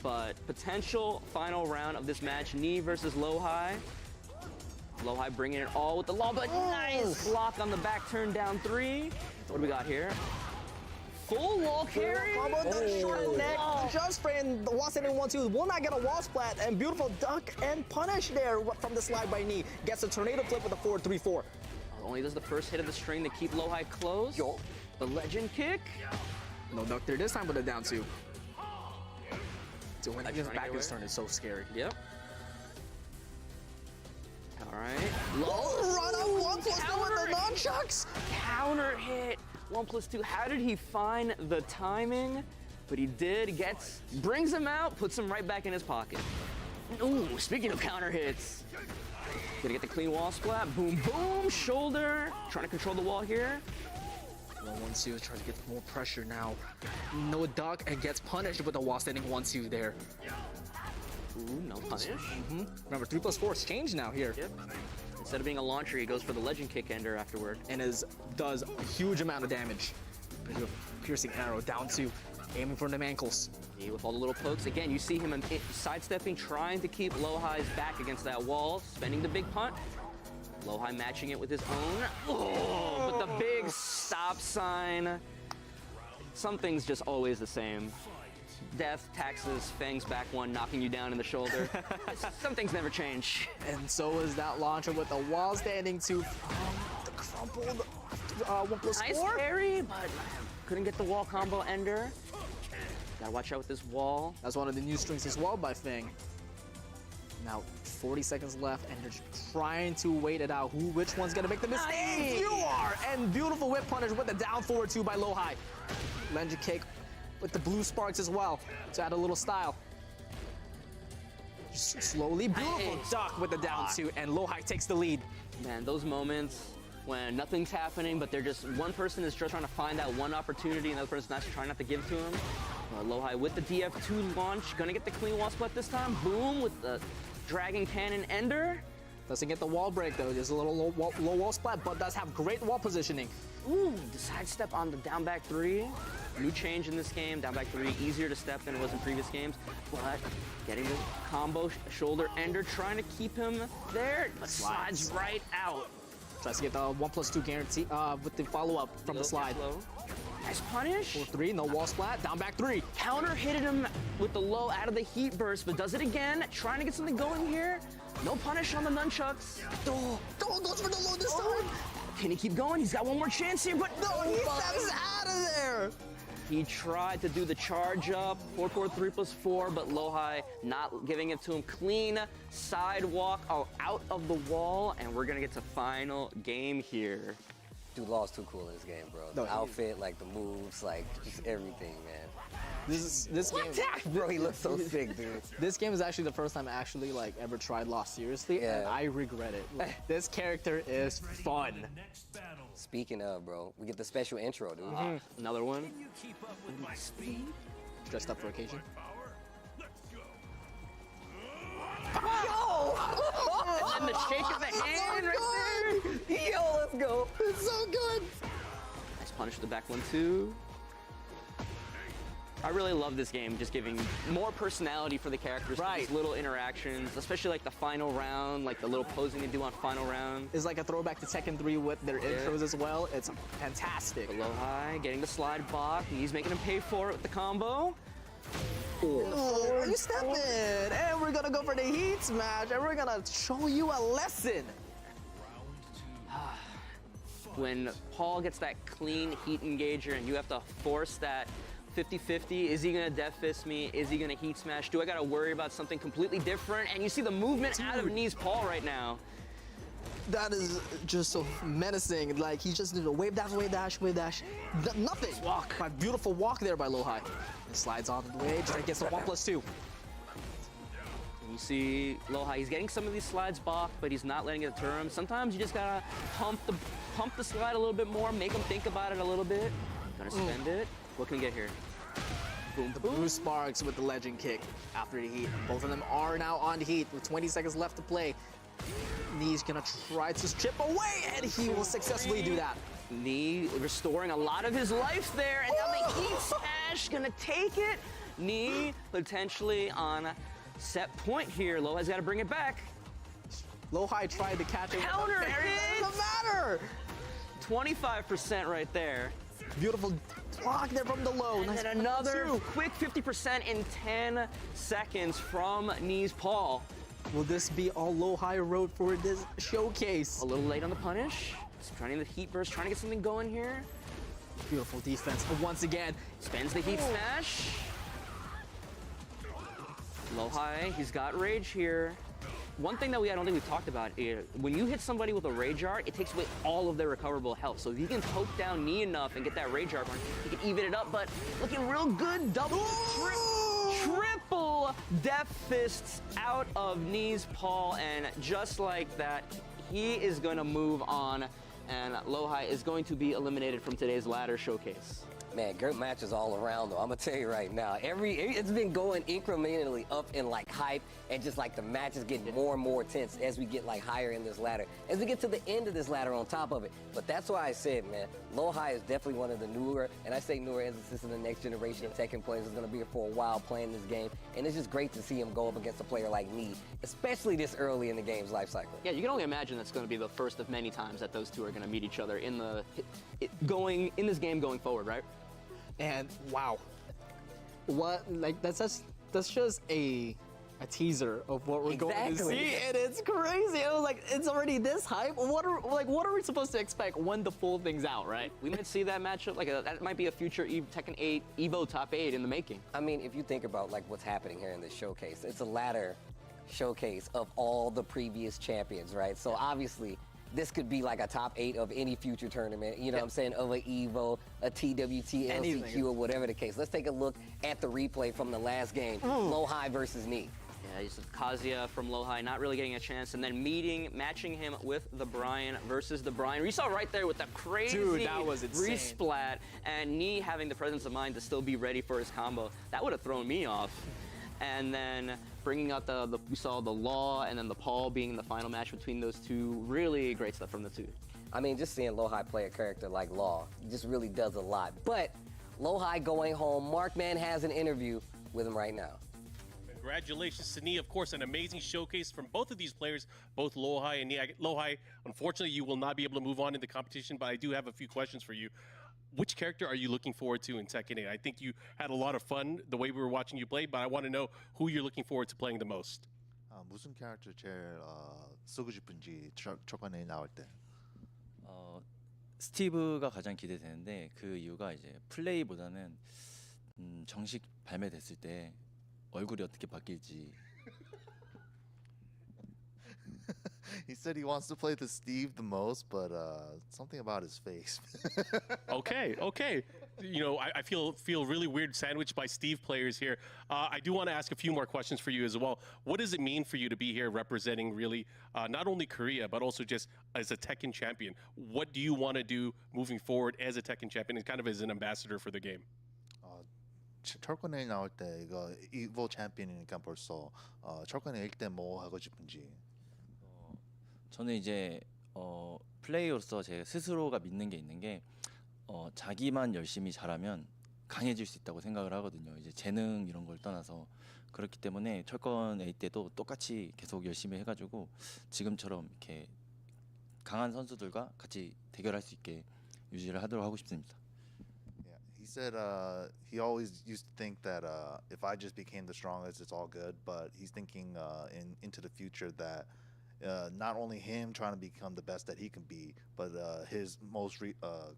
But potential final round of this match, Knee versus Low High. Low High bringing it all with the law, but nice block on the back turn down 3. What do we got here? Full wall carry. The short neck, just spraying the wall setting 1-2. Will not get a wall splat, and beautiful duck and punish there from the slide by Knee. Gets a tornado flip with a 4-3-4. Only does the first hit of the string to keep Lohai close. Yo. The legend kick. No duck there this time with a down two. So when he gets Trying to back get his away. turn is so scary. Yep. All right. Run up 1+2 with the nunchucks. Counter hit. 1+2. How did he find the timing? But he did. Brings him out, puts him right back in his pocket. Ooh, speaking of counter hits. Gonna get the clean wall splat. Boom, boom, shoulder. Trying to control the wall here. 1-2 tries to get more pressure now. No duck and gets punished with the wall standing 1-2 there. Ooh, no punish. Remember, 3+4 is changed now here. Yep. Instead of being a launcher, he goes for the legend kick ender afterward. And does a huge amount of damage. Piercing arrow down to aiming for them ankles. Yeah, with all the little pokes. Again, you see him sidestepping, trying to keep Lohai's back against that wall, spending the big punt. Lohai matching it with his own. Oh, but the big stop sign. Something's just always the same. Death, taxes, fangs back one, knocking you down in the shoulder. Some things never change. And so is that launcher with the wall standing to the crumpled 1+4. Nice parry, but couldn't get the wall combo ender. Gotta watch out with this wall. That's one of the new strings as well by Fang. Now 40 seconds left, and they're just trying to wait it out. Which one's gonna make the mistake? Nice. You are! And beautiful whip punish with the down forward two by Lohai. Legend kick with the blue sparks as well to add a little style. Just slowly, beautiful duck with the down two, and Lohai takes the lead. Man, those moments when nothing's happening, but one person is just trying to find that one opportunity, and the other person's not trying not to give to him. Lohai with the DF2 launch, gonna get the clean wall split this time. Boom with the dragon cannon ender. Doesn't get the wall break though, just a little low wall splat, but does have great wall positioning. Ooh, the sidestep on the down back three. New change in this game, down back three, easier to step than it was in previous games, but getting the combo shoulder ender, trying to keep him there, but slides right out. Tries to get the 1+2 guarantee with the follow-up from the slide. Nice punish. 4-3, no wall splat, down back three. Counter hitted him with the low out of the heat burst, but does it again, trying to get something going here. No punish on the nunchucks. Oh, goes for the low this time. Can he keep going? He's got one more chance here, but no, he steps out of there. He tried to do the charge up, 4-4, 3+4, but Lohai not giving it to him. Clean sidewalk out of the wall, and we're gonna get to final game here. Dude, Law's too cool in this game, bro. The outfit, like the moves, like just everything, man. This game, bro, he looks so sick, dude. This game is actually the first time I actually ever tried Law seriously, and I regret it. Like, this character is fun. Speaking of, bro, we get the special intro, dude. Another one. Dressed up for occasion. Yo! And the shake of the hand right there. Yo, let's go. It's so good. Nice punish to the back 1-2. I really love this game, just giving more personality for the characters. Right. These little interactions, especially like the final round, like the little posing they do on final round. It's like a throwback to Tekken 3 with their intros as well. It's fantastic. Lohai getting the slide block. He's making him pay for it with the combo. Oh, you step in, and we're gonna go for the heat smash, and we're gonna show you a lesson. When Paul gets that clean heat engager and you have to force that 50-50, is he gonna death fist me? Is he gonna heat smash? Do I gotta worry about something completely different? And you see the movement out of knees Paul right now. That is just so menacing. Like, he just did a wave dash, wave dash, wave dash. Nothing. Walk. A beautiful walk there by Lohai. And slides on the way, trying to get some 1+2. You see Lohai, he's getting some of these slides blocked, but he's not letting it deter him. Sometimes you just gotta pump the slide a little bit more, make him think about it a little bit. Gonna spend it. What can we get here? Boom, The blue sparks with the legend kick after the heat. Both of them are now on heat with 20 seconds left to play. Knee's gonna try to chip away, and he will successfully do that. Knee restoring a lot of his life there, and now the heat smash gonna take it. Knee potentially on set point here. Lohai's gotta bring it back. Lohai tried to catch it. Counter hit! Doesn't matter. 25% right there. Beautiful block there from the low. And Nice then another quick 50% in 10 seconds from Knees Paul. Will this be all Lohai wrote for this showcase? A little late on the punish. trying the heat burst, trying to get something going here. Beautiful defense. Once again, spends the heat smash. Low high, he's got rage here. One thing that I don't think we've talked about is when you hit somebody with a rage art, it takes away all of their recoverable health. So if you can poke down knee enough and get that rage art on, you can even it up, but looking real good. Triple death fists out of knees, Paul, and just like that, he is going to move on, and Lohai is going to be eliminated from today's ladder showcase. Man, great matches all around, though. I'm going to tell you right now. It's been going incrementally up in, like, hype, and just, like, the matches getting more and more tense as we get, like, higher in this ladder. As we get to the end of this ladder on top of it. But that's why I said, man, Lohai is definitely one of the newer, and I say newer as this is the next generation of Tekken players who's going to be here for a while playing this game. And it's just great to see him go up against a player like me, especially this early in the game's life cycle. Yeah, you can only imagine that's going to be the first of many times that those two are going to meet each other in this game going forward, right? And wow, what, like, that's just a teaser of what we're going to see, and it's crazy. I was like, it's already this hype. What are we supposed to expect when the full thing's out, right? We might see that matchup, that might be a future Tekken 8 Evo top 8 in the making. I mean, if you think about like what's happening here in this showcase, it's a ladder showcase of all the previous champions, right? So obviously, this could be like a top 8 of any future tournament, you know what I'm saying, of an EVO, a TWT, LCQ, or whatever the case. Let's take a look at the replay from the last game, Lohai versus Knee. Yeah, he's Kazuya from Lohai, not really getting a chance, and then matching him with the Brian versus the Brian. We saw right there with the crazy resplat, and Knee having the presence of mind to still be ready for his combo. That would have thrown me off. And then bringing out we saw the Law and then the Paul being the final match between those two. Really great stuff from the two. I mean, just seeing Lohai play a character like Law just really does a lot. But Lohai going home, Markman has an interview with him right now. Congratulations to Knee. Of course, an amazing showcase from both of these players, both Lohai and Knee. Lohai, unfortunately, you will not be able to move on in the competition, but I do have a few questions for you. Which character are you looking forward to in Tekken 8? I think you had a lot of fun the way we were watching you play, but I want to know who you're looking forward to playing the most. 무슨 캐릭터 제일 쓰고 싶은지 초반에 나올 때. 스티브가 가장 기대되는데 그 이유가 이제 플레이보다는 정식 발매됐을 때 얼굴이 어떻게 바뀔지. He said he wants to play the Steve the most, but something about his face. Okay. You know, I feel really weird sandwiched by Steve players here. I do want to ask a few more questions for you as well. What does it mean for you to be here representing really not only Korea, but also just as a Tekken champion? What do you want to do moving forward as a Tekken champion and kind of as an ambassador for the game? 철권에 나올 때 이거 이보 챔피언이니까 벌써 철권에 1대 뭐 하고 싶은지. 저는 이제 플레이어로서 제 스스로가 믿는 게 있는 게 자기만 열심히 잘하면 강해질 수 있다고 생각을 하거든요. 이제 재능 이런 걸 떠나서 그렇기 때문에 철권 A 때도 똑같이 계속 열심히 해가지고 지금처럼 이렇게 강한 선수들과 같이 대결할 수 있게 유지를 하도록 하고 싶습니다. Yeah, he said he always used to think that if I just became the strongest, it's all good. But he's thinking into the future that. Not only him trying to become the best that he can be, but his most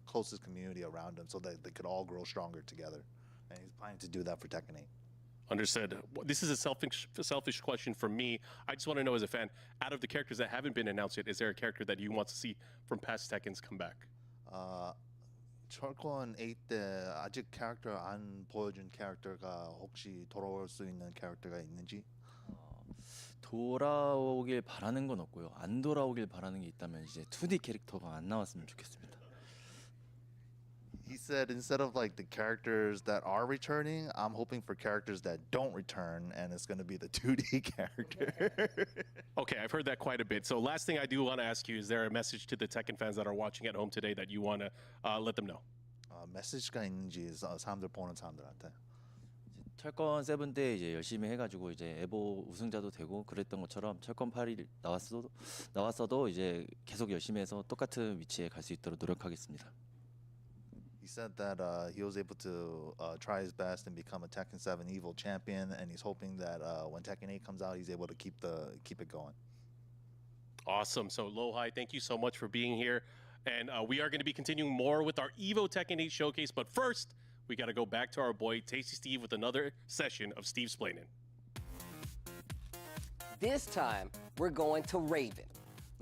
closest community around him so that they could all grow stronger together. And he's planning to do that for Tekken 8. Understood. This is a selfish question from me. I just want to know as a fan, out of the characters that haven't been announced yet, is there a character that you want to see from past Tekkens come back? 철권 8 때 아직 캐릭터 안 보여준 캐릭터가 혹시 돌아올 수 있는 캐릭터가 있는지? 돌아오길 바라는 건 없고요. 안 돌아오길 바라는 게 있다면 이제 2D 캐릭터가 안 나왔으면 좋겠습니다. He said instead of like the characters that are returning, I'm hoping for characters that don't return, and it's going to be the 2D character. Okay, I've heard that quite a bit. So last thing I do want to ask you, is there a message to the Tekken fans that are watching at home today that you want to let them know? 메시지가 있는지 사람들 보는 사람들한테. 철권 7 때 이제 열심히 해가지고 이제 에보 우승자도 되고 그랬던 것처럼 철권 8이 나왔어도 이제 계속 열심히 해서 똑같은 위치에 갈 수 있도록 노력하겠습니다. He said that he was able to try his best and become a Tekken 7 Evo champion, and he's hoping that when Tekken 8 comes out, he's able to keep it going. Awesome. So Lohai, thank you so much for being here. And we are going to be continuing more with our Evo Tekken 8 showcase. But first, we got to go back to our boy Tasty Steve with another session of Steve Splainin'. This time, we're going to Raven.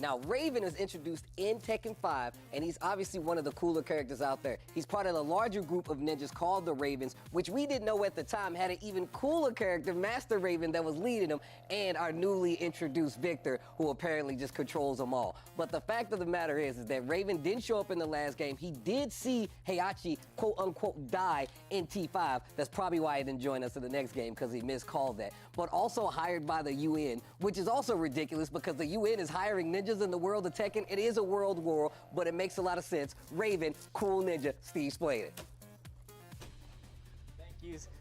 Now, Raven is introduced in Tekken 5, and he's obviously one of the cooler characters out there. He's part of the larger group of ninjas called the Ravens, which we didn't know at the time had an even cooler character, Master Raven, that was leading them, and our newly introduced Victor, who apparently just controls them all. But the fact of the matter is that Raven didn't show up in the last game. He did see Heihachi, quote-unquote, die in T5. That's probably why he didn't join us in the next game, because he miscalled that. But also hired by the UN, which is also ridiculous because the UN is hiring ninjas in the world of Tekken. It is a world war, but it makes a lot of sense. Raven, cool ninja, Steve Splainin'.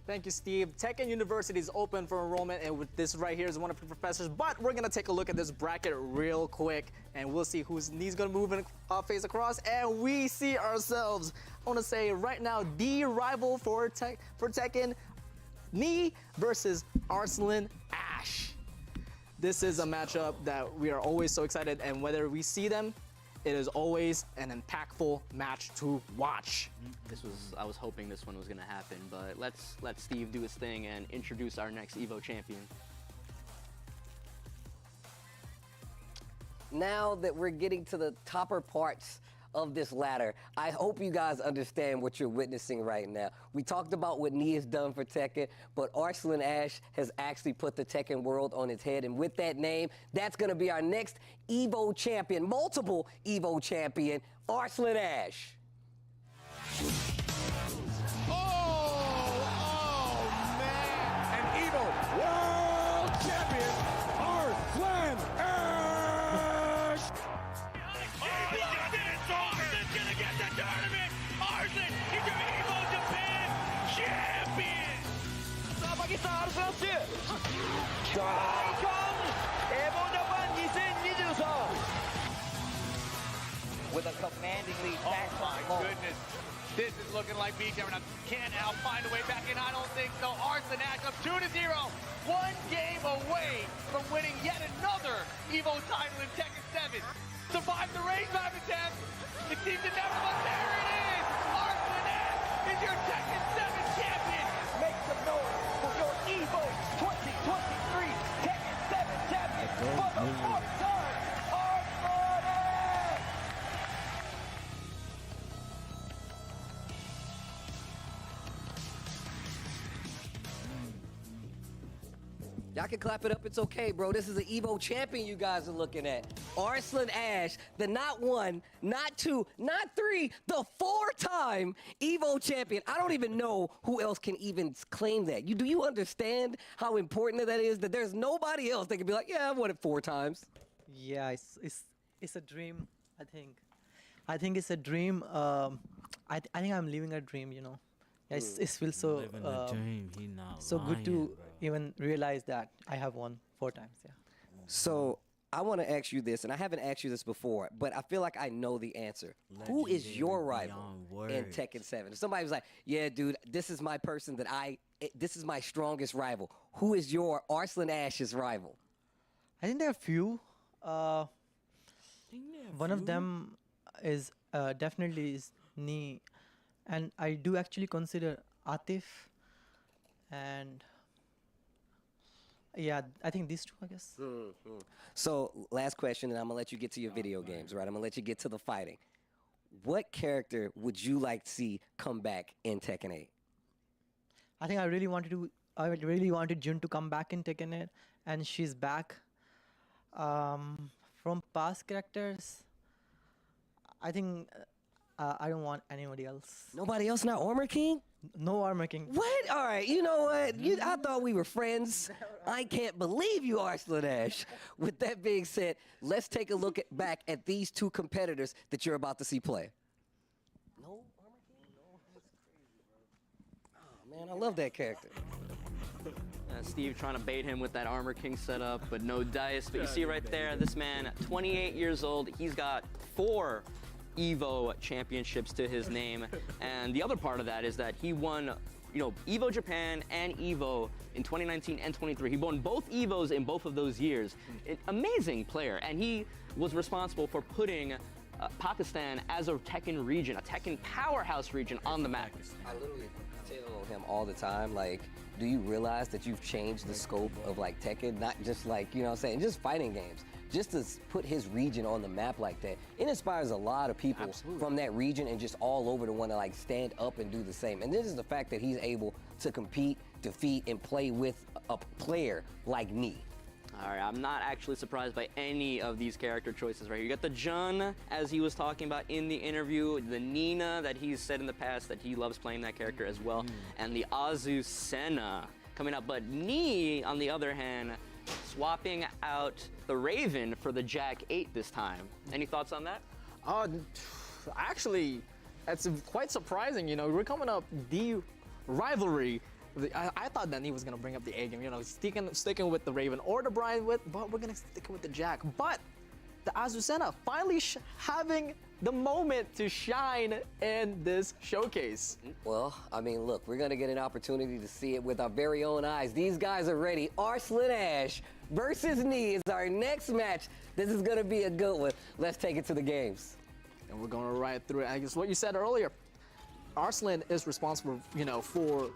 Thank you, Steve. Tekken University is open for enrollment, and with this right here is one of the professors. But we're gonna take a look at this bracket real quick, and we'll see who's knee's gonna move and face across. And we see ourselves, I want to say right now, the rival for Tekken, Knee versus Arslan Ash. This is a matchup that we are always so excited, and whether we see them, it is always an impactful match to watch. I was hoping this one was gonna happen, but let's let Steve do his thing and introduce our next Evo champion. Now that we're getting to the topper parts of this ladder, I hope you guys understand what you're witnessing right now. We talked about what Knee has done for Tekken, but Arslan Ash has actually put the Tekken world on its head, and with that name, that's gonna be our next Evo champion, multiple Evo champion, Arslan Ash. With a commanding lead. Oh my goodness. This is looking like beatdown. Now, can Al find a way back in? I don't think so. Arslan Ash up 2-0. One game away from winning yet another Evo title in Tekken 7. Survived the rain drive attempt. It seemed to never, but there it is. Arslan Ash is your Tekken 7 champion. Make some noise for your Evo 2023 Tekken 7 champion for the fourth time. Y'all can clap it up, it's okay, bro. This is the Evo champion you guys are looking at. Arslan Ash, the not one, not two, not three, the four-time Evo champion. I don't even know who else can even claim that. Do you understand how important that is? That there's nobody else that can be like, yeah, I've won it 4 times. Yeah, it's a dream, I think. I think it's a dream. I think I'm living a dream, you know. Yeah, it feels so so good to even realize that I have won 4 times. Yeah. So I want to ask you this, and I haven't asked you this before, but I feel like I know the answer. Who is your rival in Tekken 7? If somebody was like, yeah, dude, this is my person this is my strongest rival. Who is your Arslan Ash's rival? I think there are a few. One of them is definitely is Knee. And I do actually consider Atif, and yeah, I think these 2, I guess. So, last question, and I'm gonna let you get to your video games, right? I'm gonna let you get to the fighting. What character would you like to see come back in Tekken 8? I think I really wanted Jun to come back in Tekken 8, and she's back. From past characters, I think. I don't want anybody else. Nobody else? Not Armor King? No Armor King. What? All right, you know what? I thought we were friends. I can't believe you, Arslan Ash. With that being said, let's take a look back at these 2 competitors that you're about to see play. No Armor King? No, that's crazy, bro. Oh, man, I love that character. Steve trying to bait him with that Armor King setup, but no dice. But you see right there, this man, 28 years old, he's got 4 Evo championships to his name. And the other part of that is that he won, Evo Japan and Evo in 2019 and 23. He won both Evos in both of those years. Amazing player. And he was responsible for putting Pakistan as a Tekken region, a Tekken powerhouse region on the map. I literally tell him all the time, like, do you realize that you've changed the scope of like Tekken, not just like, you know what I'm saying, just fighting games. Just to put his region on the map like that, it inspires a lot of people from that region and just all over to want to like stand up and do the same. And this is the fact that he's able to compete, defeat, and play with a player like Nee. All right, I'm not actually surprised by any of these character choices right here. You got the Jun, as he was talking about in the interview, the Nina that he's said in the past that he loves playing that character as well, and the Azucena coming up. But Nee, on the other hand, swapping out the Raven for the Jack 8 this time. Any thoughts on that? Actually, that's quite surprising. You know, we're coming up the rivalry. I thought that he was gonna bring up the A game. You know, sticking with the Raven or the Brian but we're gonna stick with the Jack. But the Azucena finally having the moment to shine in this showcase. Well, I mean, look, we're gonna get an opportunity to see it with our very own eyes. These guys are ready. Arslan Ash versus Nee is our next match. This is gonna be a good one. Let's take it to the games. And we're gonna ride through it. I guess what you said earlier, Arslan is responsible, you know, for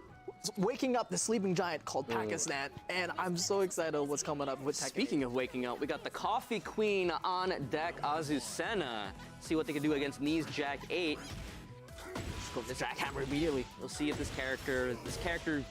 waking up the sleeping giant called Pakistan, and I'm so excited what's coming up with Tekken. Speaking of waking up, we got the Coffee Queen on deck, Azucena. See what they can do against Nee's Jack 8. Just go for the Jackhammer immediately. We'll see if this character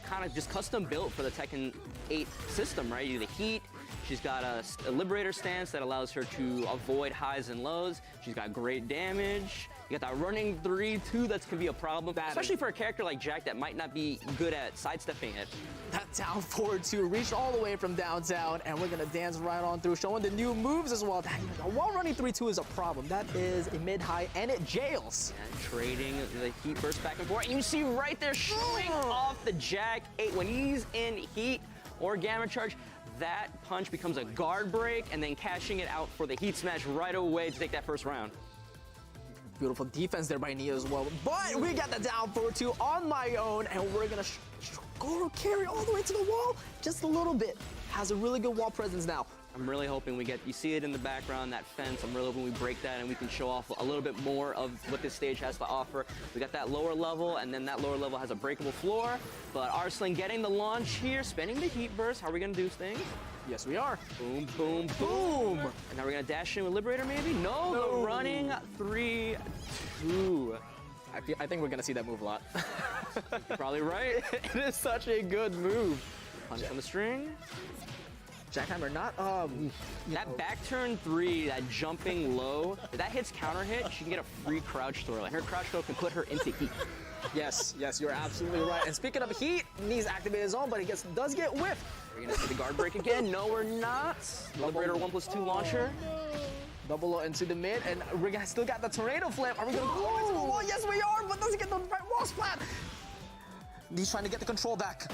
kind of just custom built for the Tekken 8 system, right? You do the heat. She's got a Liberator stance that allows her to avoid highs and lows. She's got great damage. You got that running 3-2 that can be a problem, especially for a character like Jack that might not be good at sidestepping it. That down forward 2 reached all the way from downtown, and we're gonna dance right on through, showing the new moves as well. A wall running 3-2 is a problem. That is a mid-high, and it jails. And trading the heat burst back and forth. And you see right there showing off the Jack 8 when he's in heat or gamma charge. That punch becomes a guard break, and then cashing it out for the heat smash right away to take that first round. Beautiful defense there by Nia as well. But we got the down forward 2 on my own, and we're gonna go carry all the way to the wall just a little bit. Has a really good wall presence now. I'm really hoping you see it in the background, that fence. I'm really hoping we break that and we can show off a little bit more of what this stage has to offer. We got that lower level, and then that lower level has a breakable floor. But Arslan getting the launch here, spending the heat burst. How are we gonna do this thing? Yes, we are. Boom, boom, boom. And now we're gonna dash in with Liberator maybe? No, the running 3-2. I think we're gonna see that move a lot. You're probably right. It is such a good move. Punch on the string. Jackhammer, not that back turn 3, that jumping low, if that hits counter hit, she can get a free crouch throw, and her crouch throw can put her into heat. Yes, you're absolutely right. And speaking of heat, Nee's activated his own, but he does get whiffed. We're gonna see the guard break again. No, we're not. Liberator 1+2 launcher. Double low into the mid, and we still got the tornado flip. Are we gonna go into the wall? Yes, we are, but doesn't get the right wall splat. He's trying to get the control back.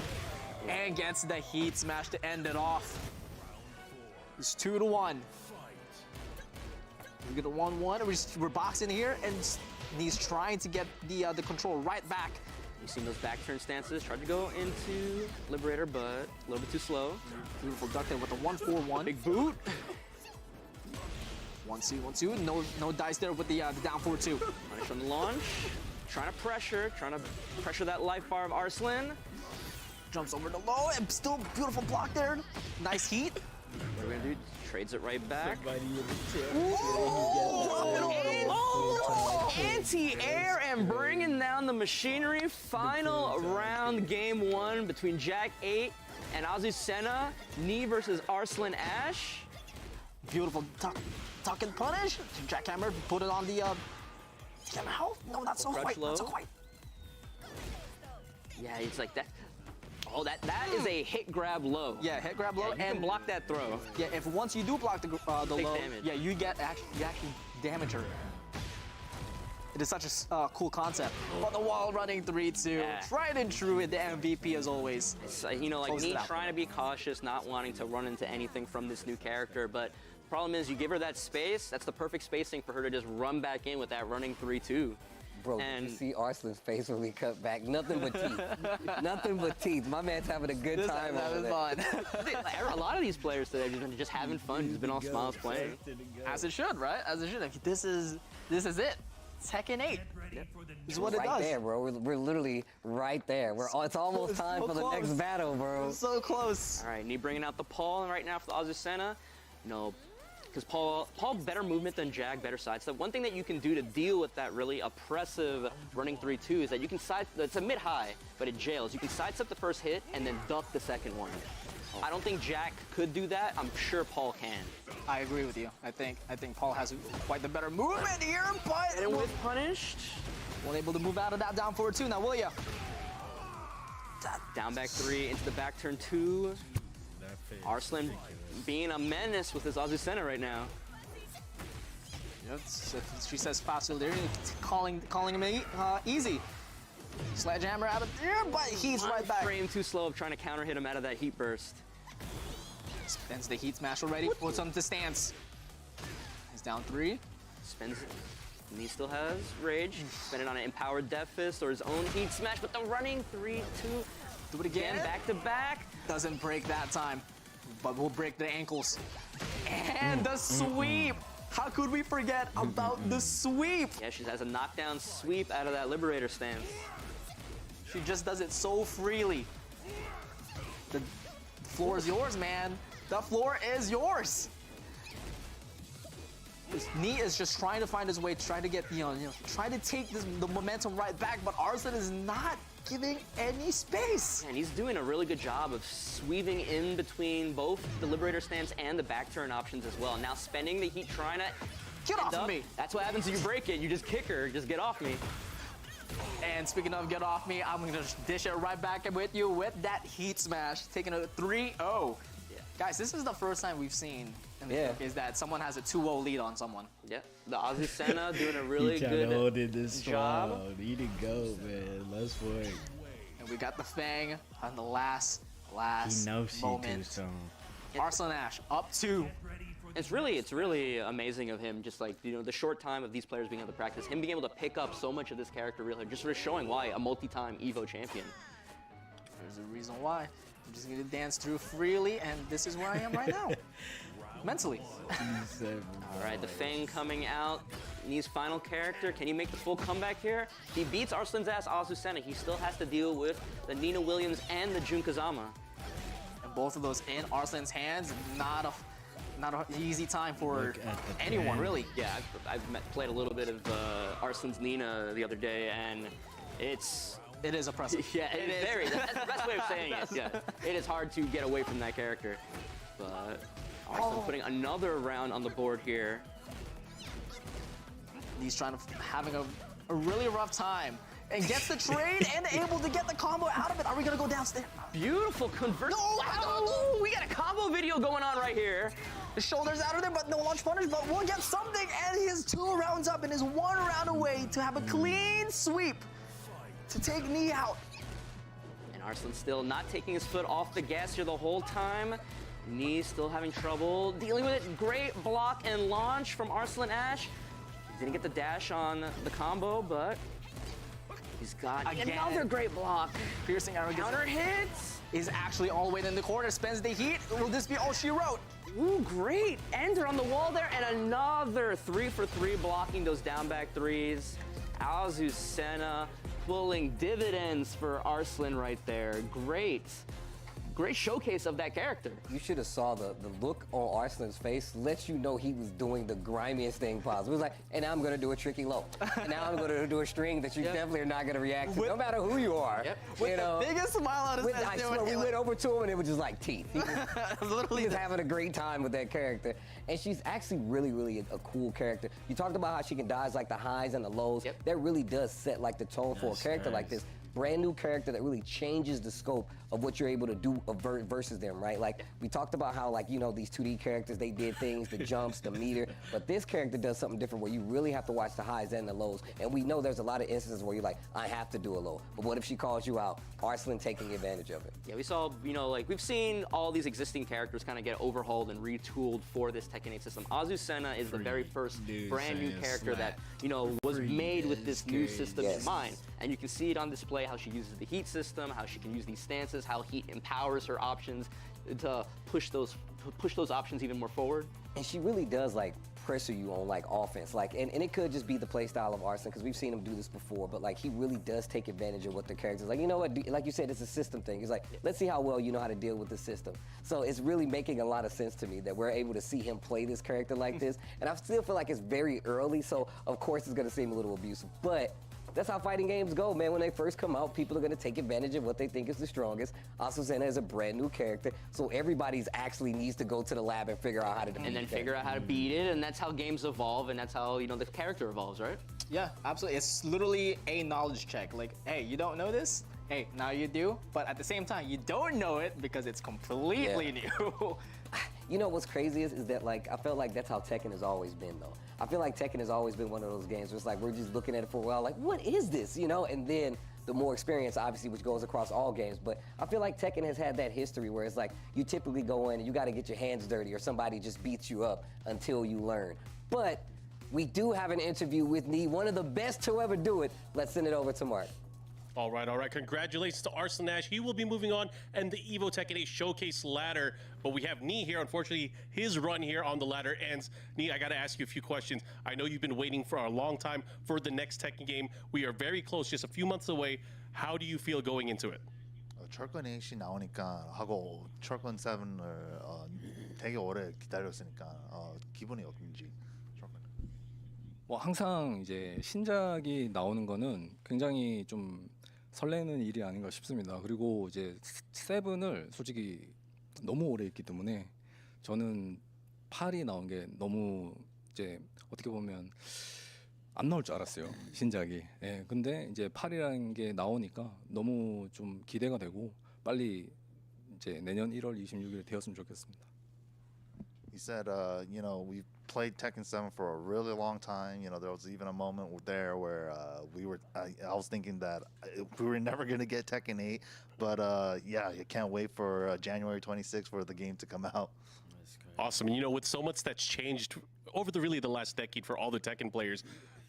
And gets the heat smash to end it off. It's 2-1. We get a 1-1. We're boxing here, and he's trying to get the control right back. You've seen those back turn stances. Tried to go into Liberator, but a little bit too slow. Beautiful duck there with the 1-4-1. Big boot. 1-2, 1-2. No dice there with the down 4-2. Punish on the launch. Trying to pressure that life bar of Arslan. Jumps over the low, and still beautiful block there. Nice heat. What are we gonna do? Trades it right back. Anti-air and bringing down the machinery. Final round, game 1 between Jack 8 and Azucena. Nee versus Arslan Ash. Beautiful tuck and punish. Jackhammer put it on the no, not so quite. Not so quite. Yeah, it's like that. Oh, that is a hit grab low. Yeah, hit grab low, and block that throw. Yeah, if once you do block the low, damage. yeah, you actually damage her. It is such a cool concept. On the wall running 3-2, tried and true with the MVP as always. It's, you know, like me trying to be cautious, not wanting to run into anything from this new character, but the problem is you give her that space, that's the perfect spacing for her to just run back in with that running 3-2. Bro, And you see Arslan's face when we cut back. Nothing but teeth. Nothing but teeth. My man's having a good time over there. a lot of these players today have just having fun, just been all smiles playing. As it should, right? As it should. Like, this is it. Tekken 8. This is what it right does. there, bro. We're literally right there. It's almost time for the next battle, bro. So close. All right, Knee bringing out the Paul right now for the Azucena. Because Paul better movement than Jag, better sidestep. One thing that you can do to deal with that really oppressive running 3-2 is that you can it's a mid-high, but it jails. You can sidestep the first hit and then duck the second one. I don't think Jack could do that. I'm sure Paul can. I agree with you. I think Paul has quite the better movement here, but and with punished. Well, able to move out of that down forward 2 now, will ya? Down back 3 into the back turn 2. Arslan being a menace with his Azucena right now. Yep, she says fast there, calling him easy. Sledgehammer out of there, but he's right back. Frame too slow of trying to counter hit him out of that heat burst. Spends the heat smash already, puts him to stance. He's down 3. Spends it. And he still has rage. Spend it on an empowered Death Fist or his own heat smash, but the running 3-2. Do it again. Back to back. Doesn't break that time, but will break the ankles. And the sweep. How could we forget about the sweep? Yeah, she has a knockdown sweep out of that Liberator stance. She just does it so freely. The floor is yours, man. The floor is yours. Knee is just trying to find his way, trying to get, trying to take the momentum right back, but Arslan is not giving any space. And he's doing a really good job of sweeping in between both the Liberator stance and the back turn options as well. Now spending the heat, trying to get off of me. That's what happens if you break it. You just kick her, just get off me. And speaking of get off me, I'm gonna just dish it right back with you with that heat smash, taking a 3-0. Yeah. Guys, this is the first time we've seen in the book is that someone has a 2-0 lead on someone. Yeah, the Azucena doing a really good job. Need to go, man. Let's work. And we got the Fang on the last he knows she moment. too strong. Arslan Ash up 2. It's really amazing of him, just like, the short time of these players being able to practice, him being able to pick up so much of this character really, just sort of showing why a multi-time EVO champion. There's a reason why. I'm just gonna dance through freely, and this is where I am right now. Mentally. All right, the Fang coming out. Knee's final character. Can he make the full comeback here? If he beats Arslan's ass Azucena, he still has to deal with the Nina Williams and the Jun Kazama. And both of those in Arslan's hands, not an easy time for anyone, really. Yeah, I've played a little bit of Arslan's Nina the other day, and it is oppressive. Yeah, it is. That's the best way of saying it. Yeah, it is hard to get away from that character. But Arslan putting another round on the board here. He's having a really rough time. And gets the trade and able to get the combo out of it. Are we gonna go downstairs? Beautiful conversion. No, we got a combo video going on right here. The shoulders out of there, but no launch punish, but we'll get something. And he's 2 rounds up and is 1 round away to have a clean sweep to take Knee out. And Arslan still not taking his foot off the gas here the whole time. Knee still having trouble dealing with it. Great block and launch from Arslan Ash. Didn't get the dash on the combo, but he's got another great block. Piercing arrow counter hits. Is actually all the way in the corner, spends the heat. Will this be all she wrote? Ooh, great. Ender on the wall there, and another 3 for 3 blocking those down back 3s. Azucena pulling dividends for Arslan right there. Great showcase of that character. You should have saw the look on Arslan's face. Lets you know he was doing the grimiest thing possible. It was like, and now I'm gonna do a tricky low. And now I'm gonna do a string that you definitely are not gonna react to, no matter who you are. With the biggest smile on his face. I swear, we went over to him and it was just like teeth. He was having a great time with that character. And she's actually really a cool character. You talked about how she can dodge like the highs and the lows. That really does set like the tone for a character like this. brand new character that really changes the scope of what you're able to do versus them, right? Like we talked about how like, you know, these 2D characters, they did things, the jumps, the meter, but this character does something different where you really have to watch the highs and the lows. And we know there's a lot of instances where you're like, I have to do a low. But what if she calls you out? Arslan taking advantage of it. Yeah, we saw, you know, like we've seen all these existing characters kind of get overhauled and retooled for this Tekken 8 system. Azucena is the very first brand new character that, you know, was made with this new system in mind. And you can see it on display how she uses the heat system, how she can use these stances, how heat empowers her options to push those options even more forward. And she really does like pressure you on like offense, like, and it could just be the play style of Arslan because we've seen him do this before, but like he really does take advantage of what the characters like. You know what? Like you said, it's a system thing. It's like let's see how well you know how to deal with the system. So it's really making a lot of sense to me that we're able to see him play this character like this, and I still feel like it's very early, so of course it's going to seem a little abusive, but. That's how fighting games go, man. When they first come out, people are going to take advantage of what they think is the strongest. Azucena is a brand new character, so everybody's actually needs to go to the lab and figure out how to defeat it. And then figure out how to beat it, and that's how games evolve, and that's how, you know, the character evolves, right? Yeah, absolutely. It's literally a knowledge check. Like, hey, you don't know this? Hey, now you do. But at the same time, you don't know it because it's completely new. You know what's crazy is that like I felt like that's how Tekken has always been though. I feel like Tekken has always been one of those games where it's like we're just looking at it for a while like what is this, you know, and then the more experience obviously which goes across all games, but I feel like Tekken has had that history where it's like you typically go in and you got to get your hands dirty or somebody just beats you up until you learn. But we do have an interview with Nee, one of the best to ever do it. Let's send it over to Mark. All right. Congratulations to Arslan Nash. He will be moving on and the Evo Tekken 8 Showcase ladder. But we have Nee here. Unfortunately, his run here on the ladder ends. Nee, I got to ask you a few questions. I know you've been waiting for a long time for the next Tekken game. We are very close, just a few months away. How do you feel going into it? 철권 8이 나오니까 하고 철권 7을 되게 오래 기다렸으니까 기분이 어떤지. 뭐 항상 이제 신작이 나오는 거는 굉장히 좀 설레는 일이 아닌가 싶습니다. 그리고 이제 세븐을 솔직히 너무 오래 했기 때문에 저는 8이 나온 게 너무 이제 어떻게 보면 안 나올 줄 알았어요. 신작이. 예, 근데 이제 8이라는 게 나오니까 너무 좀 기대가 되고 빨리 이제 내년 1월 26일 되었으면 좋겠습니다. He said, you know, we've played Tekken 7 for a really long time. You know, there was even a moment there where I was thinking that we were never going to get Tekken 8. But yeah, you can't wait for January 26th for the game to come out. Awesome. You know, with so much that's changed over the last decade for all the Tekken players,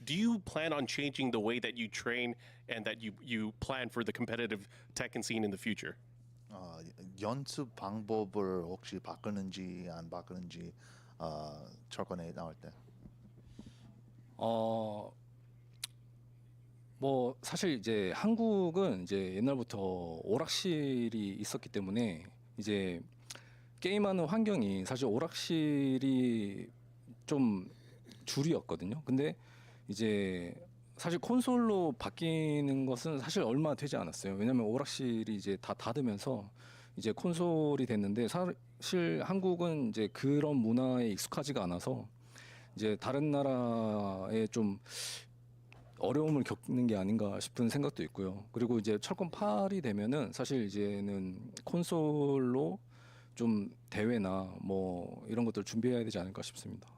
do you plan on changing the way that you train and that you plan for the competitive Tekken scene in the future? 연습 방법을 혹시 바꾸는지 안 바꾸는지 철권에 나올 때. 뭐 사실 이제 한국은 이제 옛날부터 오락실이 있었기 때문에 이제 게임하는 환경이 사실 오락실이 좀 줄이었거든요. 근데 이제 사실 콘솔로 바뀌는 것은 사실 얼마 되지 않았어요. 왜냐면 오락실이 이제 다 닫으면서 이제 콘솔이 됐는데 사실 한국은 이제 그런 문화에 익숙하지가 않아서 이제 다른 나라에 좀 어려움을 겪는 게 아닌가 싶은 생각도 있고요. 그리고 이제 철권 8이 되면은 사실 이제는 콘솔로 좀 대회나 뭐 이런 것들 준비해야 되지 않을까 싶습니다.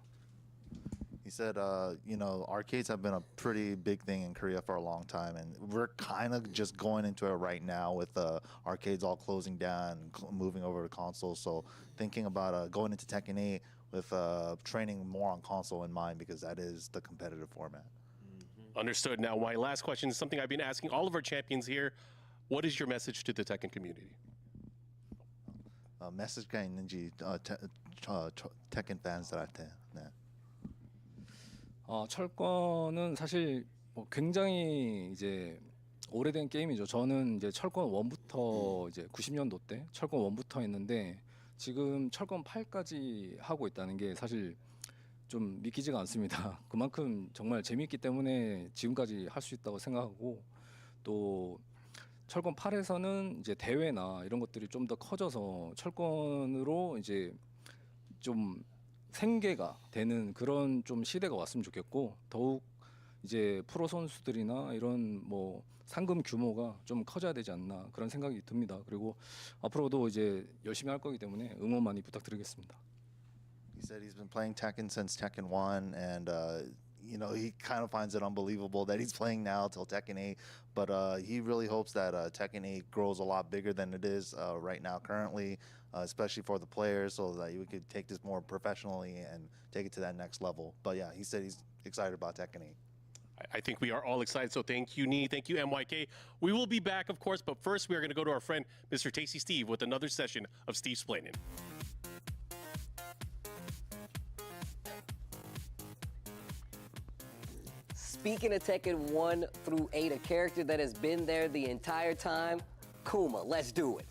He said, you know, arcades have been a pretty big thing in Korea for a long time, and we're kind of just going into it right now with arcades all closing down and moving over to consoles. So thinking about going into Tekken 8 with training more on console in mind because that is the competitive format. Understood. Now, my last question is something I've been asking all of our champions here. What is your message to the Tekken community? 메시지가 있는지 Tekken fans들한테. 네. 철권은 사실 뭐 굉장히 이제 오래된 게임이죠. 저는 이제 철권 1부터 이제 90년도 때 철권 1부터 했는데 지금 철권 8까지 하고 있다는 게 사실 좀 믿기지가 않습니다. 그만큼 정말 재미있기 때문에 지금까지 할 수 있다고 생각하고 또 철권 8에서는 이제 대회나 이런 것들이 좀 더 커져서 철권으로 이제 좀 생계가 되는 그런 좀 시대가 왔으면 좋겠고 더욱 이제 프로 선수들이나 이런 뭐 상금 규모가 좀 커져야 되지 않나 그런 생각이 듭니다. 그리고 앞으로도 이제 열심히 할 거기 때문에 응원 많이 부탁드리겠습니다. He said he's been playing Tekken since Tekken 1, and you know, he kind of finds it unbelievable that he's playing now till Tekken 8. But he really hopes that Tekken 8 grows a lot bigger than it is right now currently, especially for the players, so that we could take this more professionally and take it to that next level. But yeah, he said he's excited about Tekken 8. I think we are all excited, so thank you, Nee. Thank you, MYK. We will be back, of course, but first we are going to go to our friend, Mr. Tasty Steve, with another session of Steve's Plainin'. Speaking of Tekken 1 through 8, a character that has been there the entire time, Kuma. Let's do it.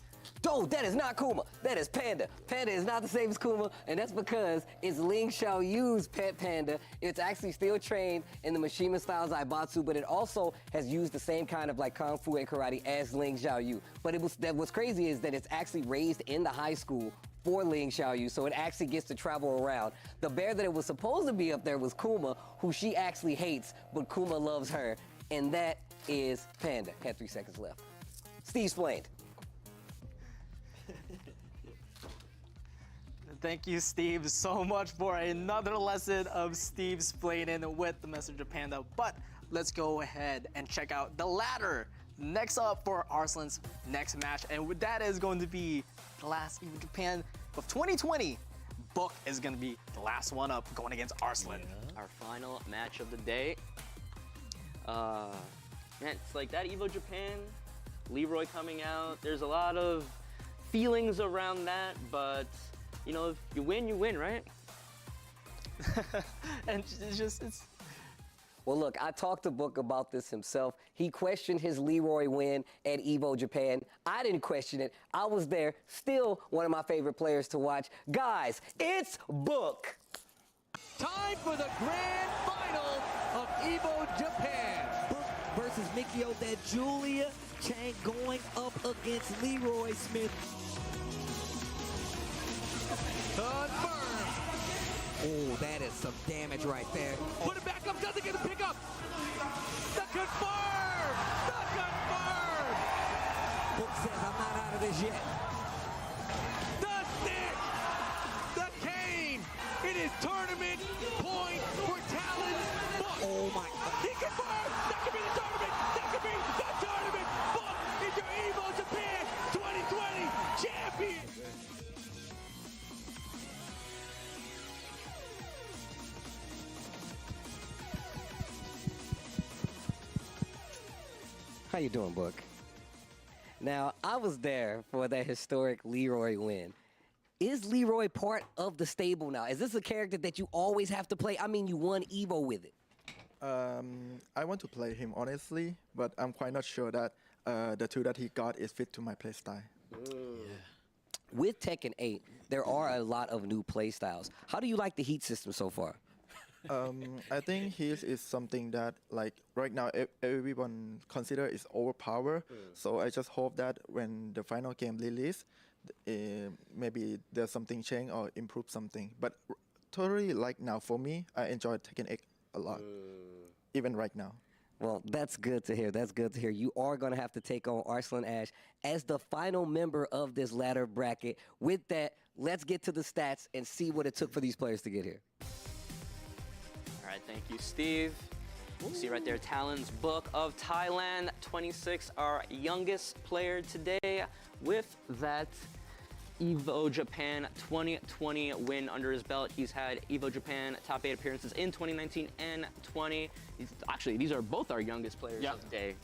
No, that is not Kuma. That is Panda. Panda is not the same as Kuma, and that's because it's Ling Xiaoyu's pet panda. It's actually still trained in the Mishima style Zaibatsu, but it also has used the same kind of like Kung Fu and karate as Ling Xiaoyu. But what's crazy is that it's actually raised in the high school for Ling Xiaoyu, so it actually gets to travel around. The bear that it was supposed to be up there was Kuma, who she actually hates, but Kuma loves her, and that is Panda. Had 3 seconds left. Steve explained. Thank you, Steve, so much for another lesson of Steve's Plainin' with the message of Panda. But let's go ahead and check out the ladder. Next up for Arslan's next match, and that is going to be the last EVO Japan of 2020. Book is going to be the last one up, going against Arslan. Our final match of the day. Man, it's like that EVO Japan, Leroy coming out. There's a lot of feelings around that, but you know, if you win, right? And it's Well, look, I talked to Book about this himself. He questioned his Leroy win at EVO Japan. I didn't question it. I was there. Still one of my favorite players to watch. Guys, it's Book. Time for the grand final of EVO Japan. Book versus Mikio, that Julia Chang going up against Leroy Smith. Confirmed. Oh, that is some damage right there. Put it back up, doesn't get the pickup. The confirm! The confirm! Book says, I'm not out of this yet. The stick! The cane! It is tournament point for Talon Book. Oh my God. He confirmed! That could be the tournament! That could be the tournament! Book is your EVO Japan 2020 champion! How you doing, Book? Now, I was there for that historic Leroy win. Is Leroy part of the stable now? Is this a character that you always have to play? I mean, you won EVO with it. I want to play him honestly, but I'm quite not sure that the two that he got is fit to my playstyle. With Tekken 8, there are a lot of new playstyles. How do you like the heat system so far? I think his is something that, like, right now everyone consider is overpowered. So I just hope that when the final game release, maybe there's something change or improve something. But totally, like now for me, I enjoy Tekken 8 a lot, even right now. Well, that's good to hear. That's good to hear. You are going to have to take on Arslan Ash as the final member of this ladder bracket. With that, let's get to the stats and see what it took for these players to get here. All right, thank you, Steve. You see right there, Talon's Book of Thailand, 26, our youngest player today. With that EVO Japan 2020 win under his belt, he's had EVO Japan top 8 appearances in 2019 and 20. Actually, these are both our youngest players of the day.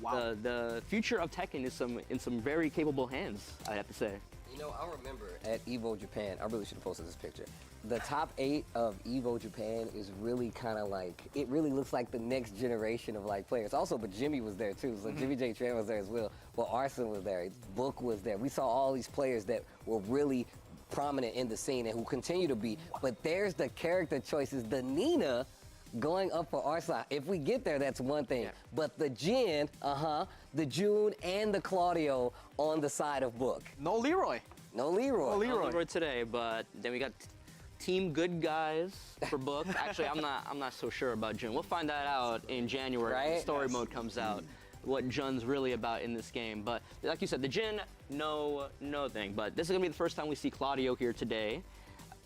Wow. The future of Tekken is in some very capable hands, I have to say. You know, I remember at EVO Japan, I really should have posted this picture. The top 8 of EVO Japan is really kind of like, it really looks like the next generation of like players. Also, but Jimmy was there too. So Jimmy J. Tran was there as well. Well, Arslan was there. Book was there. We saw all these players that were really prominent in the scene and who continue to be. But there's the character choices. The Nina going up for Arslan. If we get there, that's one thing. Yeah. But the Jin, the June, and the Claudio on the side of Book. No Leroy. No Leroy. No Leroy today, but then we got team good guys for Book. Actually, I'm not so sure about Jun. We'll find that out in January when Right? story mode comes out. What Jun's really about in this game. But like you said, the Jin, no thing. But this is gonna be the first time we see Claudio here today.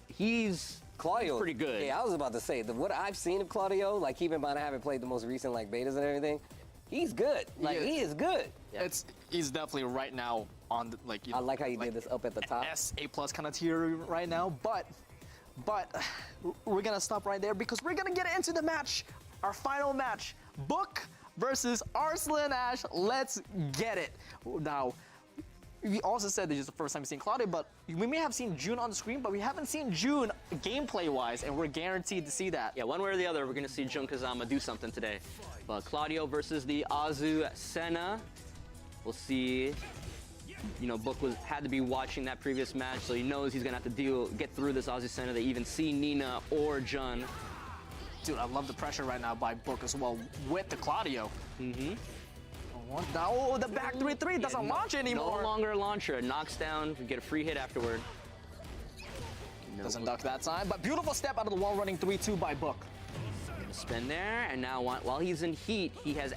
He's pretty good. Yeah, I was about to say, what I've seen of Claudio, like keep in mind I haven't played the most recent like betas and everything, he's good. Like he is good. He's definitely right now on the, like, you know, I like how you did this up at the top. A+ kind of tier right now, but we're gonna stop right there because we're gonna get into the match, our final match, Book versus Arslan Ash. Let's get it. Now, we also said this is the first time we've seen Claudio, but we may have seen Jun on the screen, but we haven't seen Jun gameplay-wise, and we're guaranteed to see that. Yeah, one way or the other, we're gonna see Jun Kazama do something today. But Claudio versus the Azucena. We'll see. You know, Book had to be watching that previous match, so he knows he's gonna have to get through this Azucena to even see Nina or Jun. Dude, I love the pressure right now by Book as well with the Claudio. Mm-hmm. Oh, the back 3-3 doesn't launch anymore. No longer a launcher. It knocks down. We get a free hit afterward. Doesn't duck that time, but beautiful step out of the wall running 3-2 by Book. Spin there, and now while he's in heat, he has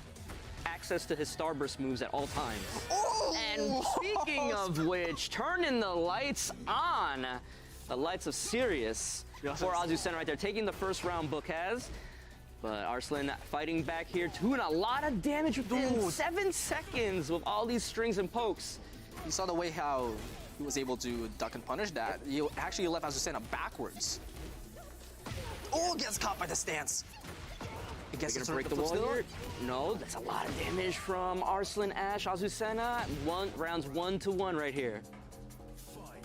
access to his Starburst moves at all times. Oh! And speaking of which, turning the lights on. The lights of Sirius for Azucena right there, taking the first round Book has. But Arslan fighting back here, doing a lot of damage within 7 seconds with all these strings and pokes. You saw the way how he was able to duck and punish that. He actually left Azucena backwards. Oh, gets caught by the stance. I guess Gonna break the wall here. No, that's a lot of damage from Arslan Ash, Azucena. Rounds 1-1 right here.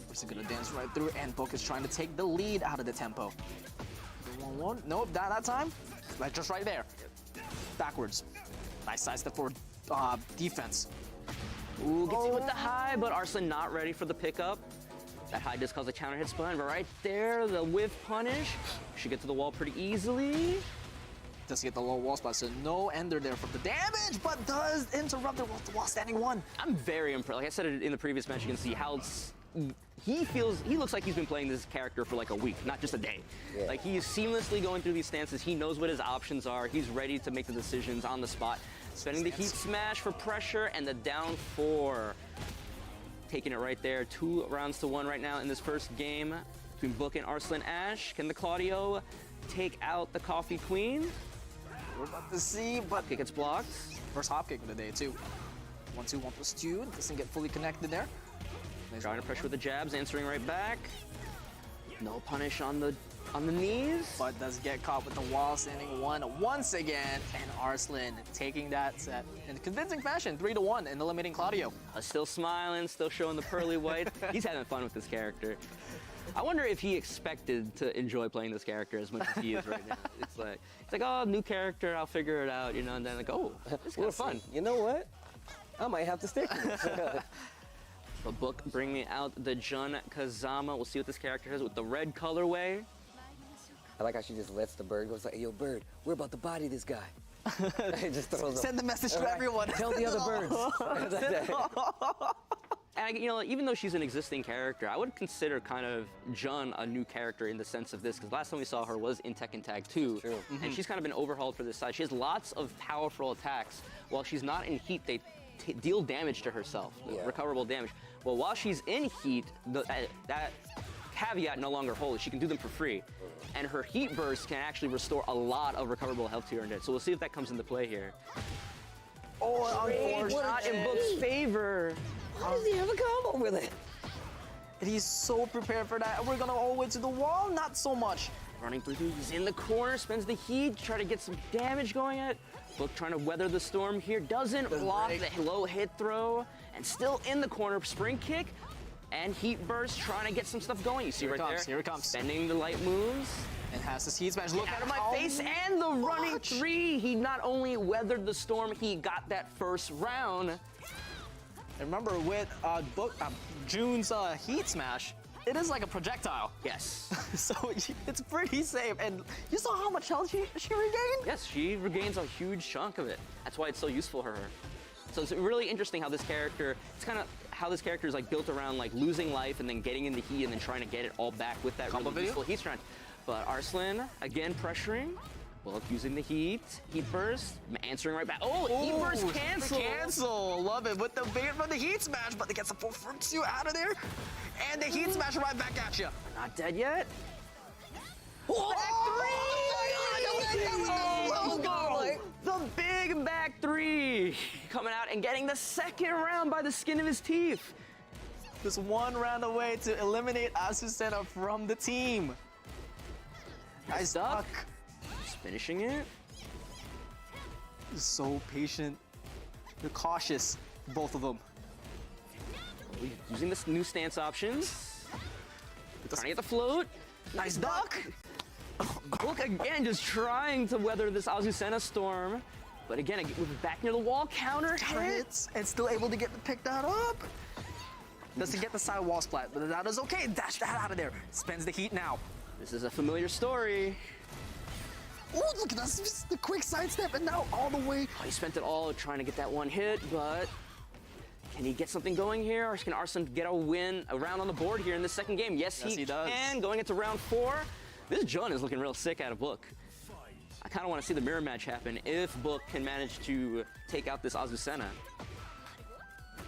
He's gonna dance right through, and Book is trying to take the lead out of the tempo. 1-1. Nope, that time. Like just right there. Backwards. Nice side step for defense. Ooh, gets hit with the high, but Arslan not ready for the pickup. That high does cause a counter hit spin, but right there, the whiff punish. Should get to the wall pretty easily. Does get the low wall spot, so no ender there from the damage, but does interrupt it while standing one. I'm very impressed. Like I said in the previous match, you can see how he looks like he's been playing this character for like a week, not just a day. Yeah. Like he is seamlessly going through these stances. He knows what his options are. He's ready to make the decisions on the spot. Spending the heat smash for pressure and the down 4. Taking it right there. 2 rounds to 1 right now in this first game between Book and Arslan Ash. Can the Claudio take out the Coffee Queen? We're about to see, but it gets blocked. First hop kick of the day too. 1-2, 1+2. Doesn't get fully connected there. Trying to pressure with the jabs, answering right back. No punish on the knees. But does get caught with the wall standing one once again, and Arslan taking that set in a convincing fashion, 3-1, and eliminating Claudio. Still smiling, still showing the pearly whites. He's having fun with this character. I wonder if he expected to enjoy playing this character as much as he is right now. It's like, oh, new character, I'll figure it out, you know, and then like, oh, this is kind of fun. You know what? I might have to stick with this. The Book bringing out the Jun Kazama. We'll see what this character has with the red colorway. I like how she just lets the bird go. It's like, hey, yo, bird, we're about to body this guy. Just throws Send the message to everyone. Tell the other birds. And you know, even though she's an existing character, I would consider kind of Jun a new character in the sense of this, because last time we saw her was in Tekken Tag 2, and she's kind of been overhauled for this side. She has lots of powerful attacks. While she's not in heat, they deal damage to herself, recoverable damage. Well, while she's in heat, that caveat no longer holds. She can do them for free. And her heat burst can actually restore a lot of recoverable health to her net. So we'll see if that comes into play here. Oh, unfortunately. Not in Book's favor. How does he have a combo with it? And he's so prepared for that. We're gonna all the way to the wall, not so much. Running through, he's in the corner, spends the heat, try to get some damage going at. Book trying to weather the storm here, doesn't block the low hit throw, and still in the corner, spring kick, and heat burst, trying to get some stuff going. You see right there, here it comes. Spending the light moves. And has his heat smash. Look out of my face, and the running 3. He not only weathered the storm, he got that first round. And remember, with Jun's heat smash, it is like a projectile. Yes. So it's pretty safe. And you saw how much health she regained? Yes, she regains a huge chunk of it. That's why it's so useful for her. So it's really interesting how this character, it's kind of how this character is like built around like losing life and then getting in the heat and then trying to get it all back with that Combo really useful heat strength. But Arslan, again, pressuring. Book using the heat burst, answering right back. Oh, heat burst cancel. Cancel, love it, with the bait from the heat smash, but they get the 4-2 out of there. And the heat smash right back at you. Not dead yet. Oh, The big back three coming out and getting the second round by the skin of his teeth. Just one round away to eliminate Azucena from the team. Nice duck. Just finishing it. So patient. They're cautious, both of them. Using this new stance options. Trying to get the float. Nice duck. Book again just trying to weather this Azucena storm. But again, with back near the wall, counter hits. And still able to pick that up. Doesn't get the side wall splat, but that is okay. Dash that out of there. Spends the heat now. This is a familiar story. Oh, look at that. The quick sidestep and now all the way. Oh, he spent it all trying to get that one hit, but can he get something going here? Or can Arslan get a win, a round on the board here in this second game? Yes, he does. can. Going into round 4. This Jun is looking real sick out of Book. I kind of want to see the mirror match happen if Book can manage to take out this Azucena.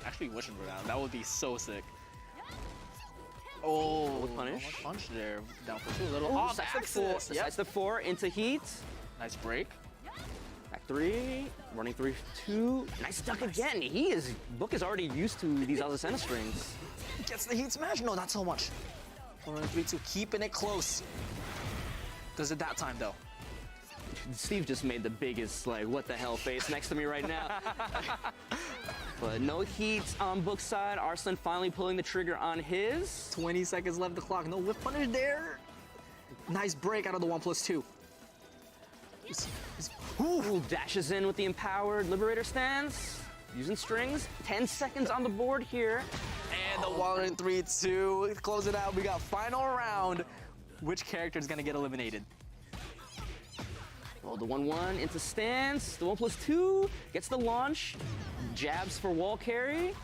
Actually wishing for that. That would be so sick. Oh, punish. Punch there. Down for 2. A little off axis. That's the 4 into heat. Nice break. Back 3. Running 3-2. Nice duck again. Book is already used to these Azucena strings. Gets the heat smash. No, not so much. Running 3-2. Keeping it close. Does it that time though? Steve just made the biggest, like, what the hell face next to me right now. But no heat on Book's side. Arslan finally pulling the trigger on his. 20 seconds left the clock. No whip punish there. Nice break out of the 1+2. Ooh, dashes in with the empowered Liberator stance. Using strings. 10 seconds on the board here. And the wall in 3-2. Close it out. We got final round. Which character is going to get eliminated? Oh, the 1-1 into stance. The 1+2 gets the launch. Jabs for wall carry.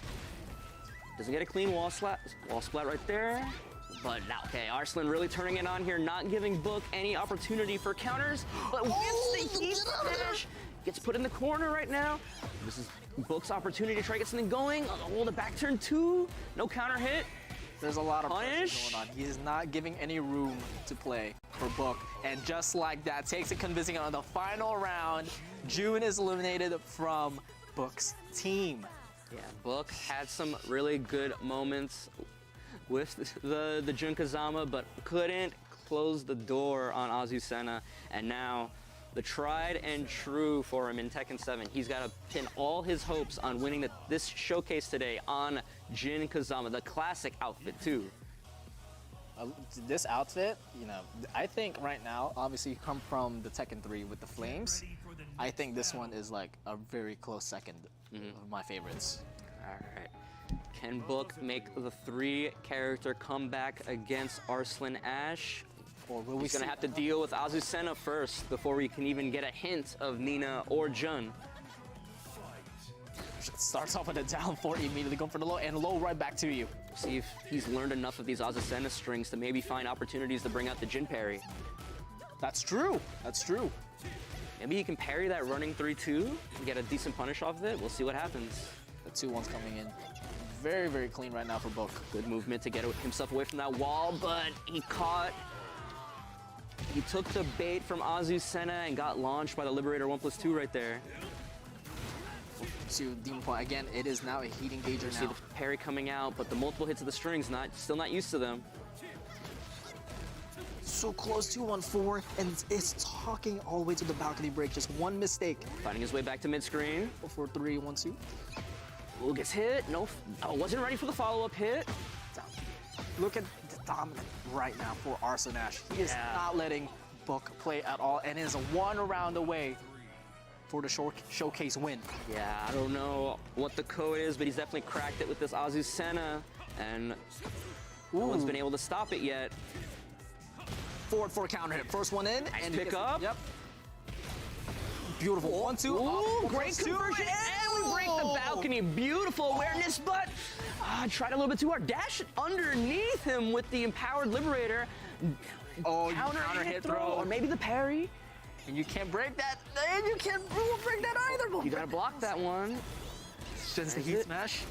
Doesn't get a clean wall splat right there. But now, okay, Arslan really turning it on here, not giving Book any opportunity for counters. But whips the heat smash. Gets put in the corner right now. This is Book's opportunity to try to get something going. Oh, the back turn 2. No counter hit. There's a lot of pressure going on. He is not giving any room to play for Book. And just like that, takes it convincing on the final round. June is eliminated from Book's team. Yeah, Book had some really good moments with the Jun Kazama, but couldn't close the door on Azucena. And now, the tried and true for him in Tekken 7. He's got to pin all his hopes on winning this showcase today on Jin Kazama, the classic outfit too. This outfit, you know, I think right now, obviously you come from the Tekken 3 with the flames. I think this one is like a very close second of my favorites. All right. Can Book make the 3-character comeback against Arslan Ash? Or will He's gonna have to deal with Azucena first before we can even get a hint of Nina or Jun. Starts off with a down 4, immediately going for the low, and low right back to you. See if he's learned enough of these Azucena strings to maybe find opportunities to bring out the Jin parry. That's true. That's true. Maybe he can parry that running 3-2 and get a decent punish off of it. We'll see what happens. The 2-1's coming in. Very, very clean right now for Book. Good movement to get himself away from that wall, but he took the bait from Azucena and got launched by the Liberator 1+2 right there. To Demon Point again, it is now a heat engager now. See the parry coming out, but the multiple hits of the strings still not used to them. So close to 1-4, and it's talking all the way to the balcony break. Just one mistake. Finding his way back to mid-screen. 4-3, 1-2. Ooh, gets hit. No, wasn't ready for the follow-up hit. Look at the dominant right now for Arslan Ash. He is not letting Book play at all, and is 1 round away for the showcase win. Yeah, I don't know what the code is, but he's definitely cracked it with this Azucena, and no one's been able to stop it yet. Forward 4 counter hit. First one in, and pick up. Yep. Beautiful. 1-2. Ooh, great conversion. And we break the balcony. Beautiful awareness, but tried a little bit too hard. Dash underneath him with the empowered liberator. Oh, counter hit throw, or maybe the parry. And you can't break that. And you can't break that either. You gotta block that one. Sends the heat smash.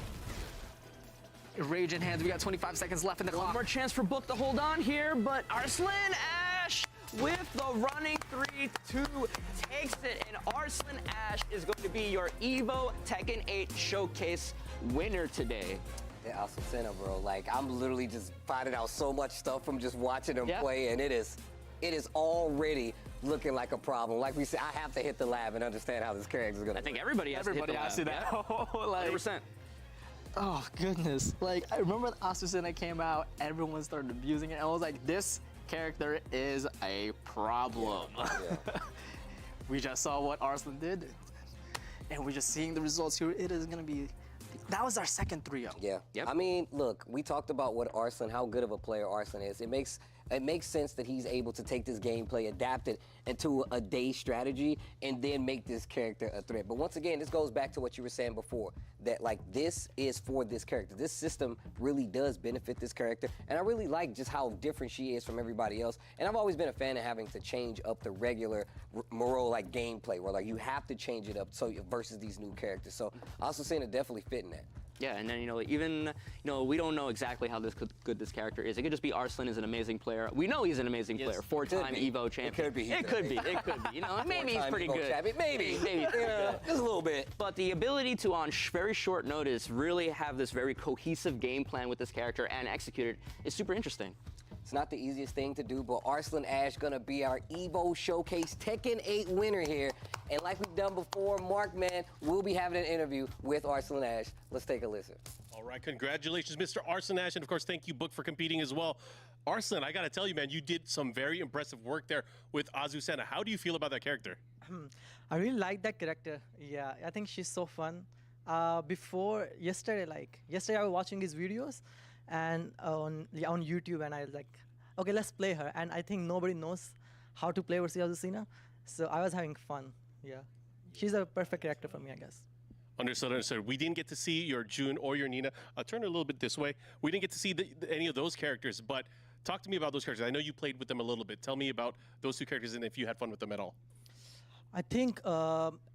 Rage in hands. We got 25 seconds left in the clock. One more chance for Book to hold on here, but Arslan Ash with the running 3-2 takes it, and Arslan Ash is going to be your Evo Tekken 8 Showcase winner today. Yeah, Azucena, bro. Like, I'm literally just finding out so much stuff from just watching him play, and it is already looking like a problem. Like we said, I have to hit the lab and understand how this character is going to. I think everybody has to hit the lab. Everybody has to do that. Like, 100%. Oh, goodness. Like, I remember when Azucena came out, everyone started abusing it, and I was like, this character is a problem. Yeah. We just saw what Arslan did, and we're just seeing the results here. It is going to be... That was our second 3-0. Yeah. Yep. I mean, look, we talked about what Arslan, how good of a player Arslan is. It makes sense that he's able to take this gameplay, adapt it into a day strategy, and then make this character a threat. But once again, this goes back to what you were saying before, that like this is for this character. This system really does benefit this character, and I really like just how different she is from everybody else. And I've always been a fan of having to change up the regular Moreau like gameplay, where like you have to change it up versus these new characters. So Azucena definitely fitting that. Yeah, and then, even, we don't know exactly how good this character is. It could just be Arslan is an amazing player. We know he's an amazing player. 4-time Evo champion. It could be. It could be. Maybe he's pretty good. Maybe. Just a little bit. But the ability to, on very short notice, really have this very cohesive game plan with this character and execute it is super interesting. It's not the easiest thing to do, but Arslan Ash gonna be our Evo Showcase Tekken 8 winner here. And like we've done before, Mark, man, we'll be having an interview with Arslan Ash. Let's take a listen. All right, congratulations, Mr. Arslan Ash, and of course, thank you, Book, for competing as well. Arslan, I gotta tell you, man, you did some very impressive work there with Azucena. How do you feel about that character? I really like that character. Yeah, I think she's so fun. Yesterday I was watching his videos, and on YouTube, and I was like, okay, let's play her. And I think nobody knows how to play versus Azucena, so I was having fun. Yeah, she's a perfect character for me, I guess. Understood. We didn't get to see your June or your Nina. I'll turn it a little bit this way. We didn't get to see any of those characters, but talk to me about those characters. I know you played with them a little bit. Tell me about those two characters and if you had fun with them at all. I think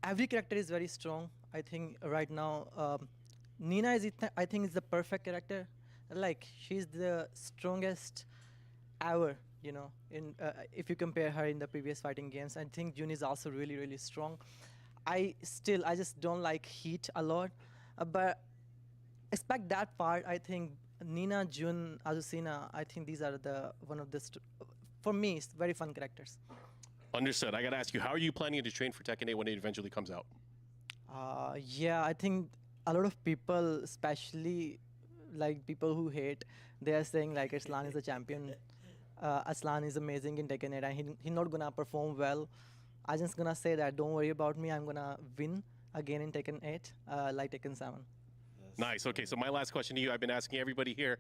every character is very strong. I think right now, Nina is the perfect character. Like, she's the strongest ever, if you compare her in the previous fighting games. I think June is also really, really strong. I just don't like Heat a lot, but expect that part. I think Nina, June, Azucena, I think these are for me, it's very fun characters. Understood. I got to ask you, how are you planning to train for Tekken 8 when it eventually comes out? Yeah, I think a lot of people, especially like people who hate, they are saying like Arslan is the champion. Arslan is amazing in Tekken 8 and he's not gonna perform well. I'm just gonna say that don't worry about me. I'm gonna win again in Tekken 8, like Tekken 7. Nice. Okay, so my last question to you, I've been asking everybody here,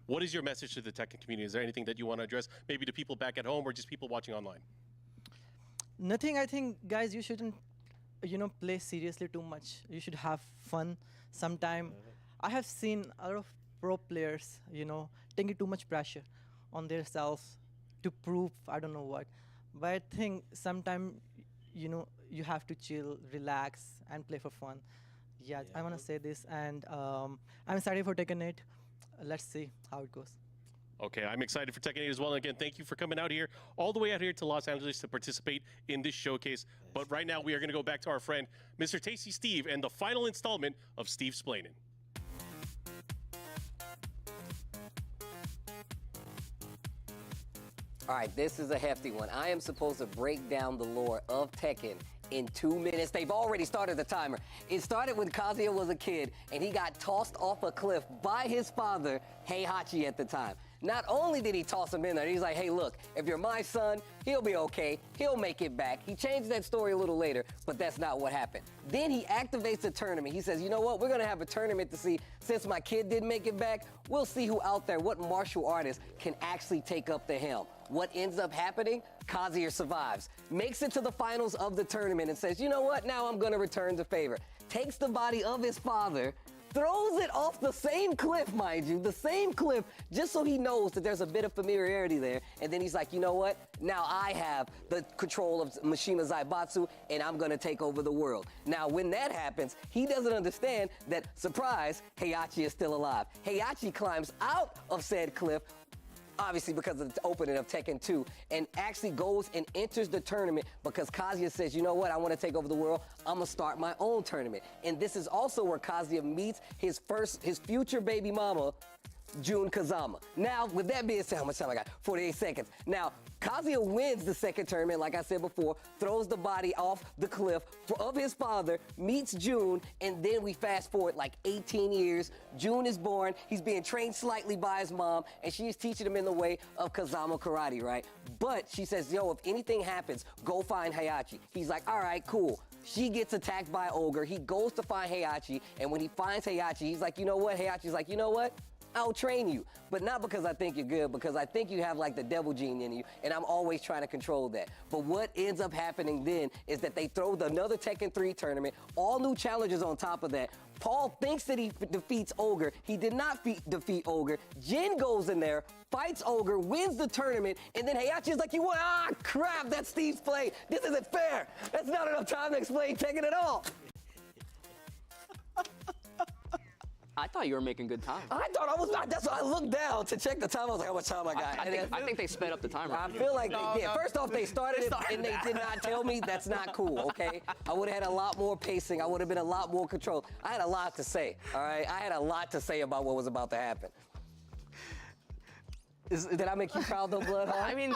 what is your message to the Tekken community? Is there anything that you want to address, maybe to people back at home or just people watching online? Nothing. I think, guys, you shouldn't, play seriously too much. You should have fun sometime. I have seen a lot of pro players, taking too much pressure on themselves to prove I don't know what. But I think sometimes, you have to chill, relax, and play for fun. Yeah, I want to say this, and I'm excited for Tekken 8. Let's see how it goes. Okay, I'm excited for Tekken 8 as well. And again, thank you for coming out here, all the way out here to Los Angeles to participate in this showcase. But right now, we are going to go back to our friend, Mr. Tasty Steve, and the final installment of Steve's Splainin'. All right, this is a hefty one. I am supposed to break down the lore of Tekken in 2 minutes. They've already started the timer. It started when Kazuya was a kid, and he got tossed off a cliff by his father, Heihachi, at the time. Not only did he toss him in there, he's like, hey, look, if you're my son, he'll be okay. He'll make it back. He changed that story a little later, but that's not what happened. Then he activates the tournament. He says, you know what? We're going to have a tournament to see, since my kid didn't make it back, we'll see who out there, what martial artist can actually take up the helm. What ends up happening? Kazuya survives, makes it to the finals of the tournament and says, you know what? Now I'm going to return the favor. Takes the body of his father, throws it off the same cliff, mind you, the same cliff, just so he knows that there's a bit of familiarity there. And then he's like, you know what? Now I have the control of Mishima Zaibatsu, and I'm going to take over the world. Now, when that happens, he doesn't understand that, surprise, Heihachi is still alive. Heihachi climbs out of said cliff, obviously because of the opening of Tekken 2, and actually goes and enters the tournament because Kazuya says, you know what, I want to take over the world, I'm going to start my own tournament. And this is also where Kazuya meets his future baby mama, Jun Kazama. Now, with that being said, how much time I got? 48 seconds. Now, Kazuya wins the second tournament, like I said before, throws the body off the cliff of his father, meets Jun, and then we fast forward like 18 years. Jun is born, he's being trained slightly by his mom, and she's teaching him in the way of Kazama karate, right? But she says, yo, if anything happens, go find Heihachi. He's like, all right, cool. She gets attacked by Ogre. He goes to find Heihachi, and when he finds Heihachi, he's like, you know what? Heihachi's like, you know what? I'll train you, but not because I think you're good, because I think you have like the devil gene in you, and I'm always trying to control that. But what ends up happening then is that they throw another Tekken 3 tournament, all new challenges on top of that. Paul thinks that he defeats Ogre. He did not defeat Ogre. Jin goes in there, fights Ogre, wins the tournament, and then Heihachi's like, you won? Ah, crap, that's Steve's play. This isn't fair. That's not enough time to explain Tekken at all. I thought you were making good time. I thought I was not. That's why I looked down to check the time. I was like, how much time I got? I think they sped up the timer. I feel like they did. First off, they started it and they did not tell me. That's not cool, okay? I would have had a lot more pacing. I would have been a lot more control. I had a lot to say, all right? I had a lot to say about what was about to happen. Did I make you proud though, Bloodhawk? I mean,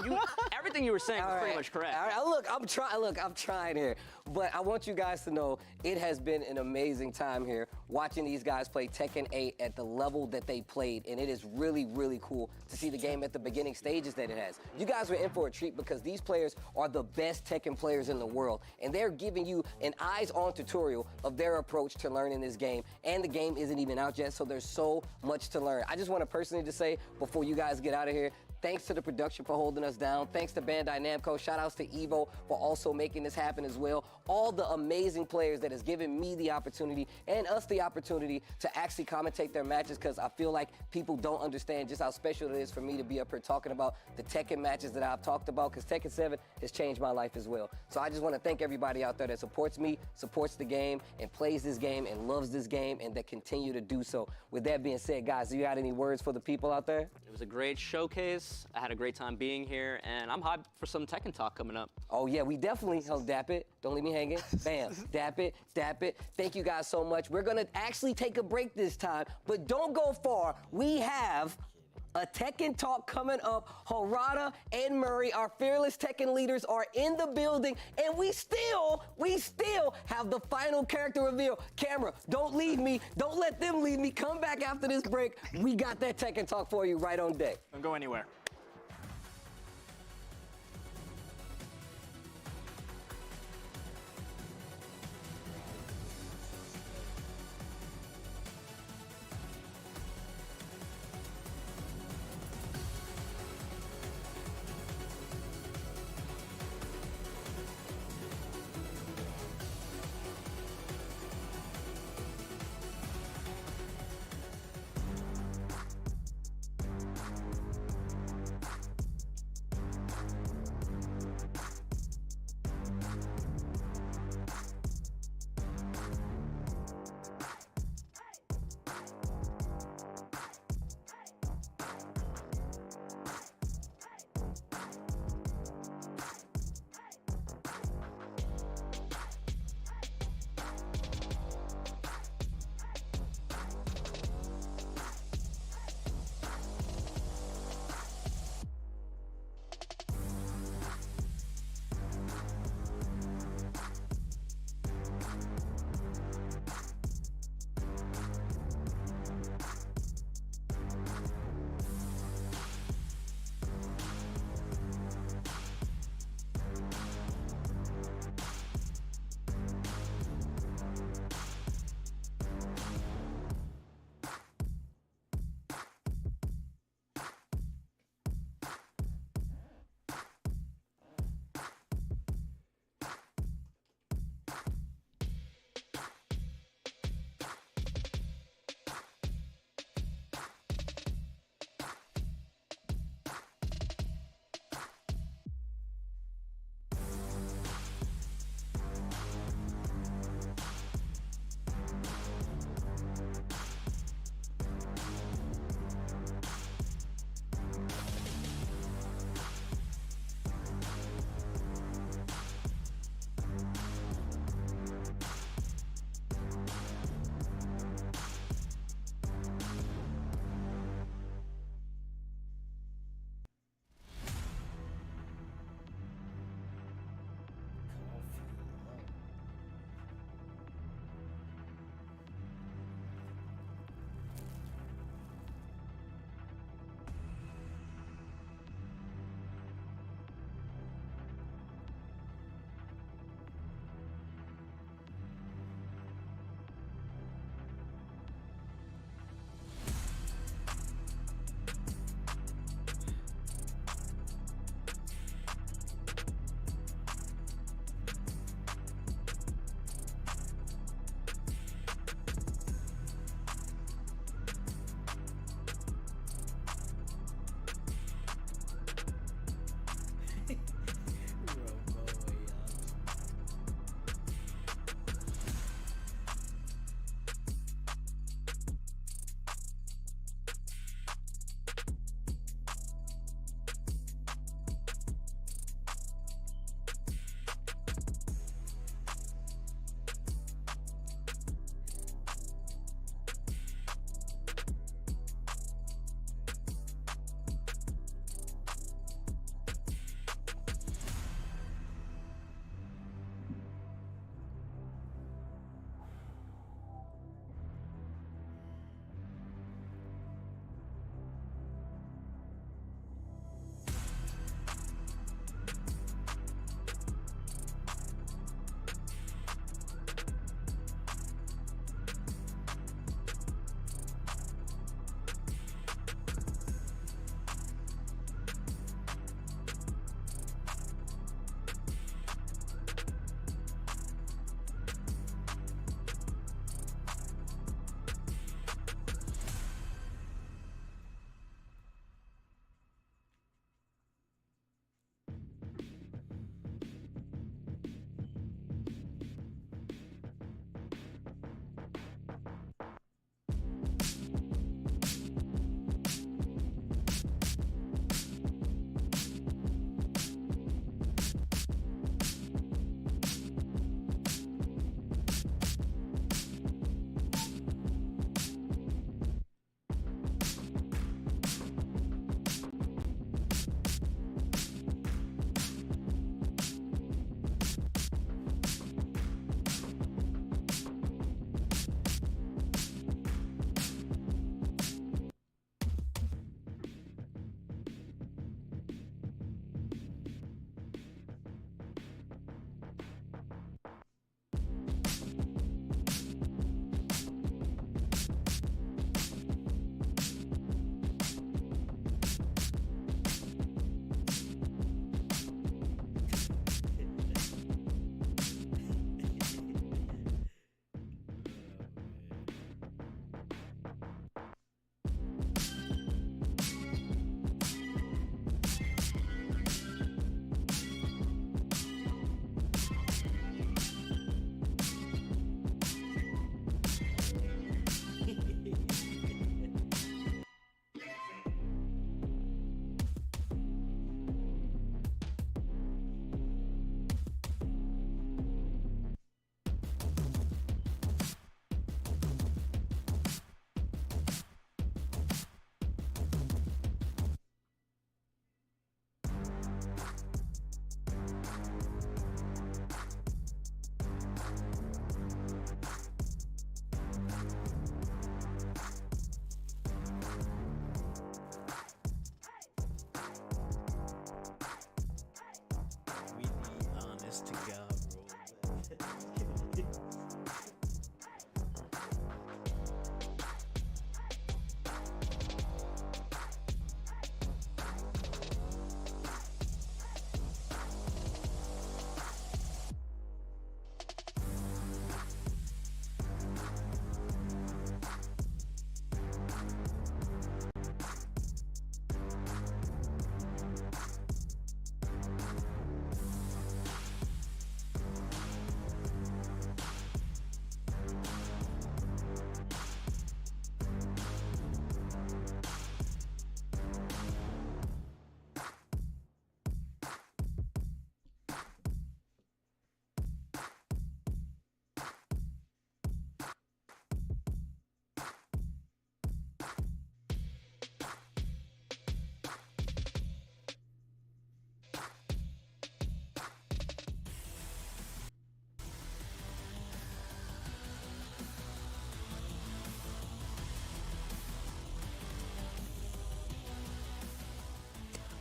everything you were saying was pretty much correct. All right, I'm trying here. But I want you guys to know it has been an amazing time here watching these guys play Tekken 8 at the level that they played, and it is really, really cool to see the game at the beginning stages that it has. You guys were in for a treat because these players are the best Tekken players in the world, and they're giving you an eyes-on tutorial of their approach to learning this game, and the game isn't even out yet, so there's so much to learn. I just want to personally just say, before you guys get out of here, thanks to the production for holding us down. Thanks to Bandai Namco. Shout outs to Evo for also making this happen as well. All the amazing players that has given me the opportunity and us the opportunity to actually commentate their matches, because I feel like people don't understand just how special it is for me to be up here talking about the Tekken matches that I've talked about, because Tekken 7 has changed my life as well. So I just want to thank everybody out there that supports me, supports the game, and plays this game and loves this game, and that continue to do so. With that being said, guys, do you got any words for the people out there? It was a great showcase. I had a great time being here, and I'm hyped for some Tekken talk coming up. Oh yeah, we definitely, dap it. Don't leave me hanging. Bam, dap it, dap it. Thank you guys so much. We're gonna actually take a break this time, but don't go far. We have a Tekken talk coming up. Harada and Murray, our fearless Tekken leaders, are in the building, and we still have the final character reveal. Camera, don't leave me. Don't let them leave me. Come back after this break. We got that Tekken talk for you right on deck. Don't go anywhere.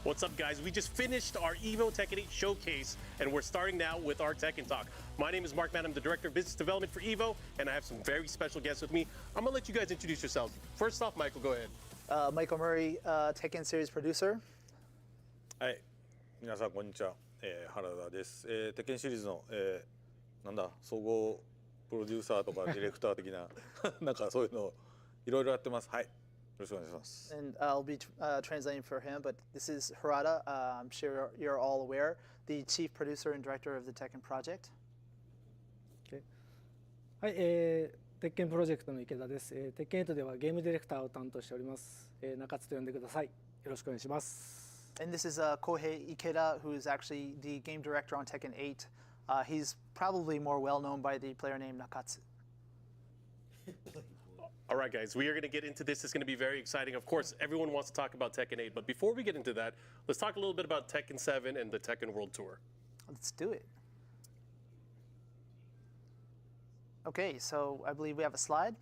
What's up, guys? We just finished our EVO Tekken 8 showcase, and we're starting now with our Tekken Talk. My name is Mark Mann. I'm the Director of Business Development for EVO, and I have some very special guests with me. I'm gonna let you guys introduce yourselves. First off, Michael, go ahead. Michael Murray, Tekken Series Producer. はい、皆さんこんにちは、原田です。テッケンシリーズの、なんだ総合プロデューサーとかディレクター的ななんかそういうのいろいろやってます。はい、よろしくお願いします。And I'll be translating for him, but this is Harada. I'm sure you're all aware, the Chief Producer and Director of the Tekken Project. はい、鉄拳プロジェクトの池田です。鉄拳8ではゲームディレクターを担当しております。中津と呼んでください。よろしくお願いします。And this is Kohei Ikeda, who is actually the game director on Tekken 8. He's probably more well known by the player name Nakatsu. All right, guys, we are going to get into this. It's going to be very exciting. Of course, everyone wants to talk about Tekken 8, but before we get into that, let's talk a little bit about Tekken 7 and the Tekken World Tour. Let's do it. Okay, so I believe we have a slide.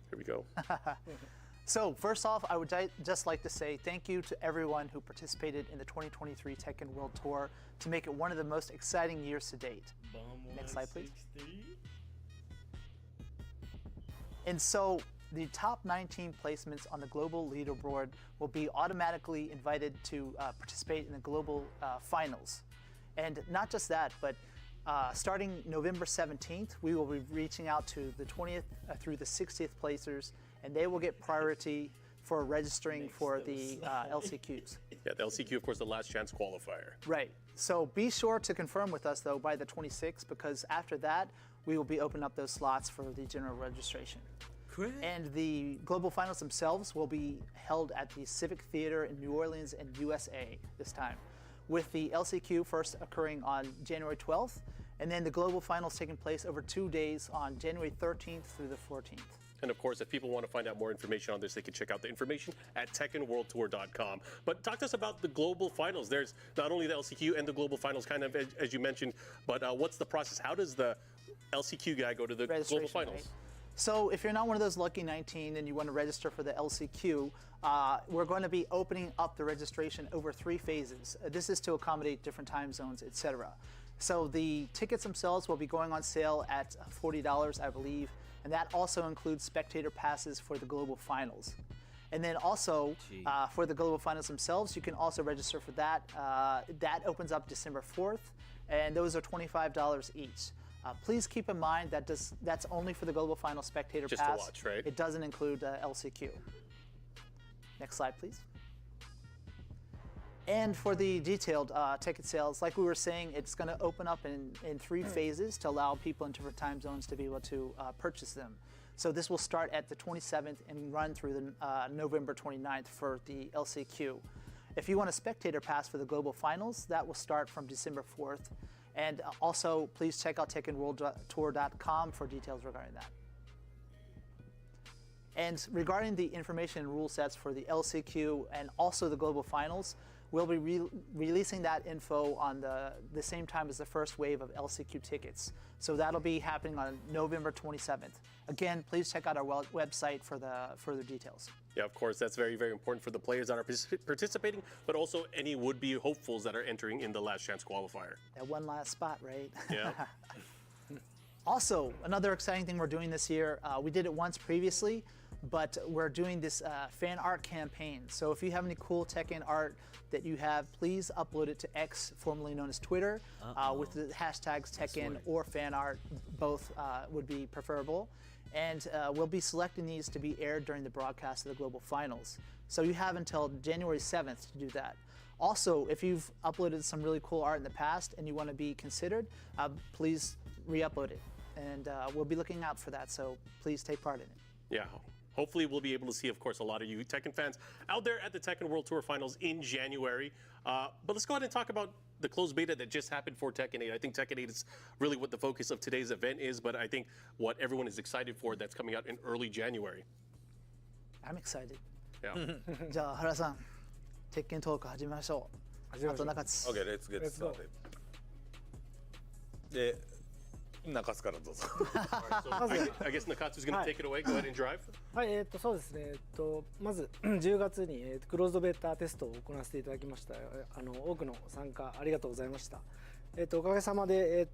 Here we go. So first off, I would just like to say thank you to everyone who participated in the 2023 Tekken World Tour to make it one of the most exciting years to date. Next slide, please. And so the top 19 placements on the global leaderboard will be automatically invited to participate in the global finals. And not just that, but starting November 17th, we will be reaching out to the 20th through the 60th placers, and they will get priority for registering for the LCQs. Yeah, the LCQ, of course, the last chance qualifier. Right. So be sure to confirm with us, though, by the 26th, because after that, we will be opening up those slots for the general registration. Great. And the global finals themselves will be held at the Civic Theater in New Orleans and USA this time, with the LCQ first occurring on January 12th, and then the global finals taking place over 2 days on January 13th through the 14th. And of course, if people want to find out more information on this, they can check out the information at TekkenWorldTour.com. But talk to us about the global finals. There's not only the LCQ and the global finals, kind of as you mentioned, but what's the process? How does the LCQ guy go to the global finals? Right? So if you're not one of those lucky 19 and you want to register for the LCQ, we're going to be opening up the registration over 3 phases. This is to accommodate different time zones, etc. So the tickets themselves will be going on sale at $40, I believe, and that also includes spectator passes for the global finals. And then also for the global finals themselves, you can also register for that. That opens up December 4th, and those are $25 each. Please keep in mind that that's only for the global final spectator Just pass. to watch, right? It doesn't include LCQ. Next slide, please. And for the detailed ticket sales, like we were saying, it's going to open up in 3 phases to allow people in different time zones to be able to purchase them. So this will start at the 27th and run through the November 29th for the LCQ. If you want a spectator pass for the global finals, that will start from December 4th. And also, please check out TekkenWorldTour.com for details regarding that. And regarding the information and rule sets for the LCQ and also the global finals, we'll be releasing that info on the same time as the first wave of LCQ tickets. So that'll be happening on November 27th. Again, please check out our website for the further details. Yeah, of course, that's very, very important for the players that are participating, but also any would-be hopefuls that are entering in the last chance qualifier. That one last spot, right? Yeah. Also, another exciting thing we're doing this year, we did it once previously, but we're doing this fan art campaign. So if you have any cool Tekken art that you have, please upload it to X, formerly known as Twitter, with the hashtags Tekken or fan art. Both would be preferable. And we'll be selecting these to be aired during the broadcast of the global finals. So you have until January 7th to do that. Also, if you've uploaded some really cool art in the past and you want to be considered, please re-upload it. And we'll be looking out for that, so please take part in it. Yeah. Hopefully we'll be able to see, of course, a lot of you Tekken fans out there at the Tekken World Tour Finals in January. But let's go ahead and talk about the closed beta that just happened for Tekken 8. I think Tekken 8 is really what the focus of today's event is, but I think what everyone is excited for that's coming out in early January. I'm excited. Yeah. じゃあ原さん、鉄拳トーク始めましょう。あと中津。Okay, let's get started. で、中津からどうぞ。I guess Nakatsu's going to take it away. Go ahead and drive. はい、そうですね。まず10月にクローズドベータテストを行わせていただきました。多くの参加ありがとうございました。おかげさまで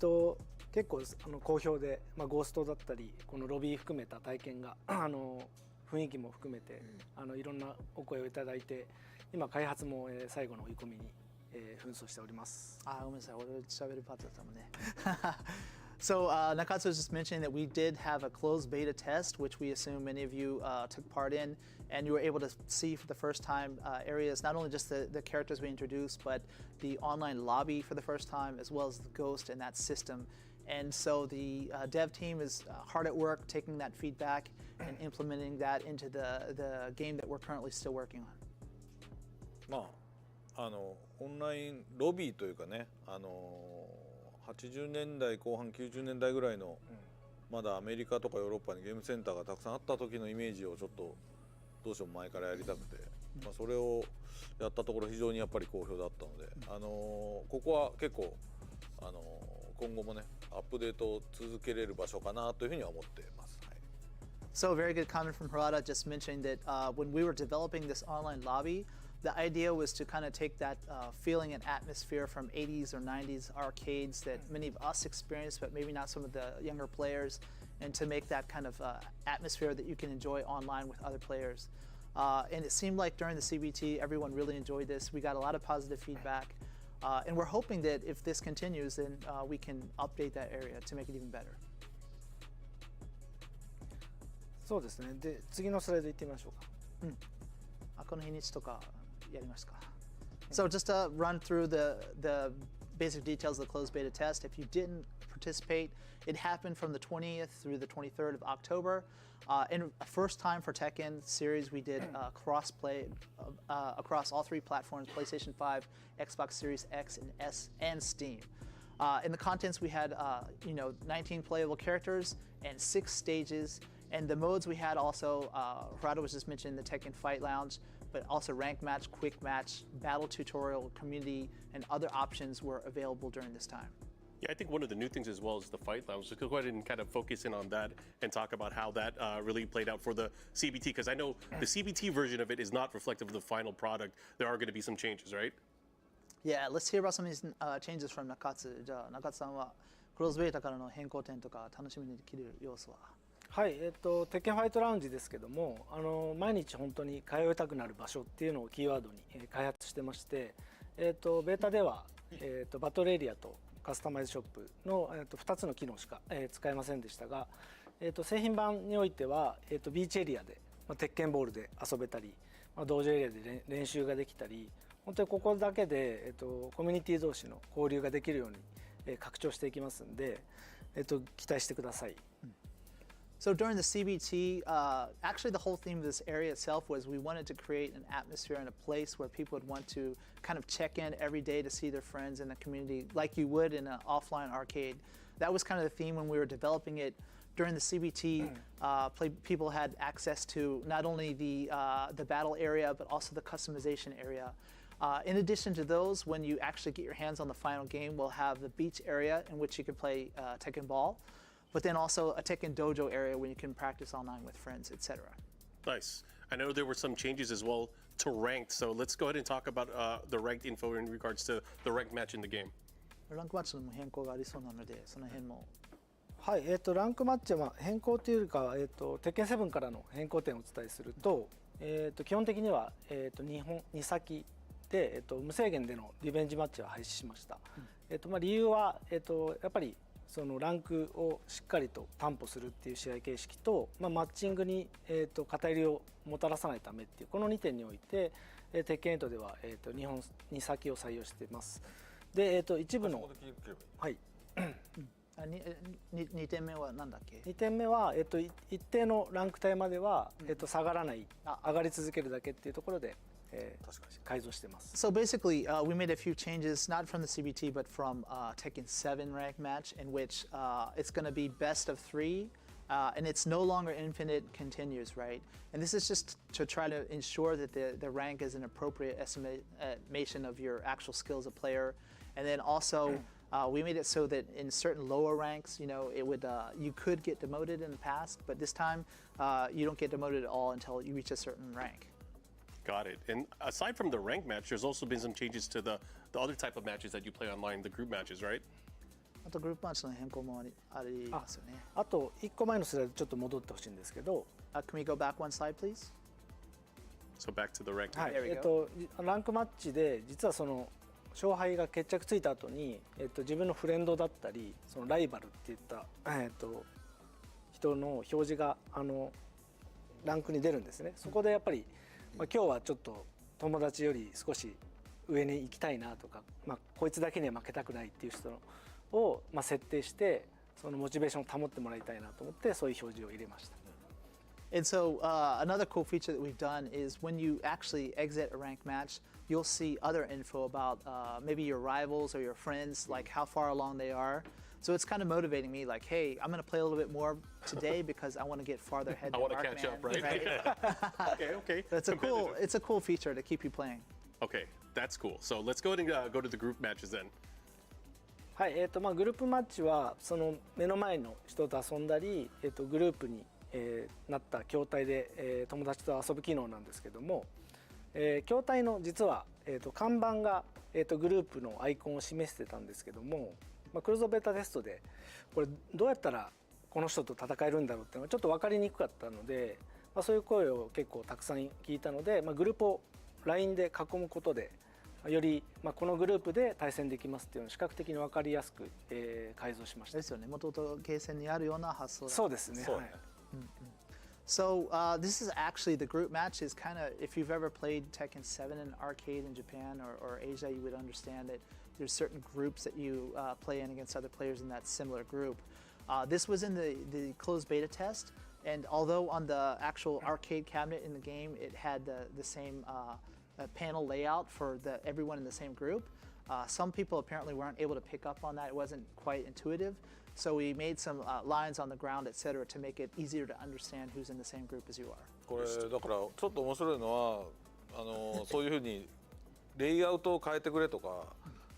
結構好評で、ゴーストだったりこのロビー含めた体験が雰囲気も含めていろんなお声をいただいて、今開発も最後の追い込みに紛争しております。あ、ごめんなさい。俺喋るパートだったもんね。So Nakatsu was just mentioning that we did have a closed beta test, which we assume many of you took part in, and you were able to see for the first time areas, not only just the characters we introduced, but the online lobby for the first time, as well as the ghost and that system. And so the dev team is hard at work taking that feedback and implementing that into the game that we're currently still working on. まあオンラインロビーというかね、80年代後半90年代ぐらいの、まだアメリカとかヨーロッパにゲームセンターがたくさんあった時のイメージをちょっとどうしても前からやりたくて、それをやったところ非常にやっぱり好評だったので、ここは結構今後もねアップデートを続けれる場所かなというふうには思っています。So a very good comment from Harada, just mentioning that when we were developing this online lobby, the idea was to kind of take that feeling and atmosphere from 80s or 90s arcades that many of us experienced, but maybe not some of the younger players, and to make that kind of atmosphere that you can enjoy online with other players. And it seemed like during the CBT, everyone really enjoyed this. We got a lot of positive feedback. And we're hoping that if this continues, then we can update that area to make it even better. そうですね。で、次のスライド行ってみましょうか。この日にちとかやりますか。So just to run through the basic details of the closed beta test, if you didn't participate, it happened from the 20th through the 23rd of October. And first time for Tekken series, we did cross-play across all three platforms, PlayStation 5, Xbox Series X and S, and Steam. In the contents, we had 19 playable characters and 6 stages. And the modes we had also, Harada was just mentioning the Tekken Fight Lounge, but also rank match, quick match, battle tutorial, community, and other options were available during this time. Yeah, I think one of the new things as well is the Fight Lounge. So go ahead and kind of focus in on that and talk about how that really played out for the CBT, because I know the CBT version of it is not reflective of the final product. There are going to be some changes, right? Yeah, let's hear about some of these changes from Nakatsu. じゃあNakatsuさんはクローズベータからの変更点とか楽しみにできる要素は？はい、テッケンファイトラウンジですけども、毎日本当に通いたくなる場所っていうのをキーワードに開発してまして、ベータでは、バトルエリアとカスタマイズショップの、2つの機能しか、使えませんでしたが、製品版においては、ビーチエリアで、鉄拳ボールで遊べたり、道場エリアで練習ができたり、本当にここだけで、コミュニティ同士の交流ができるように、拡張していきますんで、期待してください。So during the CBT, actually the whole theme of this area itself was we wanted to create an atmosphere and a place where people would want to kind of check in every day to see their friends in the community like you would in an offline arcade. That was kind of the theme when we were developing it. During the CBT, people had access to not only the battle area, but also the customization area. In addition to those, when you actually get your hands on the final game, we'll have the beach area in which you can play Tekken Ball. But then also a Tekken Dojo area where you can practice online with friends, etc. Nice. I know there were some changes as well to ranked, so let's go ahead and talk about the ranked info in regards to the ranked match in the game. ランクマッチの変更がありそうなので、その辺も。はい、ランクマッチは変更というか、テッケン7からの変更点をお伝えすると、基本的には、2先で、無制限でのリベンジマッチは廃止しました。理由は、やっぱりそのランクをしっかりと担保するっていう試合形式と、マッチングに、偏りをもたらさないためっていうこの2点において、テッケン8では、2先を採用しています。で、一部のはい2点目は何だっけ？ 2点目は、一定のランク帯までは、下がらない、上がり続けるだけっていうところで、改造してます。So basically, we made a few changes, not from the CBT, but from Tekken 7 rank match, in which it's going to be best of 3, and it's no longer infinite continues, right? And this is just to try to ensure that the rank is an appropriate estimation of your actual skill as a player. And then also, We made it so that in certain lower ranks, it would you could get demoted in the past, but this time you don't get demoted at all until you reach a certain rank. Got it. And aside from the rank match, there's also been some changes to the other type of matches that you play online, the group matches, right? あとグループマッチの変更もありますよね。あと1個前のスライドちょっと戻ってほしいんですけど、Can we go back one slide, please? So back to the ranked はい match. ランクマッチで実はその勝敗が決着ついた後に、自分のフレンドだったりそのライバルっていった、人の表示がランクに出るんですね。そこでやっぱり、今日はちょっと友達より少し上に行きたいなとか、こいつだけには負けたくないっていう人を、設定してそのモチベーションを保ってもらいたいなと思ってそういう表示を入れました。And so another cool feature that we've done is when you actually exit a ranked match, you'll see other info about maybe your rivals or your friends, like how far along they are. So it's kind of motivating me, like, hey, I'm going to play a little bit more today because I want to get farther ahead. I want to catch up, right? Okay. So it's a cool feature to keep you playing. Okay, that's cool. So let's go ahead and go to the group matches then. はい、グループマッチはその目の前の人と遊んだり、グループに、なった筐体で、友達と遊ぶ機能なんですけども、筐体の実は、看板が、グループのアイコンを示してたんですけども、クローズベータテストでこれどうやったらこの人と戦えるんだろうっていうのがちょっと分かりにくかったので、そういう声を結構たくさん聞いたので、グループを LINE で囲むことでより、このグループで対戦できますっていうのを視覚的に分かりやすく、改造しました。ですよね。元々ゲーセンにあるような発想だ。そうですね。はい。So this is actually the group match is kind of, if you've ever played Tekken 7 in arcade in Japan or Asia, you would understand that there's certain groups that you play in against other players in that similar group. This was in the closed beta test, and although on the actual arcade cabinet in the game it had the same panel layout for everyone in the same group, some people apparently weren't able to pick up on that. It wasn't quite intuitive. So we made some lines on the ground, etc., to make it easier to understand who's in the same group as you are. これだからちょっと面白いのはそういうふうにレイアウトを変えてくれとか、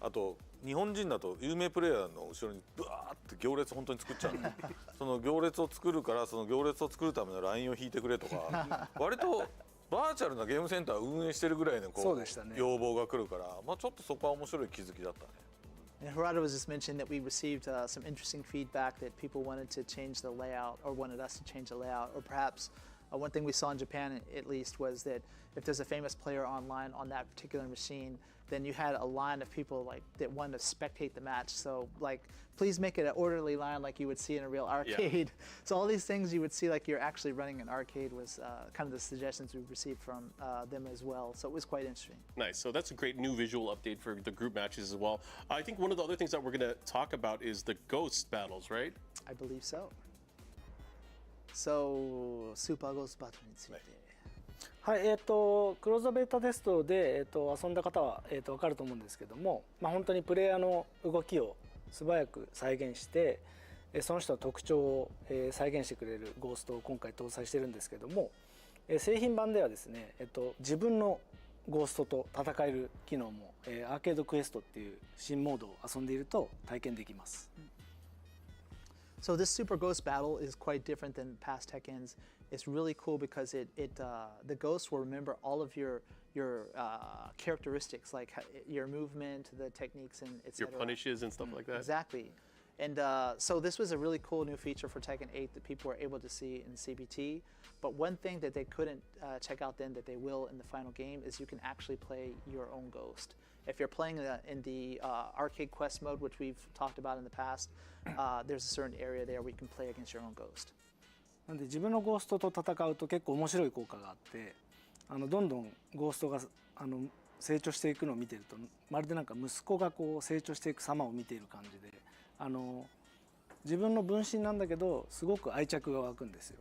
あと日本人だと有名プレイヤーの後ろにブワーって行列本当に作っちゃうの。その行列を作るからその行列を作るためのラインを引いてくれとか、割とバーチャルなゲームセンターを運営してるぐらいのこう要望が来るから、ちょっとそこは面白い気づきだったね。And Harada was just mentioning that we received some interesting feedback that people wanted to change the layout or wanted us to change the layout, or perhaps one thing we saw in Japan at least was that if there's a famous player online on that particular machine, then you had a line of people like that wanted to spectate the match. So like, please make it an orderly line like you would see in a real arcade. Yeah. So all these things you would see like you're actually running an arcade was kind of the suggestions we received from them as well. So it was quite interesting. Nice. So that's a great new visual update for the group matches as well. I think one of the other things that we're going to talk about is the ghost battles, right? I believe so. So Super Ghost Battle について。はい、クローズベータテストで、遊んだ方は、分かると思うんですけども、本当にプレイヤーの動きを素早く再現して、その人の特徴を、再現してくれるゴーストを今回搭載してるんですけども、製品版ではですね、自分のゴーストと戦える機能も、アーケードクエストっていう新モードを遊んでいると体験できます。So this Super Ghost battle is quite different than past Tekkens. It's really cool because the ghosts will remember all of your characteristics, like your movement, the techniques, and etc. Your punishes and stuff like that. Exactly. And so this was a really cool new feature for Tekken 8 that people were able to see in CBT. But one thing that they couldn't check out then that they will in the final game is you can actually play your own ghost. If you're playing in the arcade quest mode, which we've talked about in the past, there's a certain area there where you can play against your own ghost. なんで自分のゴーストと戦うと結構面白い効果があって、どんどんゴーストが成長していくのを見てると、まるでなんか息子がこう成長していく様を見ている感じで、自分の分身なんだけどすごく愛着が湧くんですよ。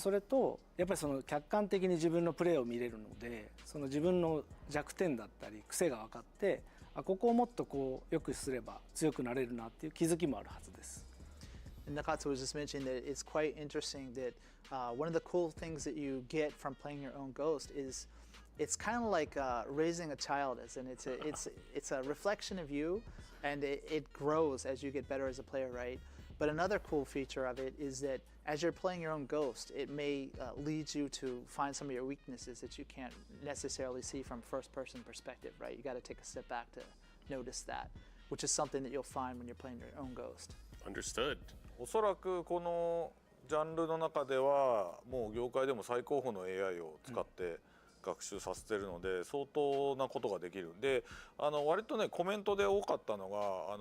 それとやっぱりその客観的に自分のプレーを見れるので、その自分の弱点だったり癖が分かって、ここをもっとこう良くすれば強くなれるなっていう気づきもあるはずです。Nakatsu was just mentioning that it's quite interesting that one of the cool things that you get from playing your own ghost is it's kind of like raising a child, as in it's a reflection of you, and it grows as you get better as a player, right? But another cool feature of it is that as you're playing your own Ghost, it may lead you to find some of your weaknesses that you can't necessarily see from first-person perspective, right? You got to take a step back to notice that, which is something that you'll find when you're playing your own Ghost. Understood. おそらくこのジャンルの中ではもう業界でも最高峰の AI を使って学習させてるので相当なことができるんで、割とねコメントで多かったのが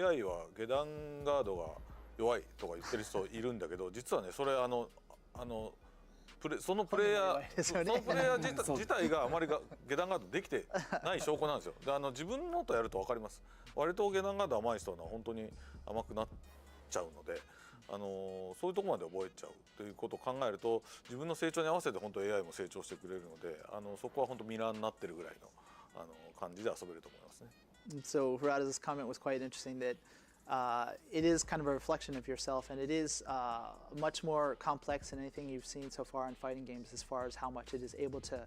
AI は下段ガードが弱いとか言ってる人いるんだけど、実はねそれそのプレイヤー自体があまり下段ガードできてない証拠なんですよ。で自分のとやると分かります。割と下段ガード甘い人は本当に甘くなっちゃうので、そういうところまで覚えちゃうということを考えると、自分の成長に合わせて本当 AI も成長してくれるので、そこは本当ミラーになってるぐらいの感じで遊べると思いますね。So Harada's comment was quite interesting that it is kind of a reflection of yourself, and it is much more complex than anything you've seen so far in fighting games as far as how much it is able to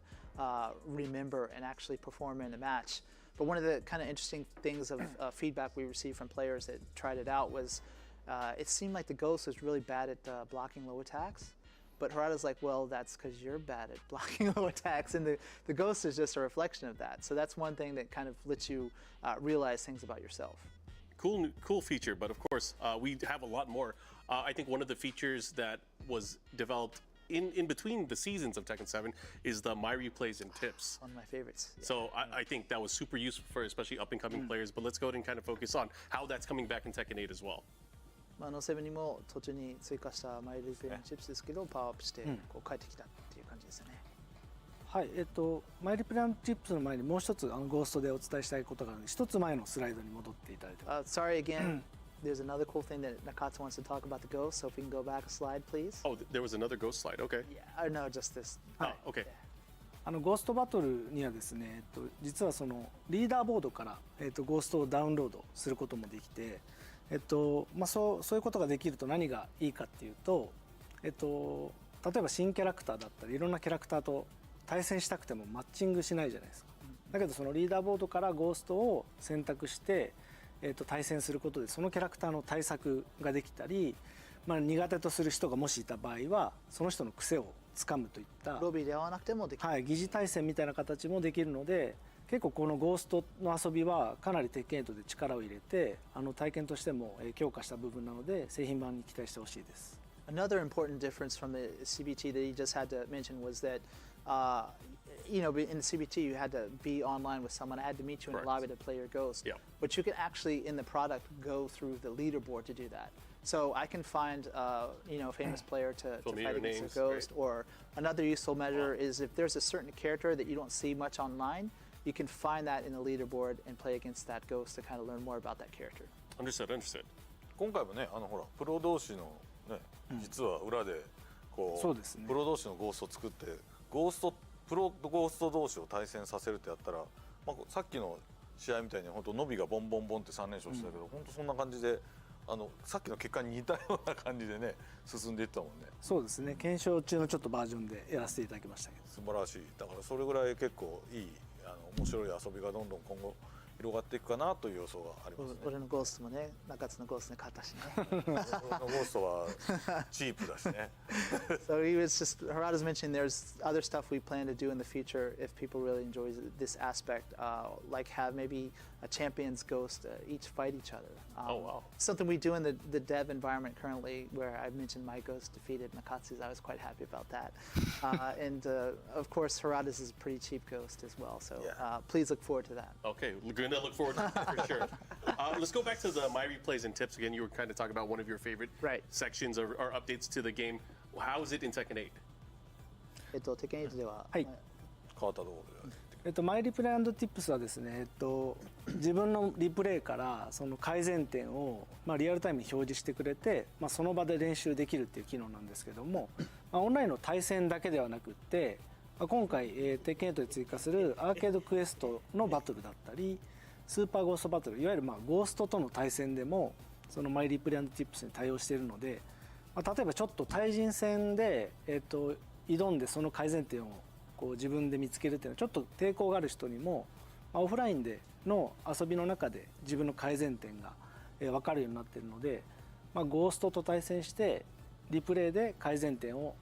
remember and actually perform in a match. But one of the kind of interesting things of feedback we received from players that tried it out was it seemed like the Ghost was really bad at blocking low attacks. But Harada's like, well, that's because you're bad at blocking low attacks, and the Ghost is just a reflection of that. So that's one thing that kind of lets you realize things about yourself. Cool feature, but of course, we have a lot more. I think one of the features that was developed in between the seasons of Tekken 7 is the My Replays and Tips. One of my favorites. Yeah. So I think that was super useful for especially up-and-coming players, but let's go ahead and kind of focus on how that's coming back in Tekken 8 as well. 7にも途中に追加したマイリプレイのチップスですけど、パワーアップしてこう帰ってきたっていう感じですよね。はい、マイリプレイのチップスの前にもう一つゴーストでお伝えしたいことがあるので、一つ前のスライドに戻っていただいて。Sorry again. There's another cool thing that Nakatsu wants to talk about the Ghost, so if we can go back a slide, please. Oh, there was another Ghost slide. Okay. Yeah, no, just this. Oh, okay. ゴーストバトルにはですね、実はそのリーダーボードから、ゴーストをダウンロードすることもできて、そういうことができると何がいいかっていうと、例えば新キャラクターだったりいろんなキャラクターと対戦したくてもマッチングしないじゃないですか。だけどそのリーダーボードからゴーストを選択して、対戦することでそのキャラクターの対策ができたり、苦手とする人がもしいた場合はその人の癖をつかむといったロビーで会わなくてもできる、疑似対戦みたいな形もできるので、結構このゴーストの遊びはかなり鉄拳8で力を入れて体験としても強化した部分なので製品版に期待してほしいです。Another important difference from the CBT that he just had to mention was that in the CBT you had to be online with someone. I had to meet you in a lobby to play your Ghost. Yeah. But you can actually in the product go through the leaderboard to do that. So I can find a famous player to fight against a Ghost, or another useful measure is if there's a certain character that you don't see much online, you can find that in the leaderboard and play against that Ghost to kind of learn more about that character. Understood. 今回もね、ほらプロ同士のね、実は裏でこう、そうですね、プロ同士のゴーストを作って、プロゴースト同士を対戦させるってやったら、さっきの試合みたいに本当ノビがボンボンボンって3連勝したけど、本当そんな感じで。さっきの結果に似たような感じでね進んでいったもんね。そうですね、検証中のちょっとバージョンでやらせていただきましたけど、素晴らしい。だからそれぐらい結構いい面白い遊びがどんどん今後広がっていくかなという予想がありますね。俺のゴーストもね、中津のゴーストに勝ったしね。俺のゴーストはチープだしね。So Harada's mentioning there's other stuff we plan to do in the future if people really enjoy this aspect, like have maybe a champion's ghost each fight each other. Oh wow! Something we do in the dev environment currently, where I mentioned my ghost defeated Nakatsu's. I was quite happy about that. And of course, Harada's is a pretty cheap ghost as well. So please look forward to that. Okay, we're gonna look forward to that for sure. Let's go back to the My Replays and Tips again. You were kind of talking about one of your favorite sections or updates to the game. How is it in Tekken 8? Tekken 8では、はい、変わったところで。マイリプレイ&ティップスはですね、自分のリプレイからその改善点を、リアルタイムに表示してくれて、その場で練習できるっていう機能なんですけども、オンラインの対戦だけではなくって、今回、テッケン8で追加するアーケードクエストのバトルだったりスーパーゴーストバトル、いわゆるゴーストとの対戦でもそのマイリプレイ&ティップスに対応しているので、例えばちょっと対人戦で、挑んでその改善点をこう自分で見つけるっていうのはちょっと抵抗がある人にも、オフラインでの遊びの中で自分の改善点が分かるようになっているので、ゴーストと対戦してリプレイで改善点を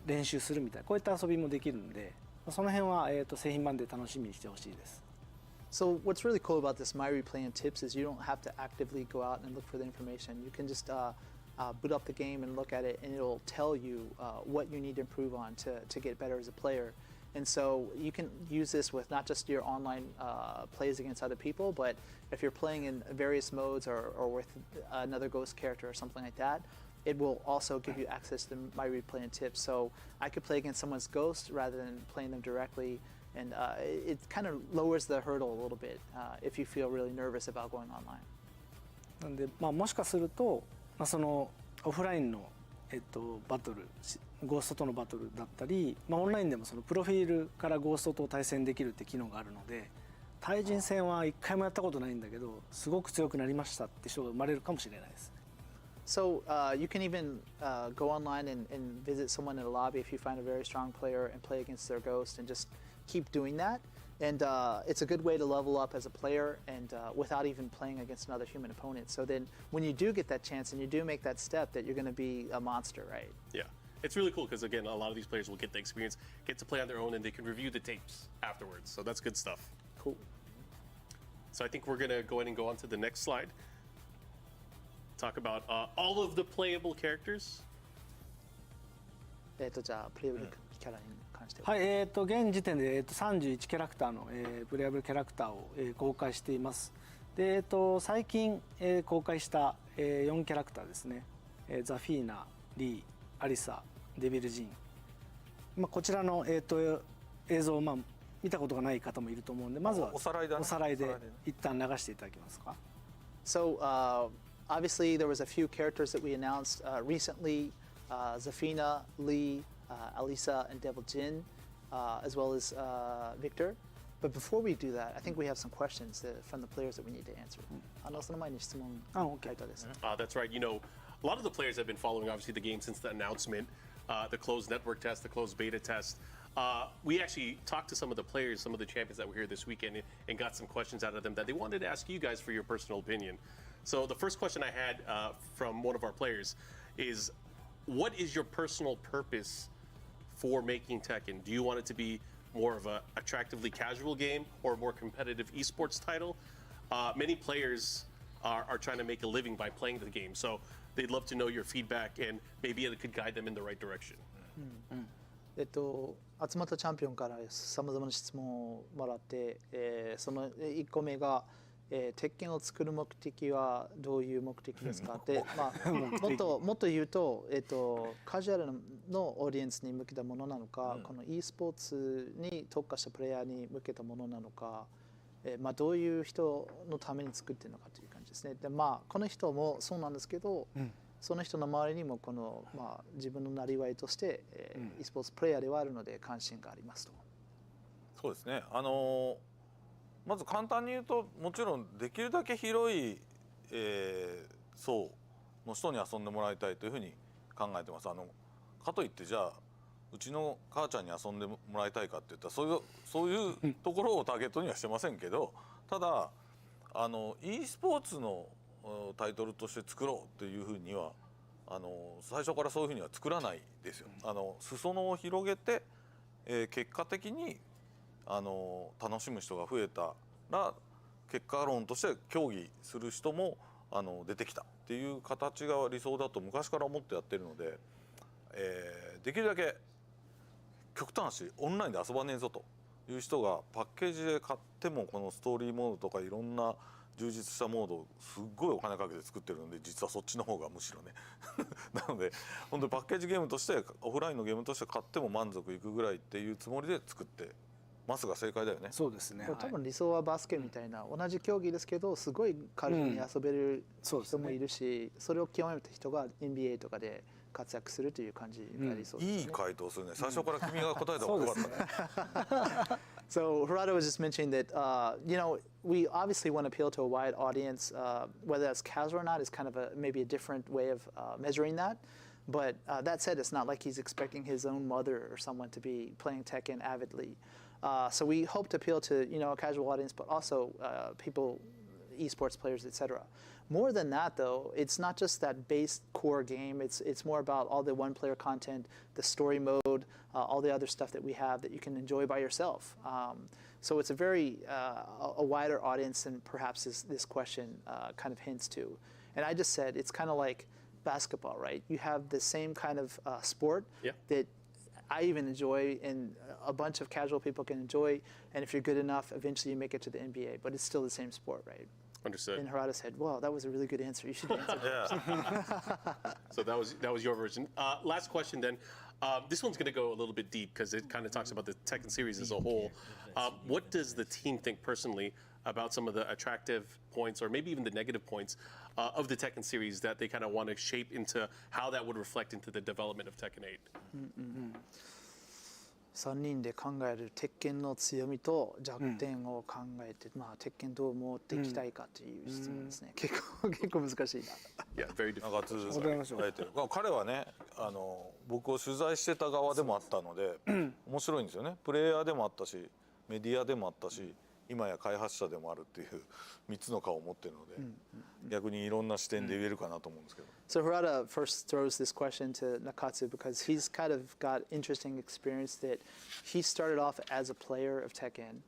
練習するみたいなこういった遊びもできるので、その辺は製品版で楽しみにしてほしいです。So what's really cool about this My Replay and Tips is you don't have to actively go out and look for the information. You can just boot up the game and look at it, and it'll tell you what you need to improve on to get better as a player. And so you can use this with not just your online plays against other people, but if you're playing in various modes or with another ghost character or something like that, it will also give you access to My Replay and Tips. So I could play against someone's ghost rather than playing them directly. And it kind of lowers the hurdle a little bit if you feel really nervous about going online. なんで、もしかすると、そのオフラインの、バトル、ゴーストとのバトルだったり、オンラインでもそのプロフィールからゴーストと対戦できるって機能があるので、対人戦は一回もやったことないんだけど、すごく強くなりましたって人が生まれるかもしれないです。So you can even go online and visit someone in a lobby if you find a very strong player and play against their ghost and just keep doing that, and it's a good way to level up as a player and without even playing against another human opponent. So then when you do get that chance and you do make that step, that you're going to be a monster, right? Yeah, it's really cool because again, a lot of these players will get the experience, get to play on their own, and they can review the tapes afterwards. So that's good stuff. Cool. So I think we're going to go ahead and go on to the next slide. Talk about all of the playable characters. じゃあプレイブルキャラに関しては。はい、現時点で、31キャラクターの、プレイアブルキャラクターを、公開しています。で、最近、公開した、4キャラクターですね。ザフィーナ、リー、アリサ、デビルジン。こちらの、映像を、見たことがない方もいると思うんで、まずはおさらいで一旦流していただけますか。So obviously there was a few characters that we announced recently. Zafina, Lee, Alisa, and Devil Jin, as well as Victor. But before we do that, I think we have some questions from the players that we need to answer. その前に質問回答です。That's right. You know, a lot of the players have been following, obviously, the game since the announcement, the closed network test, the closed beta test. We actually talked to some of the players, some of the champions that were here this weekend, and got some questions out of them that they wanted to ask you guys for your personal opinion. So the first question I had from one of our players is, what is your personal purpose for making Tekken? Do you want it to be more of a attractively casual game or a more competitive esports title? Many players are trying to make a living by playing the game, so they'd love to know your feedback and maybe it could guide them in the right direction. 集まったチャンピオンからさまざまな質問をもらって、その1個目が、鉄拳を作る目的はどういう目的ですかって、もっと言うと、カジュアルのオーディエンスに向けたものなのか、この e スポーツに特化したプレイヤーに向けたものなのか、どういう人のために作っているのかという感じですね。で、この人もそうなんですけど、その人の周りにもこの、自分のなりわいとして、e スポーツプレイヤーではあるので関心がありますと。そうですね。まず簡単に言うと、もちろんできるだけ広い、層の人に遊んでもらいたいというふうに考えてます。かといってじゃあうちの母ちゃんに遊んでもらいたいかって言ったらそういうところをターゲットにはしてませんけど、ただe スポーツのタイトルとして作ろうというふうには最初からそういうふうには作らないですよ。裾野を広げて、結果的に楽しむ人が増えたら結果論として競技する人も出てきたっていう形が理想だと昔から思ってやってるので、できるだけ極端しオンラインで遊ばねえぞという人がパッケージで買ってもこのストーリーモードとかいろんな充実したモードをすっごいお金かけて作ってるので、実はそっちの方がむしろねなので本当にパッケージゲームとしてオフラインのゲームとして買っても満足いくぐらいっていうつもりで作ってますが正解だよね。そうですね。多分理想はバスケみたいな、同じ競技ですけどすごい軽くに遊べる人もいるし、それを極めた人が NBA とかで活躍するという感じがありそうですね。いい回答するね。最初から君が答えた方がよかったね。So Gerardo was just mentioning that we obviously want to appeal to a wide audience. Whether that's casual or not is kind of maybe a different way of measuring that. But that said, it's not like he's expecting his own mother or someone to be playing Tekken avidly. So we hope to appeal to a casual audience, but also people, esports players, etc. More than that, though, it's not just that base core game. It's more about all the one-player content, the story mode, all the other stuff that we have that you can enjoy by yourself. So it's a very a wider audience than perhaps this question kind of hints to. And I just said it's kind of like basketball, right? You have the same kind of sport that I even enjoy and a bunch of casual people can enjoy. And if you're good enough, eventually you make it to the NBA. But it's still the same sport, right? Understood. And Harada said, "Wow, that was a really good answer. You should answer that." So that was your version. Last question then. This one's going to go a little bit deep because it kind of talks about the Tekken series as a whole. What does the team think personally about some of the attractive points or maybe even the negative points of the Tekken series that they kind of want to shape into how that would reflect into the development of Tekken 8? 3人で考える鉄拳の強みと弱点を考えて、鉄拳どう持っていきたいかという質問ですね。結構難しいな。Yeah, very difficult. 彼はね、僕を取材してた側でもあったので、面白いんですよね。プレイヤーでもあったし、メディアでもあったし、今や開発者でもあるっていう3つの顔を持ってるので、逆にいろんな視点で言えるかなと思うんですけど。So Harada first throws this question to Nakatsu because he's kind of got interesting experience that he started off as a player of Tekken.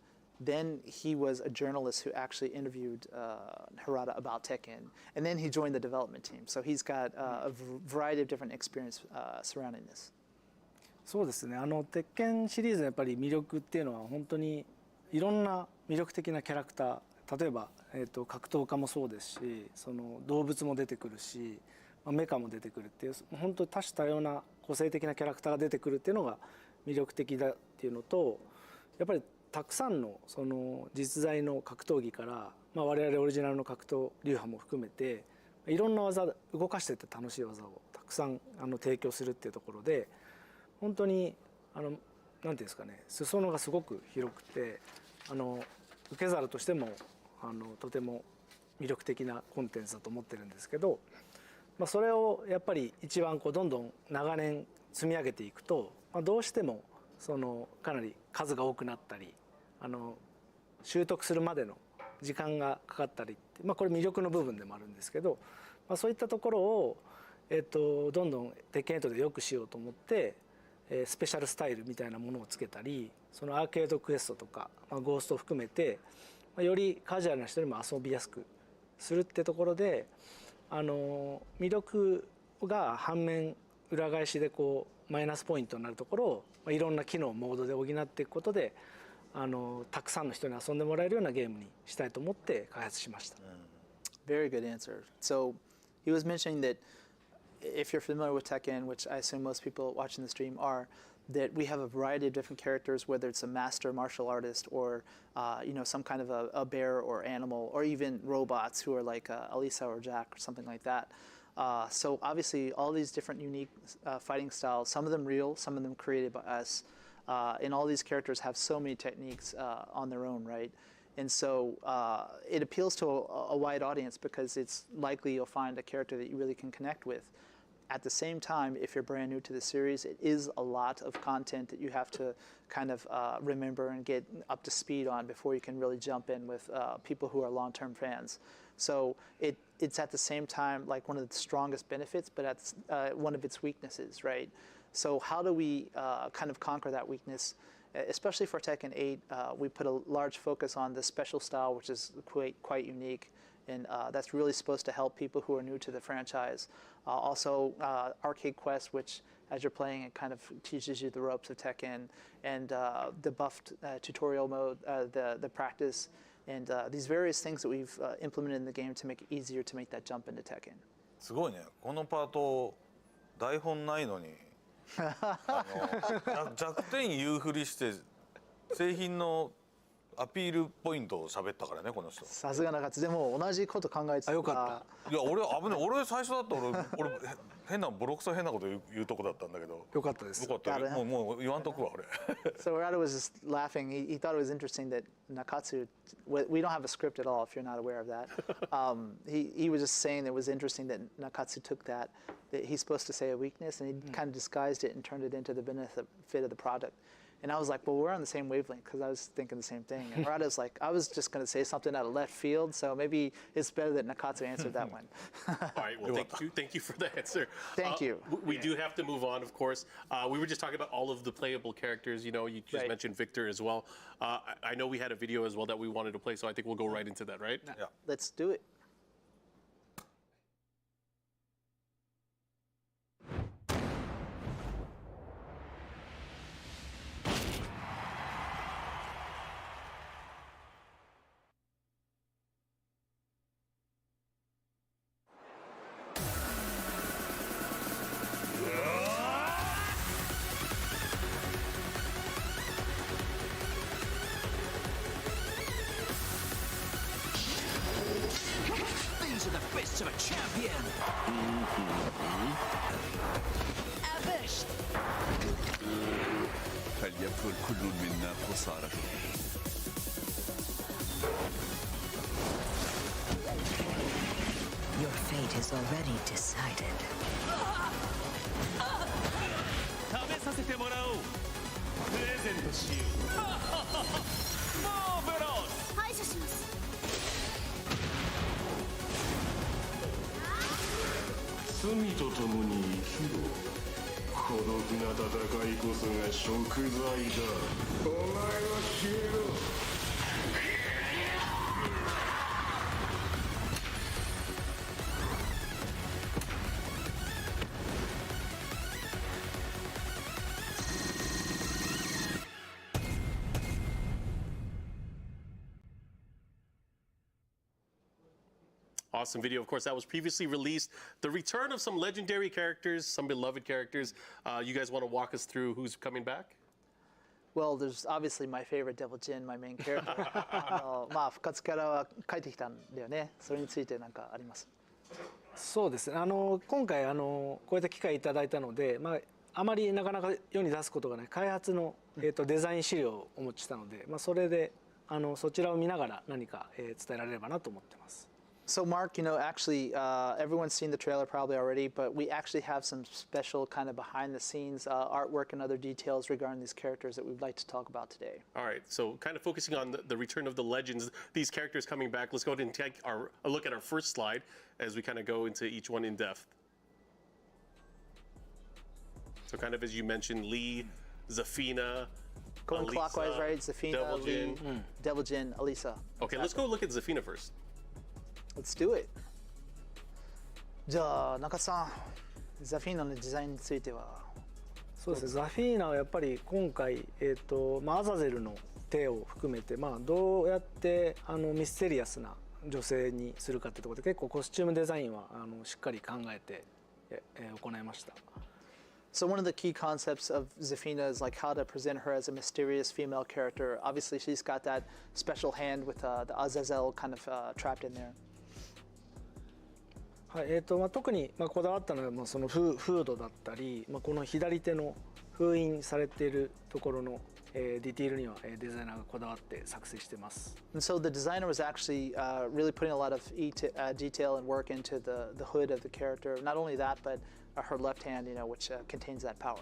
Then he was a journalist who actually interviewed Harada about Tekken. And then he joined the development team. So he's got a variety of different experience surrounding this. そうですね。鉄拳シリーズのやっぱり魅力っていうのは本当にいろんな魅力的なキャラクター、例えば、格闘家もそうですし、その動物も出てくるし、メカも出てくるっていう本当に多種多様な個性的なキャラクターが出てくるっていうのが魅力的だっていうのと、やっぱりたくさんのその実在の格闘技から、我々オリジナルの格闘流派も含めていろんな技動かしてて楽しい技をたくさん提供するっていうところで、本当になんていうんですかね、裾野がすごく広くて。受け皿としてもとても魅力的なコンテンツだと思ってるんですけど、それをやっぱり一番どんどん長年積み上げていくと、どうしてもかなり数が多くなったり習得するまでの時間がかかったりって、これ魅力の部分でもあるんですけど、そういったところを、どんどんテッケン8で良くしようと思って。スペシャルスタイルみたいなものをつけたり、そのアーケードクエストとか、ゴーストを含めて、よりカジュアルな人にも遊びやすくするってところで、魅力が反面裏返しでマイナスポイントになるところを、いろんな機能モードで補っていくことで、たくさんの人に遊んでもらえるようなゲームにしたいと思って開発しました。Very good answer. So he was mentioning that if you're familiar with Tekken, which I assume most people watching the stream are, that we have a variety of different characters, whether it's a master martial artist or some kind of a bear or animal, or even robots who are like Alisa or Jack or something like that. So obviously all these different unique fighting styles, some of them real, some of them created by us, and all these characters have so many techniques on their own, right? And so it appeals to a wide audience because it's likely you'll find a character that you really can connect with. At the same time, if you're brand new to the series, it is a lot of content that you have to kind of remember and get up to speed on before you can really jump in with people who are long-term fans. So it's at the same time like one of the strongest benefits, but that's one of its weaknesses, right? So how do we kind of conquer that weakness? Especially for Tekken 8, we put a large focus on the special style, which is quite unique. And that's really supposed to help people who are new to the franchise. Also, Arcade Quest, which as you're playing, it kind of teaches you the ropes of Tekken, and the buffed tutorial mode, the practice, and these various things that we've implemented in the game to make it easier to make that jump into Tekken. すごいね。このパート台本ないのに弱点言うふりして製品のアピールポイントを喋ったからねこの人。さすが中津でも同じこと考えてた。よかった。いや俺危ない。俺最初だった俺変なボロクソ変なこと言うとこだったんだけど。よかったです。よかった。もう言わんとくわ俺。So Rada was just laughing. He thought it was interesting that Nakatsu. We don't have a script at all. If you're not aware of that, he was just saying it was interesting that Nakatsu took that he's supposed to say a weakness and he kind of disguised it and turned it into the benefit of the product. And I was like, well, we're on the same wavelength because I was thinking the same thing. And Rada's like, I was just going to say something out of left field, so maybe it's better that Nakatsu answered that one. All right, well, thank you for the answer. Thank you. We do have to move on, of course. We were just talking about all of the playable characters. You know, you just mentioned Victor as well. I know we had a video as well that we wanted to play, so I think we'll go right into that, right? Yeah. Let's do it. These are the fists of a champion. Abish. فليكن كل منا خسارته. Your fate is already decided. 食べさせてもらおう。プレゼントしよう。マーベラス。排除します。罪と共に生きろ。孤独な戦いこそが食材だ。お前は消えろ。Awesome video. Of course, that was previously released. The return of some legendary characters, some beloved characters. You guys want to walk us through who's coming back? Well, there's obviously my favorite Devil Jin, my main character. まあ復活キャラは帰ってきたんだよね。それについて何かあります？そうですね。今回こういった機会いただいたので、あまりなかなか世に出すことがない開発のデザイン資料をお持ちしたので、それでそちらを見ながら何か伝えられればなと思ってます。So Mark, you know, actually, everyone's seen the trailer probably already, but we actually have some special kind of behind-the-scenes artwork and other details regarding these characters that we'd like to talk about today. All right, so kind of focusing on the return of the legends, these characters coming back. Let's go ahead and take a look at our first slide as we kind of go into each one in depth. So kind of as you mentioned, Lee, Zafina, Going Alisa, clockwise, right? Zafina, Devil Lee, Jin. Devil Jin, Alisa. Okay, let's go look at Zafina first. Let's do it. じゃあ中津さん、ザフィーナのデザインについては。そうですね。ザフィーナはやっぱり今回アザゼルの手を含めてどうやってミステリアスな女性にするかってところで結構コスチュームデザインはしっかり考えて行いました。So one of the key concepts of Zafina is like how to present her as a mysterious female character. Obviously, she's got that special hand with the Azazel kind of trapped in there. はい、特にこだわったのはそのフードだったり、この左手の封印されているところのディティールにはデザイナーがこだわって作成してます。And so the designer was actually really putting a lot of detail and work into the hood of the character. Not only that, but her left hand, you know, which contains that power.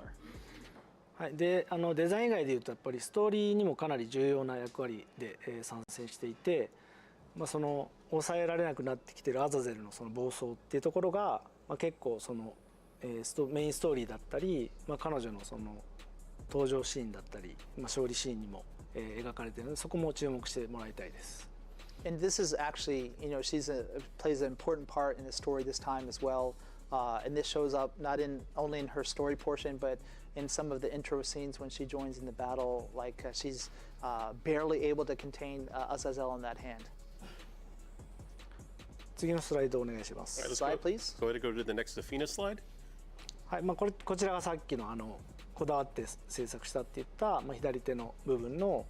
はい、でデザイン以外でいうとやっぱりストーリーにもかなり重要な役割で参戦していて、その抑えられなくなってきているアザゼルのその暴走っていうところが、結構そのメインストーリーだったり、彼女のその登場シーンだったり、勝利シーンにも描かれているので、そこも注目してもらいたいです。And this is actually, you know, plays an important part in the story this time as well. And this shows up not only in her story portion, but in some of the intro scenes when she joins in the battle, like she's barely able to contain Azazel in that hand. 次のスライドお願いします。Slide, please. Go ahead and go to the next Zafina slide. はい、こちらがさっきのこだわって制作したっていった左手の部分の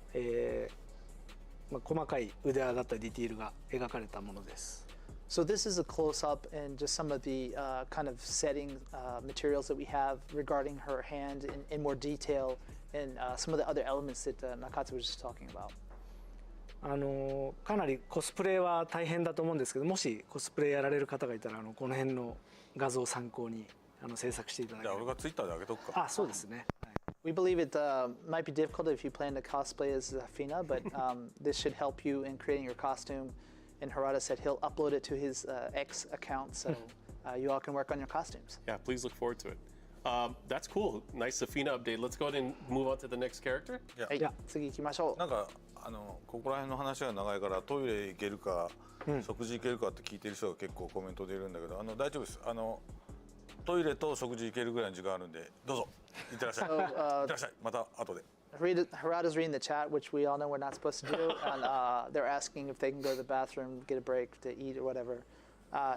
細かい腕輪だったりディティールが描かれたものです。So this is a close-up and just some of the kind of setting materials that we have regarding her hand in more detail and some of the other elements that Nakatsu was just talking about. かなりコスプレは大変だと思うんですけど、もしコスプレやられる方がいたらこの辺の画像を参考に制作していただければ。じゃあ俺がツイッターで上げとくか。あ、そうですね。We believe it might be difficult if you plan to cosplay as Fina, but this should help you in creating your costume. And Harada said he'll upload it to his X account, so you all can work on your costumes. Yeah, please look forward to it. That's cool. Nice Safina update. Let's go ahead and move on to the next character. はい、次行きましょう。なんかここら辺の話が長いからトイレ行けるか、食事行けるかって聞いてる人が結構コメントでいるんだけど、大丈夫です。トイレと食事行けるぐらいの時間あるんで、どうぞ行ってらっしゃい。行ってらっしゃい。また後で。Harada's reading the chat, which we all know we're not supposed to do, and they're asking if they can go to the bathroom, get a break to eat or whatever.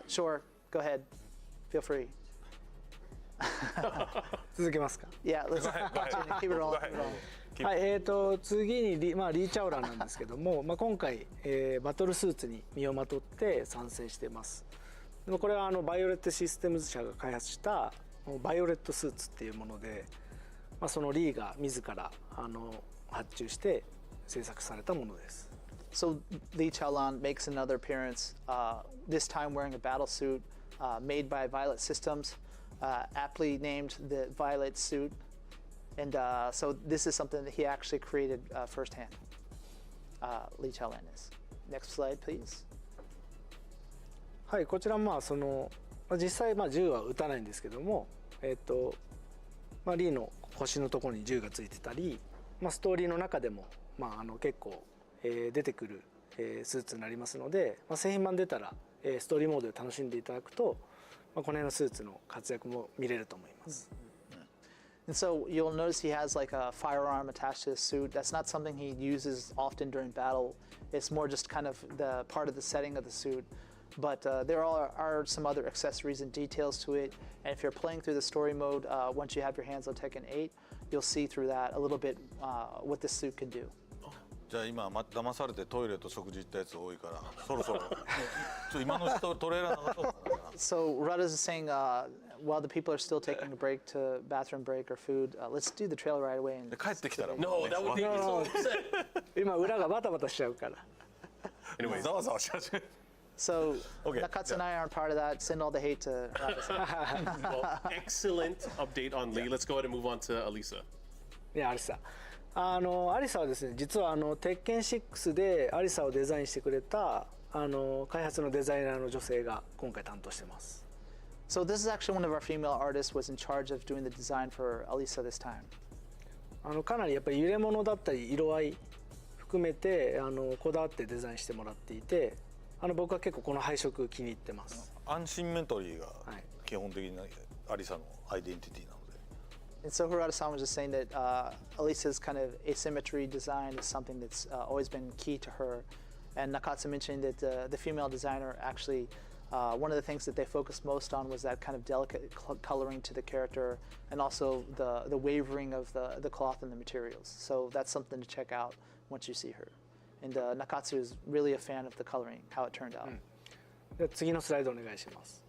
Sure, go ahead. Feel free. 続けますか。Yeah, let's keep it rolling. はい、次にリーチャオラなんですけども、今回、バトルスーツに身をまとって参戦しています。でもこれはバイオレットシステムズ社が開発したバイオレットスーツっていうもので、そのリーが自ら発注して制作されたものです。So Lee Chaolan makes another appearance, this time wearing a battle suit made by Violet Systems, aptly named the Violet suit. And so this is something that he actually created firsthand. Lee Chaolan is. Next slide, please. はい、こちら実際銃は撃たないんですけども、リーの腰のところに銃がついてたり、ストーリーの中でも結構出てくるスーツになりますので、製品版出たらストーリーモードで楽しんでいただくと、この辺のスーツの活躍も見れると思います。And so you'll notice he has like a firearm attached to his suit. That's not something he uses often during battle. It's more just kind of the part of the setting of the suit. But there are some other accessories and details to it. And if you're playing through the story mode, once you have your hands on Tekken 8, you'll see through that a little bit what this suit can do. じゃあ今騙されてトイレと食事行ったやつ多いから、そろそろ今の人トレーラーの。So Rada is saying while the people are still taking a break to bathroom break or food, let's do the trail right away. And 帰ってきたら。No, that would make me so upset. 今裏がバタバタしちゃうから。Anyway, ざわざわし始める。So Nakatsu and I aren't part of that. Send all the hate to Rada. Well, excellent update on Lee. Let's go ahead and move on to Alisa. いや、アリサ。アリサはですね、実は鉄拳6でアリサをデザインしてくれた開発のデザイナーの女性が今回担当してます。So this is actually one of our female artists was in charge of doing the design for Alisa this time. かなりやっぱり揺れ物だったり色合い含めてこだわってデザインしてもらっていて、僕は結構この配色気に入ってます。アンシンメトリーが基本的なアリサのアイデンティティなので。And so Harada-san was just saying that Alisa's kind of asymmetry design is something that's always been key to her. And Nakatsu mentioned that the female designer actually, one of the things that they focused most on was that kind of delicate coloring to the character and also the wavering of the cloth and the materials. So that's something to check out once you see her. And Nakatsu is really a fan of the coloring, how it turned out. 次のスライドお願いします。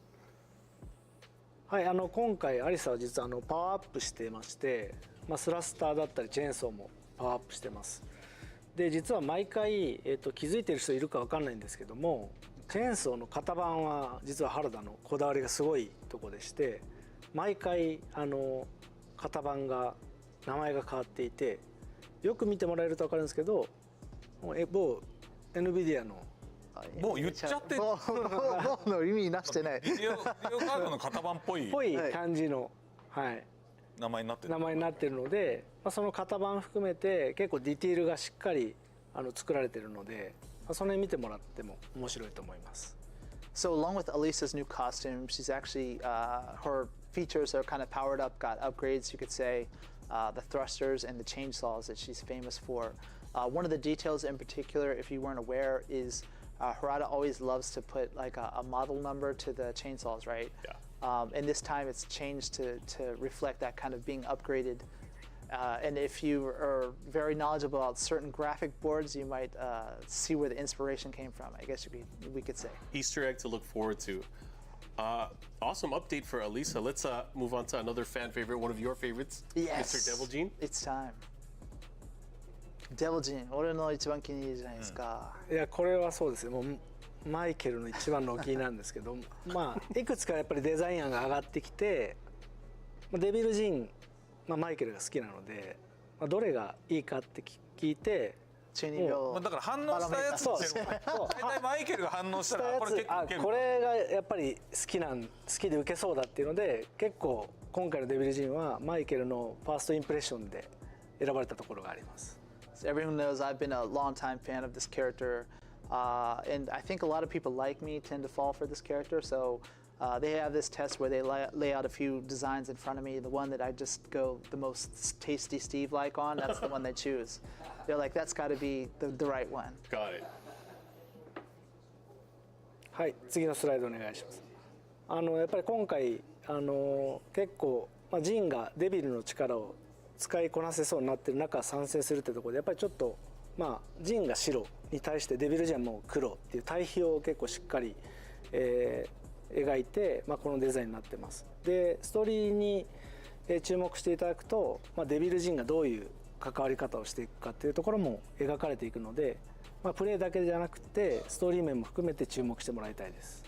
はい、今回アリサは実はパワーアップしてまして、スラスターだったりチェーンソーもパワーアップしてます。で実は毎回、気づいてる人いるかわかんないんですけども、チェーンソーの型番は実は原田のこだわりがすごいとこでして、毎回型番が名前が変わっていて、よく見てもらえるとわかるんですけど、某 NVIDIA のもう言っちゃってもうの意味なしてない。ビデオカードの型番っぽい感じの、はい、名前になってるので、その型番含めて結構ディティールがしっかり作られてるので、その辺見てもらっても面白いと思います。So along with Alisa's new costume, she's actually her features are kind of powered up, got upgrades, you could say, the thrusters and the chainsaws that she's famous for. One of the details in particular, if you weren't aware, is Harada always loves to put like a model number to the chainsaws, right? Yeah. And this time it's changed to reflect that kind of being upgraded. And if you are very knowledgeable about certain graphic boards, you might see where the inspiration came from, I guess we could say. Easter egg to look forward to. Awesome update for Elisa. Let's move on to another fan favorite, one of your favorites, Yes. Mr. Devil Gene. It's time. Devil Gene, 俺の一番気に入りじゃないですか。いやこれはそうですね。もうマイケルの一番のお気に入りなんですけど、まあいくつかやっぱりデザイン案が上がってきて、デビルジーン、マイケルが好きなので、どれがいいかって聞いて。だから反応したやつっていうの大体マイケルが反応したらこれ結構これがやっぱり好きで受けそうだっていうので結構今回のデビルジーンはマイケルのファーストインプレッションで選ばれたところがあります。So everyone knows I've been a long-time fan of this character, and I think a lot of people like me tend to fall for this character. So they have this test where they lay out a few designs in front of me. The one that I just go the most tasty Steve-like on, that's the one they choose. They're like, that's got to be the right one. Got it. はい、次のスライドお願いします。やっぱり今回結構、ジンがデビルの力を使いこなせそうになってる中参戦するってところでやっぱりちょっとジンが白に対してデビルジャンも黒っていう対比を結構しっかり、描いて、このデザインになってます。でストーリーに注目していただくと、デビルジンがどういう関わり方をしていくかっていうところも描かれていくので、プレイだけじゃなくてストーリー面も含めて注目してもらいたいです。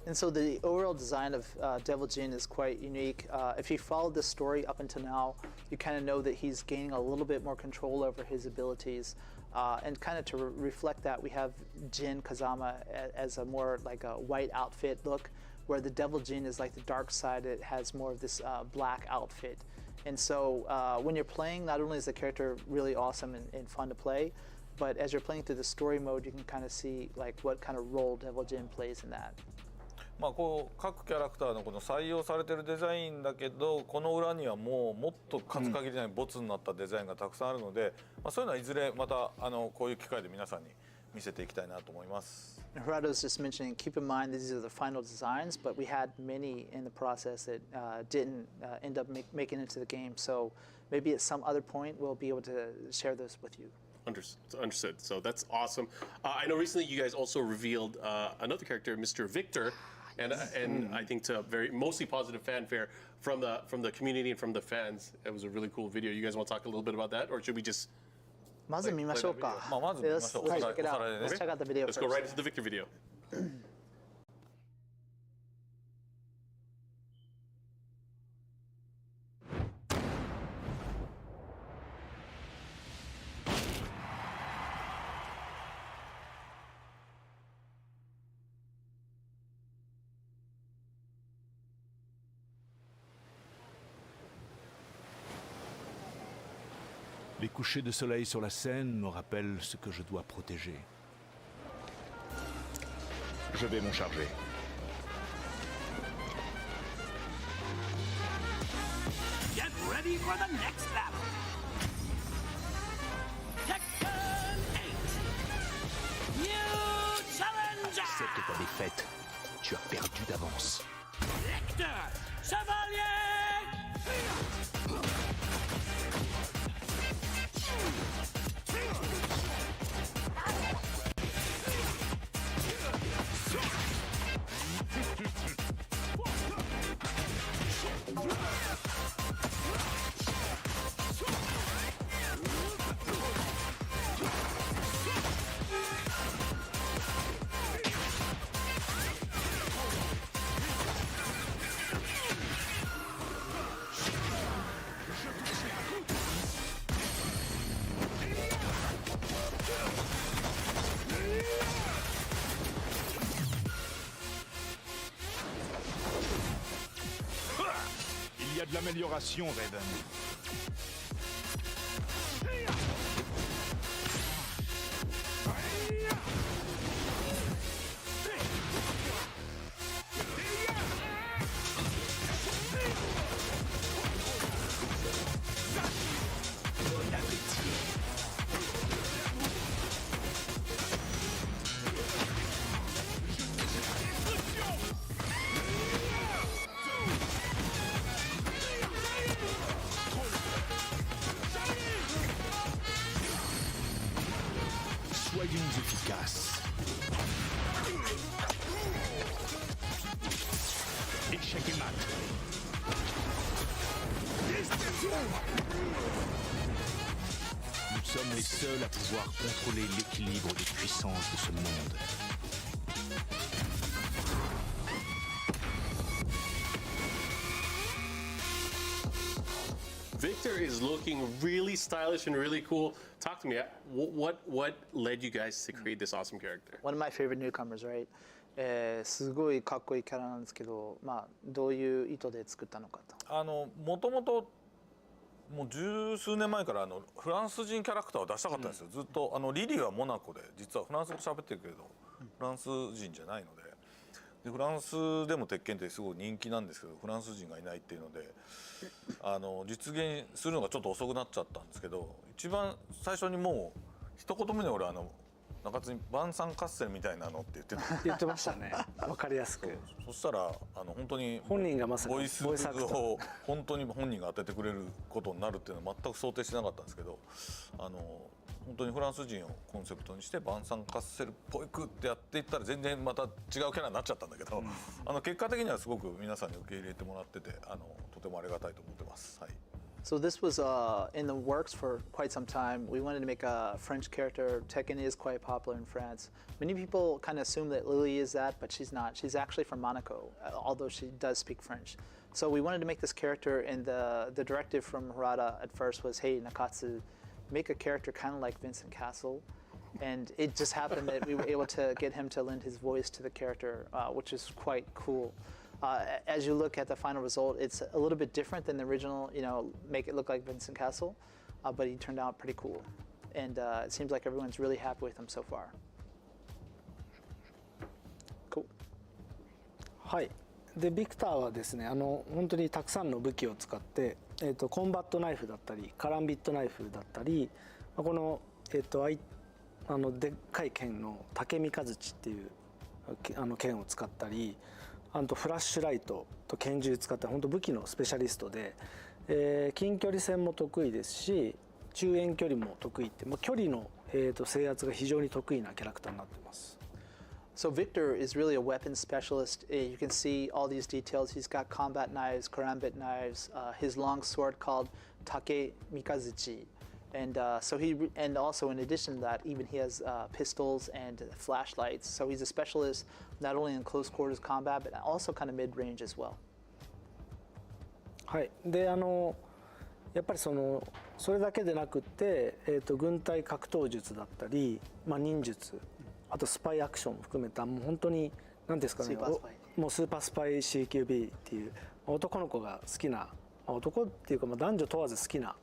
And so the overall design of Devil Jin is quite unique. If you followed this story up until now, you kind of know that he's gaining a little bit more control over his abilities. And kind of to reflect that, we have Jin Kazama as a more like a white outfit look, where the Devil Jin is like the dark side. It has more of this black outfit. And so when you're playing, not only is the character really awesome and fun to play, but as you're playing through the story mode, you can kind of see like what kind of role Devil Jin plays in that. こう各キャラクターのこの採用されてるデザインだけどこの裏にはもっと数限りないボツになったデザインがたくさんあるので、そういうのはいずれまたこういう機会で皆さんに見せていきたいなと思います。Gerardo was just mentioning, keep in mind these are the final designs, but we had many in the process that didn't end up making it to the game. So maybe at some other point we'll be able to share those with you. Understood. So that's awesome. I know recently you guys also revealed another character, Mr. Victor. And I think to very mostly positive fanfare from the community and from the fans. It was a really cool video. You guys want to talk a little bit about that, or should we just? まず見ましょうか。Let's check it out. Let's check out the video Let's first. go right into the Victor video. Les couchers de soleil sur la Seine me rappellent ce que je dois protéger. Je vais m'en charger. Get ready for the next battle. Tekken 8. New challenger. Accepte ta défaite. Tu as perdu d'avance. Victor Chevalier. Il y a de l'amélioration, Raiden. Soyons efficaces. Échec et mat. Nous sommes les seuls à pouvoir contrôler l'équilibre des puissances de ce monde. Victor is looking really stylish and really cool. Talk to me. What led you guys to create this awesome character? One of my favorite newcomers, right? すごいかっこいいキャラなんですけど、まあどういう意図で作ったのかと。もともともう十数年前からフランス人キャラクターを出したかったんですよ。ずっとリリーはモナコで実はフランス語喋ってるけれど、フランス人じゃないので、フランスでも鉄拳ってすごい人気なんですけど、フランス人がいないっていうので、実現するのがちょっと遅くなっちゃったんですけど、一番最初にもう一言目で俺中津に晩餐合戦みたいなのって言ってましたね。わかりやすく。そしたら本当に本人がまさにボイスを本当に本人が当ててくれることになるっていうのは全く想定してなかったんですけど、本当にフランス人をコンセプトにして晩餐カッセルっぽくってやっていったら全然また違うキャラになっちゃったんだけど、結果的にはすごく皆さんに受け入れてもらっててとてもありがたいと思ってます。はい。So this was in the works for quite some time. We wanted to make a French character. Tekken is quite popular in France. Many people kind of assume that Lily is that, but she's not. She's actually from Monaco, although she does speak French. So we wanted to make this character, and the directive from Harada at first was, hey, Nakatsu, make a character kind of like Vincent Castle. And it just happened that we were able to get him to lend his voice to the character, which is quite cool. As you look at the final result, it's a little bit different than the original, make it look like Vincent Castle, but he turned out pretty cool. And it seems like everyone's really happy with him so far. Cool. はい。で、ビクターはですね、本当にたくさんの武器を使って、コンバットナイフだったり、カランビットナイフだったり、この、でっかい剣の竹三日槌っていう剣を使ったり、あとフラッシュライトと拳銃使って本当武器のスペシャリストで、近距離戦も得意ですし中遠距離も得意って、距離の、制圧が非常に得意なキャラクターになっています。So Victor is really a weapons specialist. You can see all these details. He's got combat knives, karambit knives, his long sword called Take Mikazuchi. And and also in addition to that, even he has pistols and flashlights. So he's a specialist not only in close quarters combat, but also kind of mid-range as well. はい。で、やっぱりそれだけでなくて、軍隊格闘術だったり、忍術、あとスパイアクションも含めたもう本当に何ですかね、もうスーパースパイ CQB っていう男の子が好きな、男っていうか男女問わず好きな。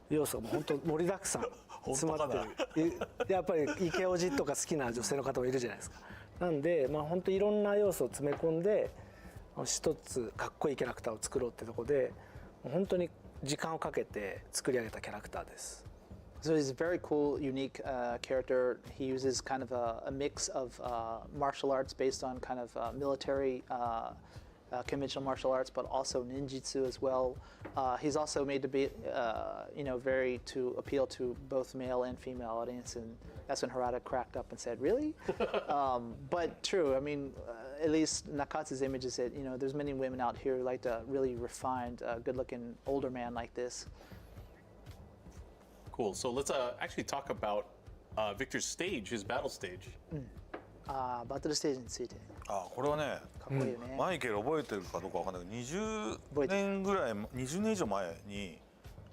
要素がもう本当盛りだくさん詰まってる。やっぱりイケオジとか好きな女性の方もいるじゃないですか。なんで本当いろんな要素を詰め込んで一つかっこいいキャラクターを作ろうってとこで本当に時間をかけて作り上げたキャラクターです。So he's a very cool, unique character. He uses kind of a mix of martial arts based on kind of military conventional martial arts, but also ninjutsu as well. He's also made to be, very to appeal to both male and female audience, and that's when Harada cracked up and said, "Really?" But true. I mean, at least Nakatsu's image is that there's many women out here who like to really refined, good-looking older man like this. Cool. So let's actually talk about Victor's stage, his battle stage. バトルステージについて。これはね、マイケル覚えてるかどうかわかんないけど、20年ぐらい、20年以上前に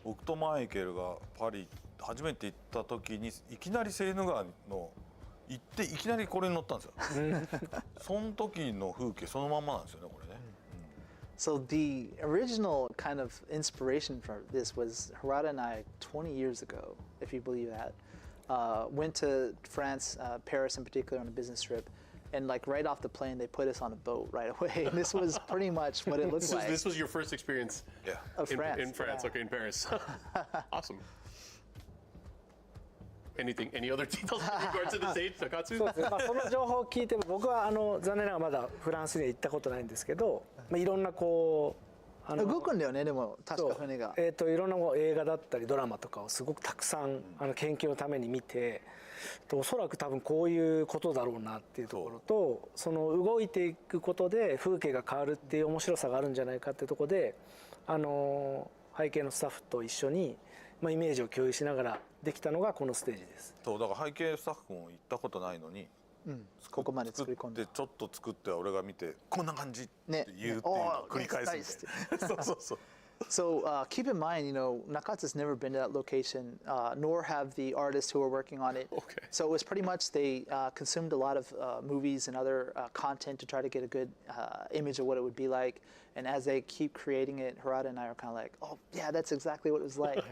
僕とマイケルがパリ初めて行った時にいきなりセーヌ川の行っていきなりこれに乗ったんですよ。その時の風景そのまんまなんですよね、これね。So the original kind of inspiration for this was Harada and I 20 years ago, if you believe that. Went to France, Paris in particular, on a business trip, and right off the plane, they put us on a boat right away. And this was pretty much what it looked like. This was your first experience of France. In France, okay, in Paris. Awesome. Any other details in regards to the stage, Nakatsu? そうですね。その情報を聞いても僕は残念ながらまだフランスには行ったことないんですけど、いろんな動くんだよねでも確か船が。いろんな映画だったりドラマとかをすごくたくさん研究のために見て、おそらく多分こういうことだろうなっていうところと、その動いていくことで風景が変わるっていう面白さがあるんじゃないかっていうところで、背景のスタッフと一緒に、イメージを共有しながらできたのがこのステージです。そうだから背景スタッフも行ったことないのに、ここまで作り込んでちょっと作って俺が見てこんな感じって言うっていうのを繰り返すみたいな。そうそうそう。So keep in mind, Nakatsu's never been to that location, nor have the artists who are working on it. Okay. So it was pretty much they consumed a lot of movies and other content to try to get a good image of what it would be like. And as they keep creating it, Harada and I are kind of like, oh yeah, that's exactly what it was like.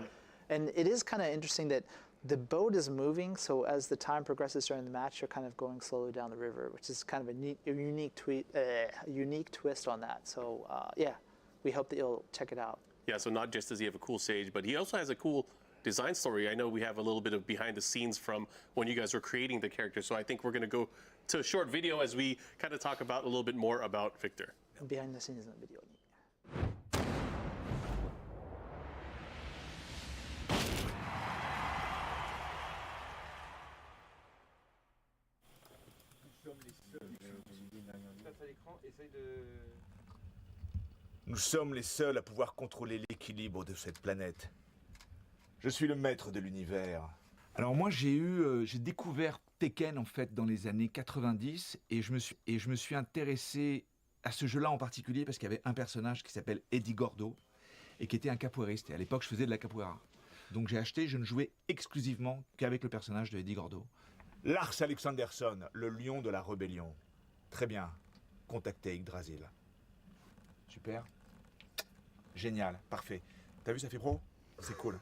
And it is kind of interesting that the boat is moving, so as the time progresses during the match, you're kind of going slowly down the river, which is kind of a unique twist on that. So yeah. We hope that you'll check it out. Yeah, so not just does he have a cool stage, but he also has a cool design story. I know we have a little bit of behind the scenes from when you guys were creating the character, so I think we're going to go to a short video as we kind of talk about a little bit more about Victor. Behind the scenes のビデオに。Nous sommes les seuls à pouvoir contrôler l'équilibre de cette planète. Je suis le maître de l'univers. Alors moi j'ai découvert Tekken en fait dans les années 90 et je me suis intéressé à ce jeu-là en particulier parce qu'il y avait un personnage qui s'appelle Eddie Gordo et qui était un capoeiriste. Et à l'époque je faisais de la capoeira. Donc j'ai acheté, je ne jouais exclusivement qu'avec le personnage de Eddie Gordo. Lars Alexandersson, le lion de la rébellion. Très bien. Contactez Yggdrasil. Super. Génial, parfait. T'as vu, ça fait pro? C'est cool.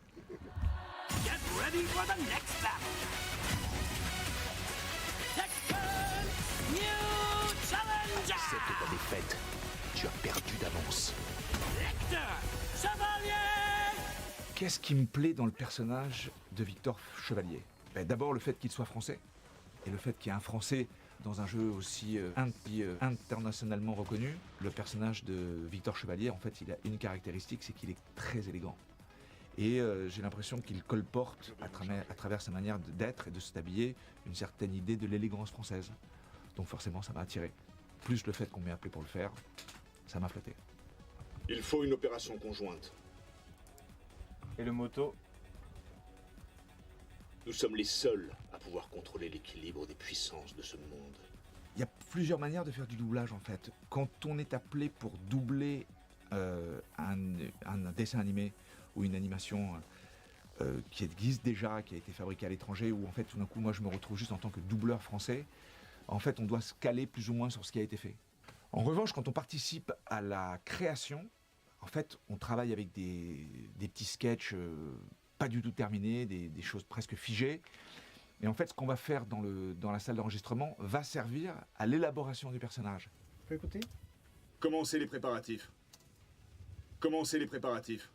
Get ready for the next battle. Tekken New Challenger. Accepte ta défaite. Tu as perdu d'avance. Victor Chevalier. Qu'est-ce qui me plaît dans le personnage de Victor Chevalier? D'abord le fait qu'il soit français et le fait qu'il y ait un français dans un jeu aussi internationalement reconnu. Le personnage de Victor Chevalier, en fait, il a une caractéristique, c'est qu'il est très élégant. Et j'ai l'impression qu'il colporte à travers sa manière d'être et de s'habiller une certaine idée de l'élégance française. Donc forcément, ça m'a attiré. Plus le fait qu'on m'ait appelé pour le faire, ça m'a flatté. Il faut une opération conjointe. Et le moto? Nous sommes les seuls à pouvoir contrôler l'équilibre des puissances de ce monde. Il y a plusieurs manières de faire du doublage en fait. Quand on est appelé pour doubler un dessin animé ou une animation qui existe déjà, qui a été fabriquée à l'étranger, où en fait tout d'un coup moi je me retrouve juste en tant que doubleur français, en fait on doit se caler plus ou moins sur ce qui a été fait. En revanche, quand on participe à la création, en fait on travaille avec des petits sketchs pas du tout terminés, des choses presque figées. Et en fait, ce qu'on va faire dans la salle d'enregistrement va servir à l'élaboration du personnage. Tu peux écouter? Commencez les préparatifs. Commencez les préparatifs.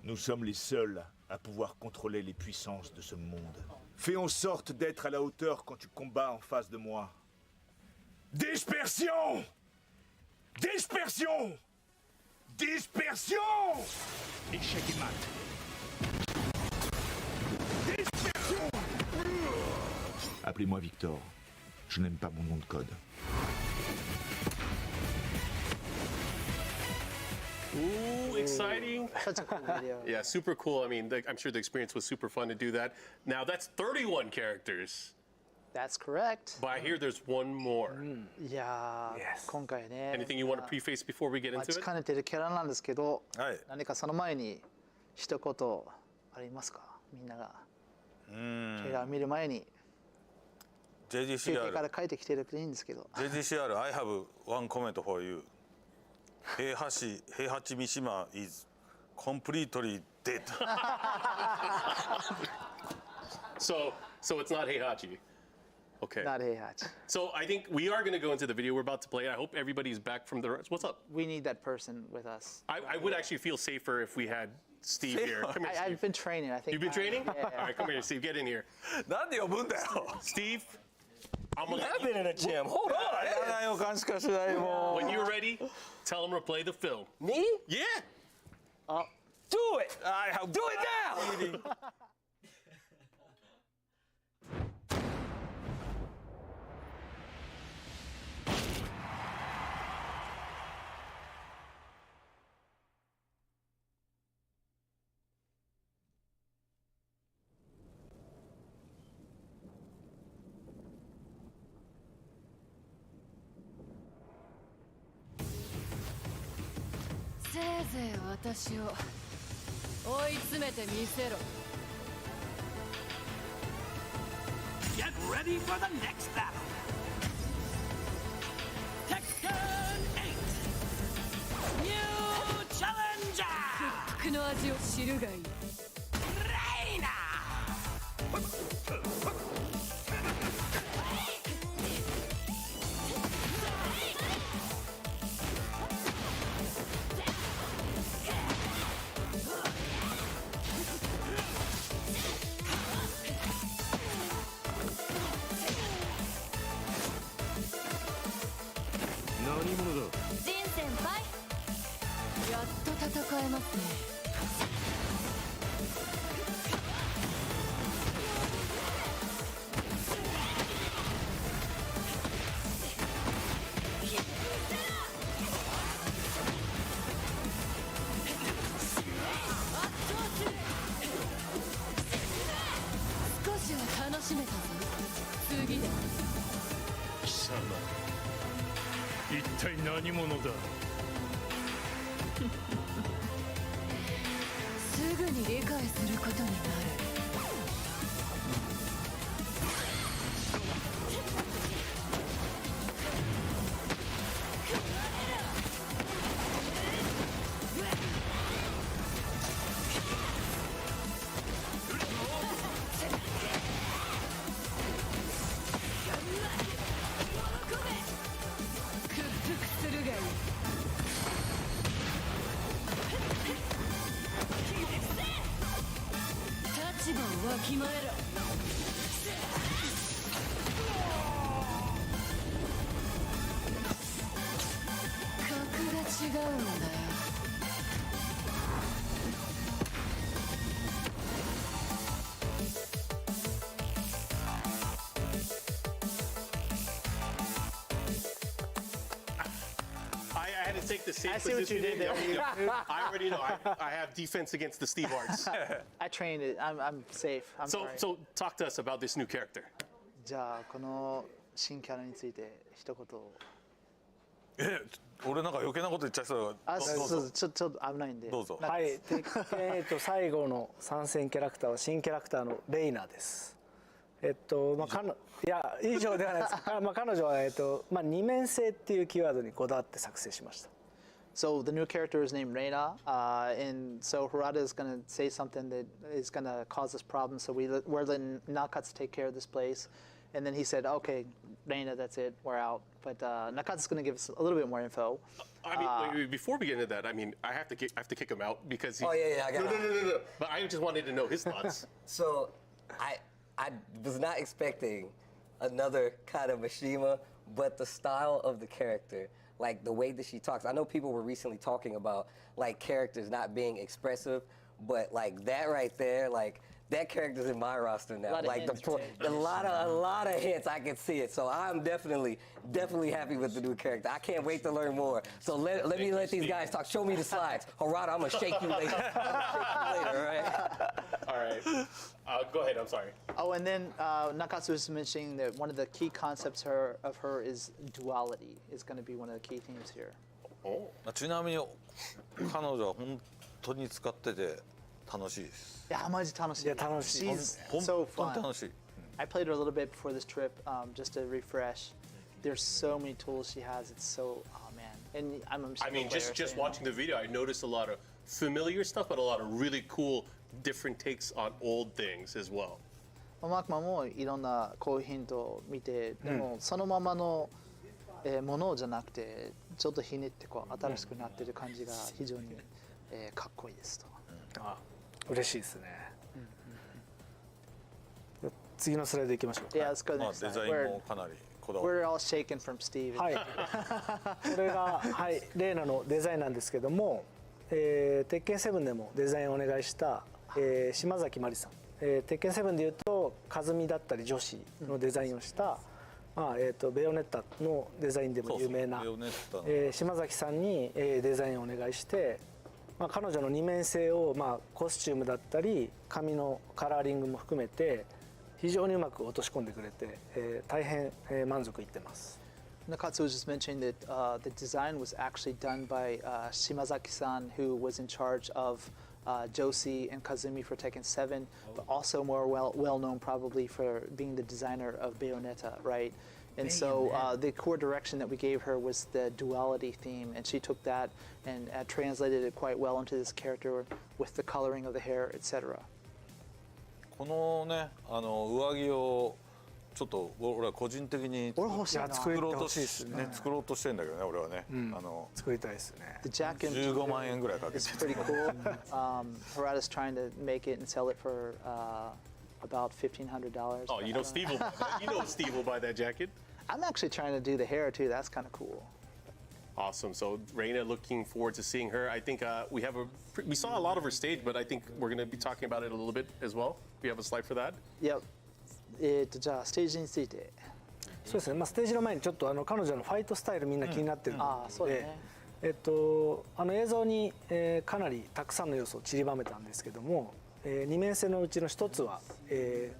Nous sommes les seuls à pouvoir contrôler les puissances de ce monde. Fais en sorte d'être à la hauteur quand tu combats en face de moi. Dispersion! Dispersion! Dispersion! Échec et mat. Appelez-moi Victor. Je n'aime pas mon nom de code. Ooh, exciting. Such a cool video. Yeah, super cool. I mean, I'm sure the experience was super fun to do that. Now, that's 31 characters. That's correct. But I hear there's one more. いやー、今回ね。 Anything you want to preface before we get into 待ち it? かねてるキャラなんですけど、はい。何かその前に一言ありますか？みんながキャラを見る前に。休憩から帰ってきてるといいんですけど。JGCR, I have one comment for you. Heihachi Mishima is completely dead. So it's not Heihachi. Okay. Not Heihachi. So I think we are going to go into the video we're about to play. I hope everybody's back from the rest. What's up? We need that person with us. I would actually feel safer if we had Steve here. Come here, Steve. I've been training. I think. You've been training? Yeah. All right, come here, Steve. Get in here. Steve, I'm gonna I've been in a gym. Hold on. やらない予感しかしないも When you're ready, tell him to play the film. Me? Yeah. Do it. Do it now. せいぜい私を追い詰めてみせろ。 Get ready for the next battle. Tekken 8. New challenger. 屈服の味を知るがいい。 Reina. ジン先輩、やっと戦えますね。 少しは楽しめたぞ。次だ。貴様一体何者だ。すぐに理解することになる。 屈服するがいい。 立場をわきまえろ。格が違うんだよ。 I had to take the same I see what you position. did there. I already know. I have defense against the Steve Arts. I trained it. I'm safe. I'm sorry. So talk to us about this new character. じゃあこの新キャラについて一言。俺なんか余計なこと言っちゃいそうだからどうぞちょっと危ないんで。どうぞはい、鉄拳最後の参戦キャラクターは新キャラクターのレイナです。いや以上ではないです。彼女は二面性っていうキーワードにこだわって作成しました。 So the new character is named Reina, and so Harada is going to say something that is going to cause us problems. So we're letting Nakatsu take care of this place, and then he said, "Okay, Reina, that's it, we're out." But Nakatsu is going to give us a little bit more info. I mean, wait, before we get into that, I mean, I have to kick him out because he. Oh, yeah, I got it. No. But I just wanted to know his thoughts. So, I was not expecting another kind of Mishima, but the style of the character, like the way that she talks. I know people were recently talking about like characters not being expressive, but like that right there, like that character's in my roster now. Like a lot of hints, I can see it. So I'm definitely happy with the new character. I can't wait to learn more. So let me let these guys talk. Show me the slides. Harada, I'm gonna shake you later. All right? All right. Go ahead. I'm sorry. Oh, and then Nakatsu was mentioning that one of the key concepts of her is duality is going to be one of the key themes here. ちなみに彼女は本当に使ってて楽しいです。いやマジ楽しい。いや楽しい。She's so fun. I played her a little bit before this trip just to refresh. There's so many tools she has. It's so man. And I mean, just watching the video, I noticed a lot of familiar stuff, but a lot of really cool, different takes on old things as well. マークマンもいろんなこういうヒントを見て、でもそのままのものじゃなくてちょっとひねってこう新しくなってる感じが非常にかっこいいですと。嬉しいですね。次のスライド行きましょう。Yeah, let's go まあ next デ slide. ザインもかなりこだわり We're all shaken from Steve. はい。これが、はい、レーナのデザインなんですけども、鉄拳7でもデザインをお願いした、島崎まりさん。鉄拳7でいうと和美だったり女子のデザインをした、まあベヨネッタのデザインでも有名な島崎さんに、デザインをお願いして、まあ、彼女の二面性を、まあ、コスチュームだったり髪のカラーリングも含めて非常にうまく落とし込んでくれて、大変、満足いってます。Nakatsu was just mentioning that the design was actually done by Shimazaki-san, who was in charge of Josie and Kazumi for Tekken 7, but also more well known probably for being the designer of Bayonetta, right? And so the core direction that we gave her was the duality theme, and she took that and translated it quite well into this character with the coloring of the hair, etc. このね上着をちょっと俺は個人的に作ろうとしてんだけどね俺はね、作りたいですね。The jacket 15万円ぐらいかけて It's pretty cool. Harada's trying to make it and sell it for about $1,500. Oh, you know Steve will buy that. You know Steve will buy that jacket. I'm actually trying to do the hair too. That's kind of cool. Awesome. So Reina, looking forward to seeing her. I think we saw a lot of her stage, but I think we're going to be talking about it a little bit as well. We have a slide for that. Yep. じゃあステージについて。そうですね。まあステージの前にちょっと彼女のファイトスタイルみんな気になってるので、そうね。映像に、かなりたくさんの要素を散りばめたんですけども、二面性のうちの一つは、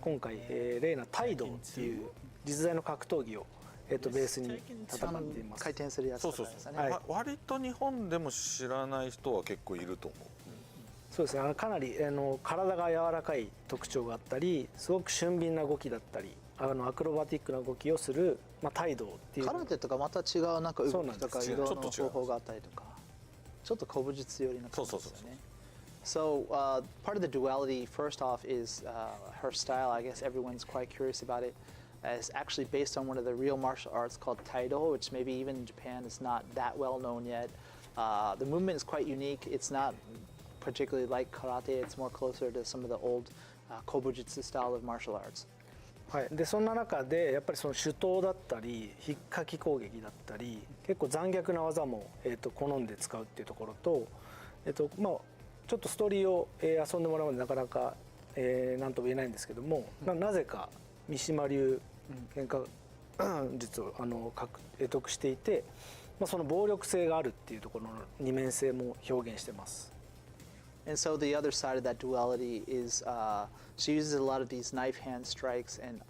今回、レイナタイドっていう実在の格闘技を、ベースに戦っています。回転するやつとかですね。はい、割と日本でも知らない人は結構いると思う。そうですね。かなり体が柔らかい特徴があったり、すごく俊敏な動きだったり、アクロバティックな動きをする、まあ、タイドっていう。空手とかまた違うなんか動きとか移動の方法があったりとか、ちょっと古武術寄りな感じですよね。So part of the duality, first off, is her style. I guess everyone's quite curious about it. It's actually based on one of the real martial arts called Taido, which maybe even in Japan is not that well known yet. The movement is quite unique. It's not particularly like karate. It's more closer to some of the old kobujutsu style of martial arts. はい、でそんな中でやっぱりその手刀だったり引っかき攻撃だったり結構残虐な技も、好んで使うっていうところと、まあ、ちょっとストーリーを、遊んでもらうのでなかなか、何とも言えないんですけども、なぜか三島流喧嘩術を得得していて、まあ、その暴力性があるっていうところの二面性も表現してます。And so the other side of that duality is she uses a lot of these knife hand strikes and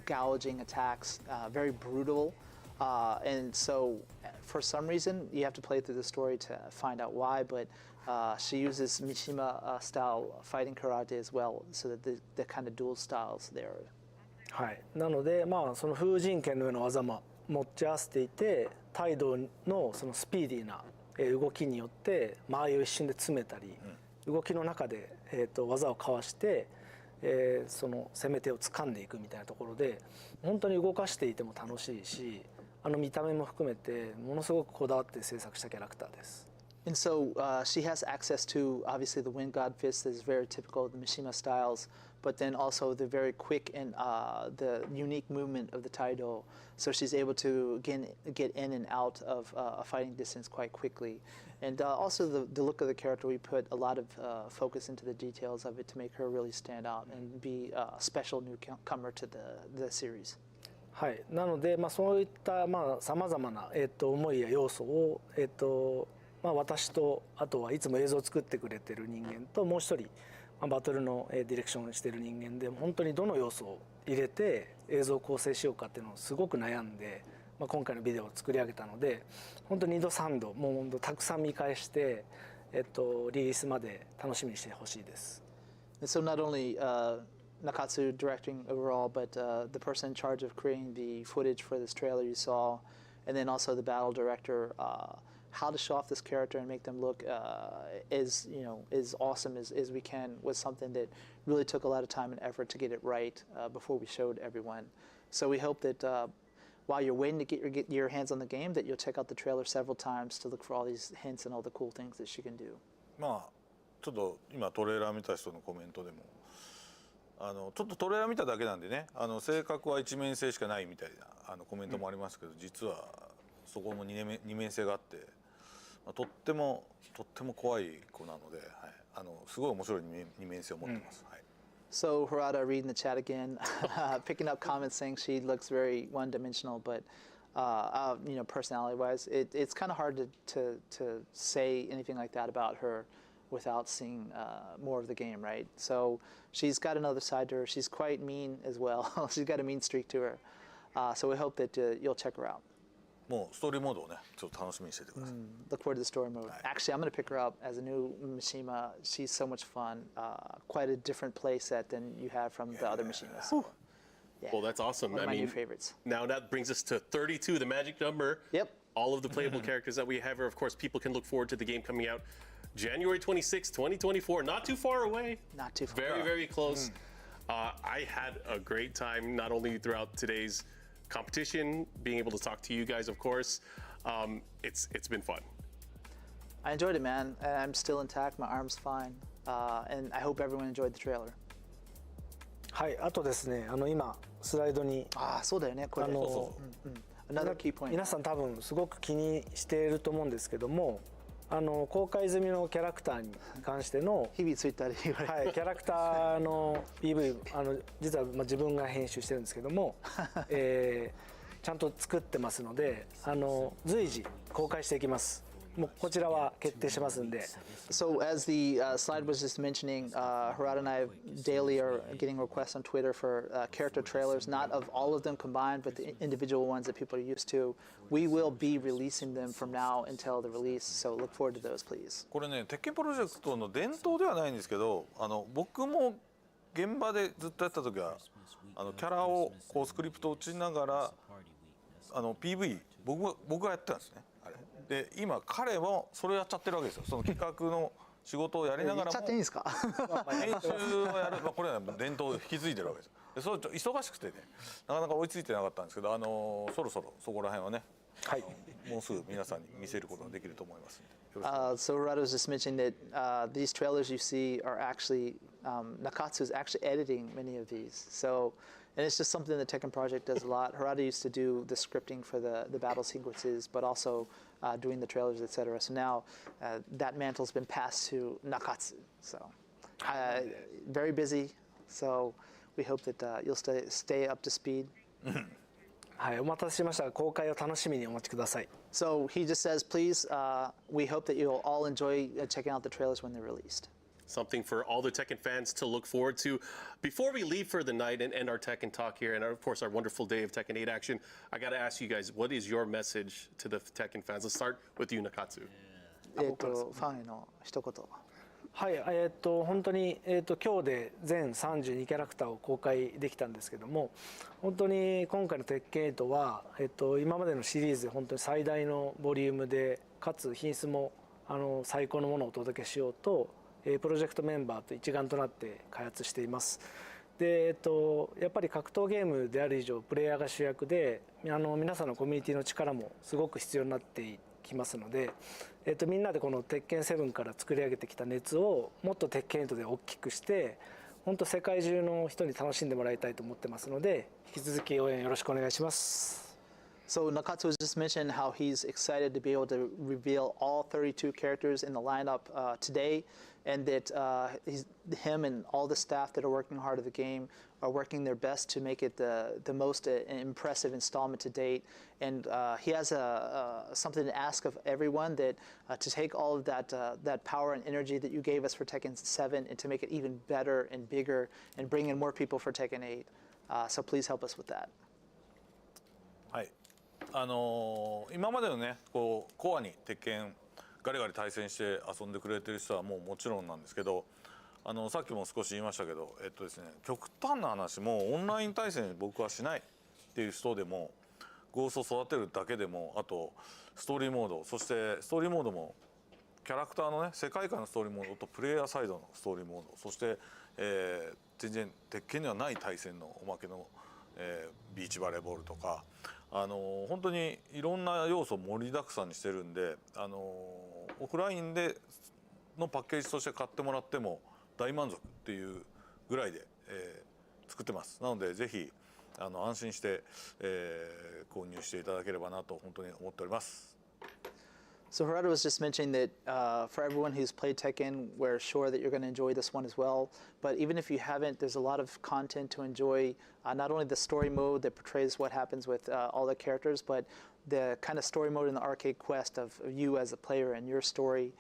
gouging attacks, very brutal. And so for some reason, you have to play through the story to find out why, but she uses Mishima style fighting karate as well, so that the kind of dual styles there. はい、なので、まあ、その風神剣のような技も持ち合わせていて、タイドのそのスピーディーな動きによって間合いを一瞬で詰めたり、動きの中で、技をかわして、その攻め手を掴んでいくみたいなところで本当に動かしていても楽しいし、見た目も含めてものすごくこだわって制作したキャラクターです。And so she has access to obviously the Wind God Fist that is very typical of the Mishima styles, but then also the very quick and the unique movement of the Taido. So she's able to get in and out of a fighting distance quite quickly. And also the look of the character, we put a lot of focus into the details of it to make her really stand out and be a special newcomer to the series. はい、なので、まあ、そういったさまざまな、思いや要素を、まあ、私とあとはいつも映像を作ってくれてる人間ともう一人、バトルのディレクションをしている人間で本当にどの要素を入れて映像を構成しようかっていうのをすごく悩んで、まあ、今回のビデオを作り上げたので本当に2度3度もう本当たくさん見返して、リリースまで楽しみにしてほしいです。And so not only Nakatsu directing overall, but the person in charge of creating the footage for this trailer you saw, and then also the battle director, how to show off this character and make them look as awesome as we can was something that really took a lot of time and effort to get it right before we showed everyone. So we hope that while you're waiting to get your hands on the game, that you'll check out the trailer several times to look for all these hints and all the cool things that she can do. まあちょっと今トレーラー見た人のコメントでもちょっとトレーラー見ただけなんでね、性格は一面性しかないみたいなコメントもありますけど、実はそこも二面性があって、とっても怖い子なので、はい、すごい面白い二面性を持ってます。はい。So Harada reading the chat again, picking up comments saying she looks very one-dimensional, but you know, personality-wise, it's kind of hard to say anything like that about her without seeing more of the game, right? So she's got another side to her. She's quite mean as well. She's got a mean streak to her. So we hope that you'll check her out. もうストーリーモードをね、ちょっと楽しみにしててください。Look forward to the story mode. Actually, I'm going to pick her up as a new Mishima. She's so much fun. Quite a different play set than you have from the other Mishimas. So, yeah. Well, that's awesome. One of I my mean, new favorites. Now that brings us to 32, the magic number. Yep. All of the playable characters that we have here. Of course, people can look forward to the game coming out January 26, 2024. Not too far away. Not too far. Very, very close. I had a great time, not only throughout today's competition, being able to talk to you guys, of course. It's been fun. I enjoyed it, man. I'm still intact. My arm's fine. And I hope everyone enjoyed the trailer. はい、あとですね、今スライドにそうだよね、これ。Another key point. 皆さん多分すごく気にしていると思うんですけども、公開済みのキャラクターに関しての日々ツイッターで言われて、はい、キャラクターの PV 実は自分が編集してるんですけども、ちゃんと作ってますので、随時公開していきます。もうこちらは決定してますんで。So as the slide was just mentioning, Harada and I daily are getting requests on Twitter for character trailers, not of all of them combined, but the individual ones that people are used to. We will be releasing them from now until the release, so look forward to those, please. これね、鉄拳プロジェクトの伝統ではないんですけど、僕も現場でずっとやった時は、キャラをこうスクリプトを打ちながら、PV 僕がやってたんですね。で今彼もそれをやっちゃってるわけですよ。その企画の仕事をやりながらも言っちゃっていいんですか？編集をやる、これは伝統を引き継いでるわけですよ。でそれ忙しくてね、なかなか追いついてなかったんですけど、そろそろそこら辺はね、はい、もうすぐ皆さんに見せることができると思いますので。So Harada was just mentioning that these trailers you see are actually Nakatsu is actually editing many of these. So. And it's just something the Tekken project does a lot. Harada used to do the scripting for the battle sequences, but also doing the trailers, etc. So now that mantle's been passed to Nakatsu. So very busy. So we hope that you'll stay up to speed. はい、お待たせしました。公開を楽しみにお待ちください。So he just says, please, we hope that you'll all enjoy checking out the trailers when they're released. Something for all the Tekken fans to look forward to. Before we leave for the night and end our Tekken talk here, and of course our wonderful day of Tekken 8 action, I got to ask you guys, what is your message to the Tekken fans? Let's start with you, Nakatsu. ファンへの一言。はい、本当に、今日で全32キャラクターを公開できたんですけども、本当に今回の鉄拳8は、今までのシリーズで本当に最大のボリュームで、かつ品質も最高のものをお届けしようと、プロジェクトメンバーと一丸となって開発しています。で、やっぱり格闘ゲームである以上プレイヤーが主役で、皆さんのコミュニティの力もすごく必要になってきますので、みんなでこの鉄拳7から作り上げてきた熱をもっと鉄拳8で大きくして、本当世界中の人に楽しんでもらいたいと思ってますので、引き続き応援よろしくお願いします。So Nakatsu has just mentioned how he's excited to be able to reveal all 32 characters in the lineup today, and that him and all the staff that are working hard at the game are working their best to make it the most impressive installment to date. And he has something to ask of everyone, that to take all of that power and energy that you gave us for Tekken 7 and to make it even better and bigger and bring in more people for Tekken 8. So please help us with that. はい。今までのね、こうコアに鉄拳ガリガリ対戦して遊んでくれてる人はもちろんなんですけど、さっきも少し言いましたけど、ですね、極端な話、もうオンライン対戦僕はしないっていう人でも、ゴーストを育てるだけでも、あとストーリーモード、そしてストーリーモードもキャラクターのね、世界観のストーリーモードとプレイヤーサイドのストーリーモード、そして、全然鉄拳にはない対戦のおまけの、ビーチバレーボールとか、本当にいろんな要素を盛りだくさんにしてるんで、オフラインでのパッケージとして買ってもらっても大満足っていうぐらいで、作ってます。なのでぜひ安心して、購入していただければなと本当に思っております。So Harada was just mentioning that for everyone who's played Tekken, we're sure that you're going to enjoy this one as well. But even if you haven't, there's a lot of content to enjoy. Not only the story mode that portrays what happens with all the characters, but the kind of story mode in the arcade quest of you as a player and your story.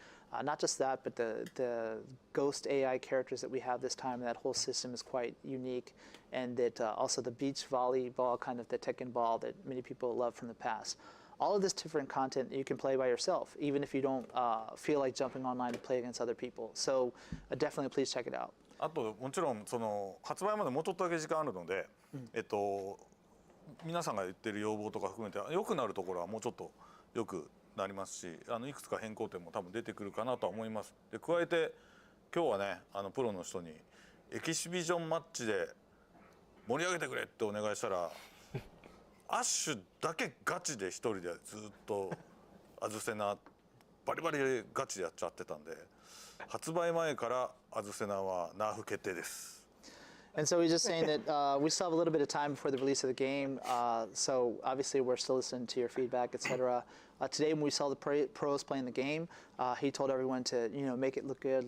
Not just that, but the ghost AI characters that we have this time. That whole system is quite unique, and that also the beach volleyball, kind of the Tekken ball that many people love from the past. All of this different content you can play by yourself, even if you don't feel like jumping online to play against other people. So definitely please check it out. あともちろんその発売までもうちょっとだけ時間あるので、皆さんが言ってる要望とか含めて良くなるところはもうちょっと良くなりますし、いくつか変更点も多分出てくるかなとは思います。で加えて今日はねプロの人にエキシビジョンマッチで盛り上げてくれってお願いしたら。アッシュだけガチで一人でずっとアズセナバリバリガチでやっちゃってたんで発売前からアズセナはナーフ決定です。And so he's just saying that we still have a little bit of time before the release of the game. So obviously we're still listening to your feedback, etc. Today when we saw the pros playing the game, he told everyone to make it look good,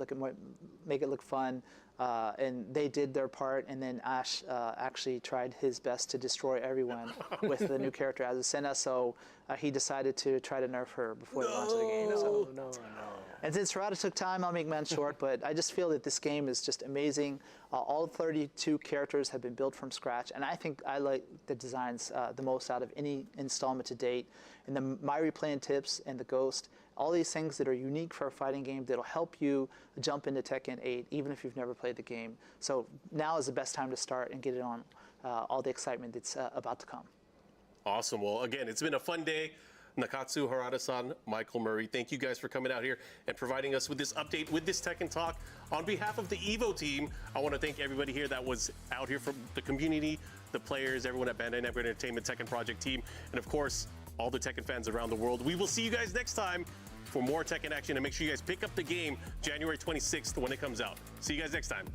make it look fun. And they did their part, and then Ash actually tried his best to destroy everyone with the new character Azucena, so he decided to try to nerf her before the launch of the game. So. No. And since Harada took time, I'll make mine short, but I just feel that this game is just amazing. All 32 characters have been built from scratch, and I think I like the designs the most out of any installment to date. And the My Replaying tips and the Ghost, all these things that are unique for a fighting game that'll help you jump into Tekken 8, even if you've never played the game. So now is the best time to start and get it on all the excitement that's about to come. Awesome. Well, again, it's been a fun day. Nakatsu, Harada-san, Michael Murray, thank you guys for coming out here and providing us with this update, with this Tekken Talk. On behalf of the EVO team, I want to thank everybody here that was out here from the community, the players, everyone at Bandai Namco Entertainment Tekken Project team, and of course, all the Tekken fans around the world. We will see you guys next time for more Tekken action, and make sure you guys pick up the game January 26th when it comes out. See you guys next time.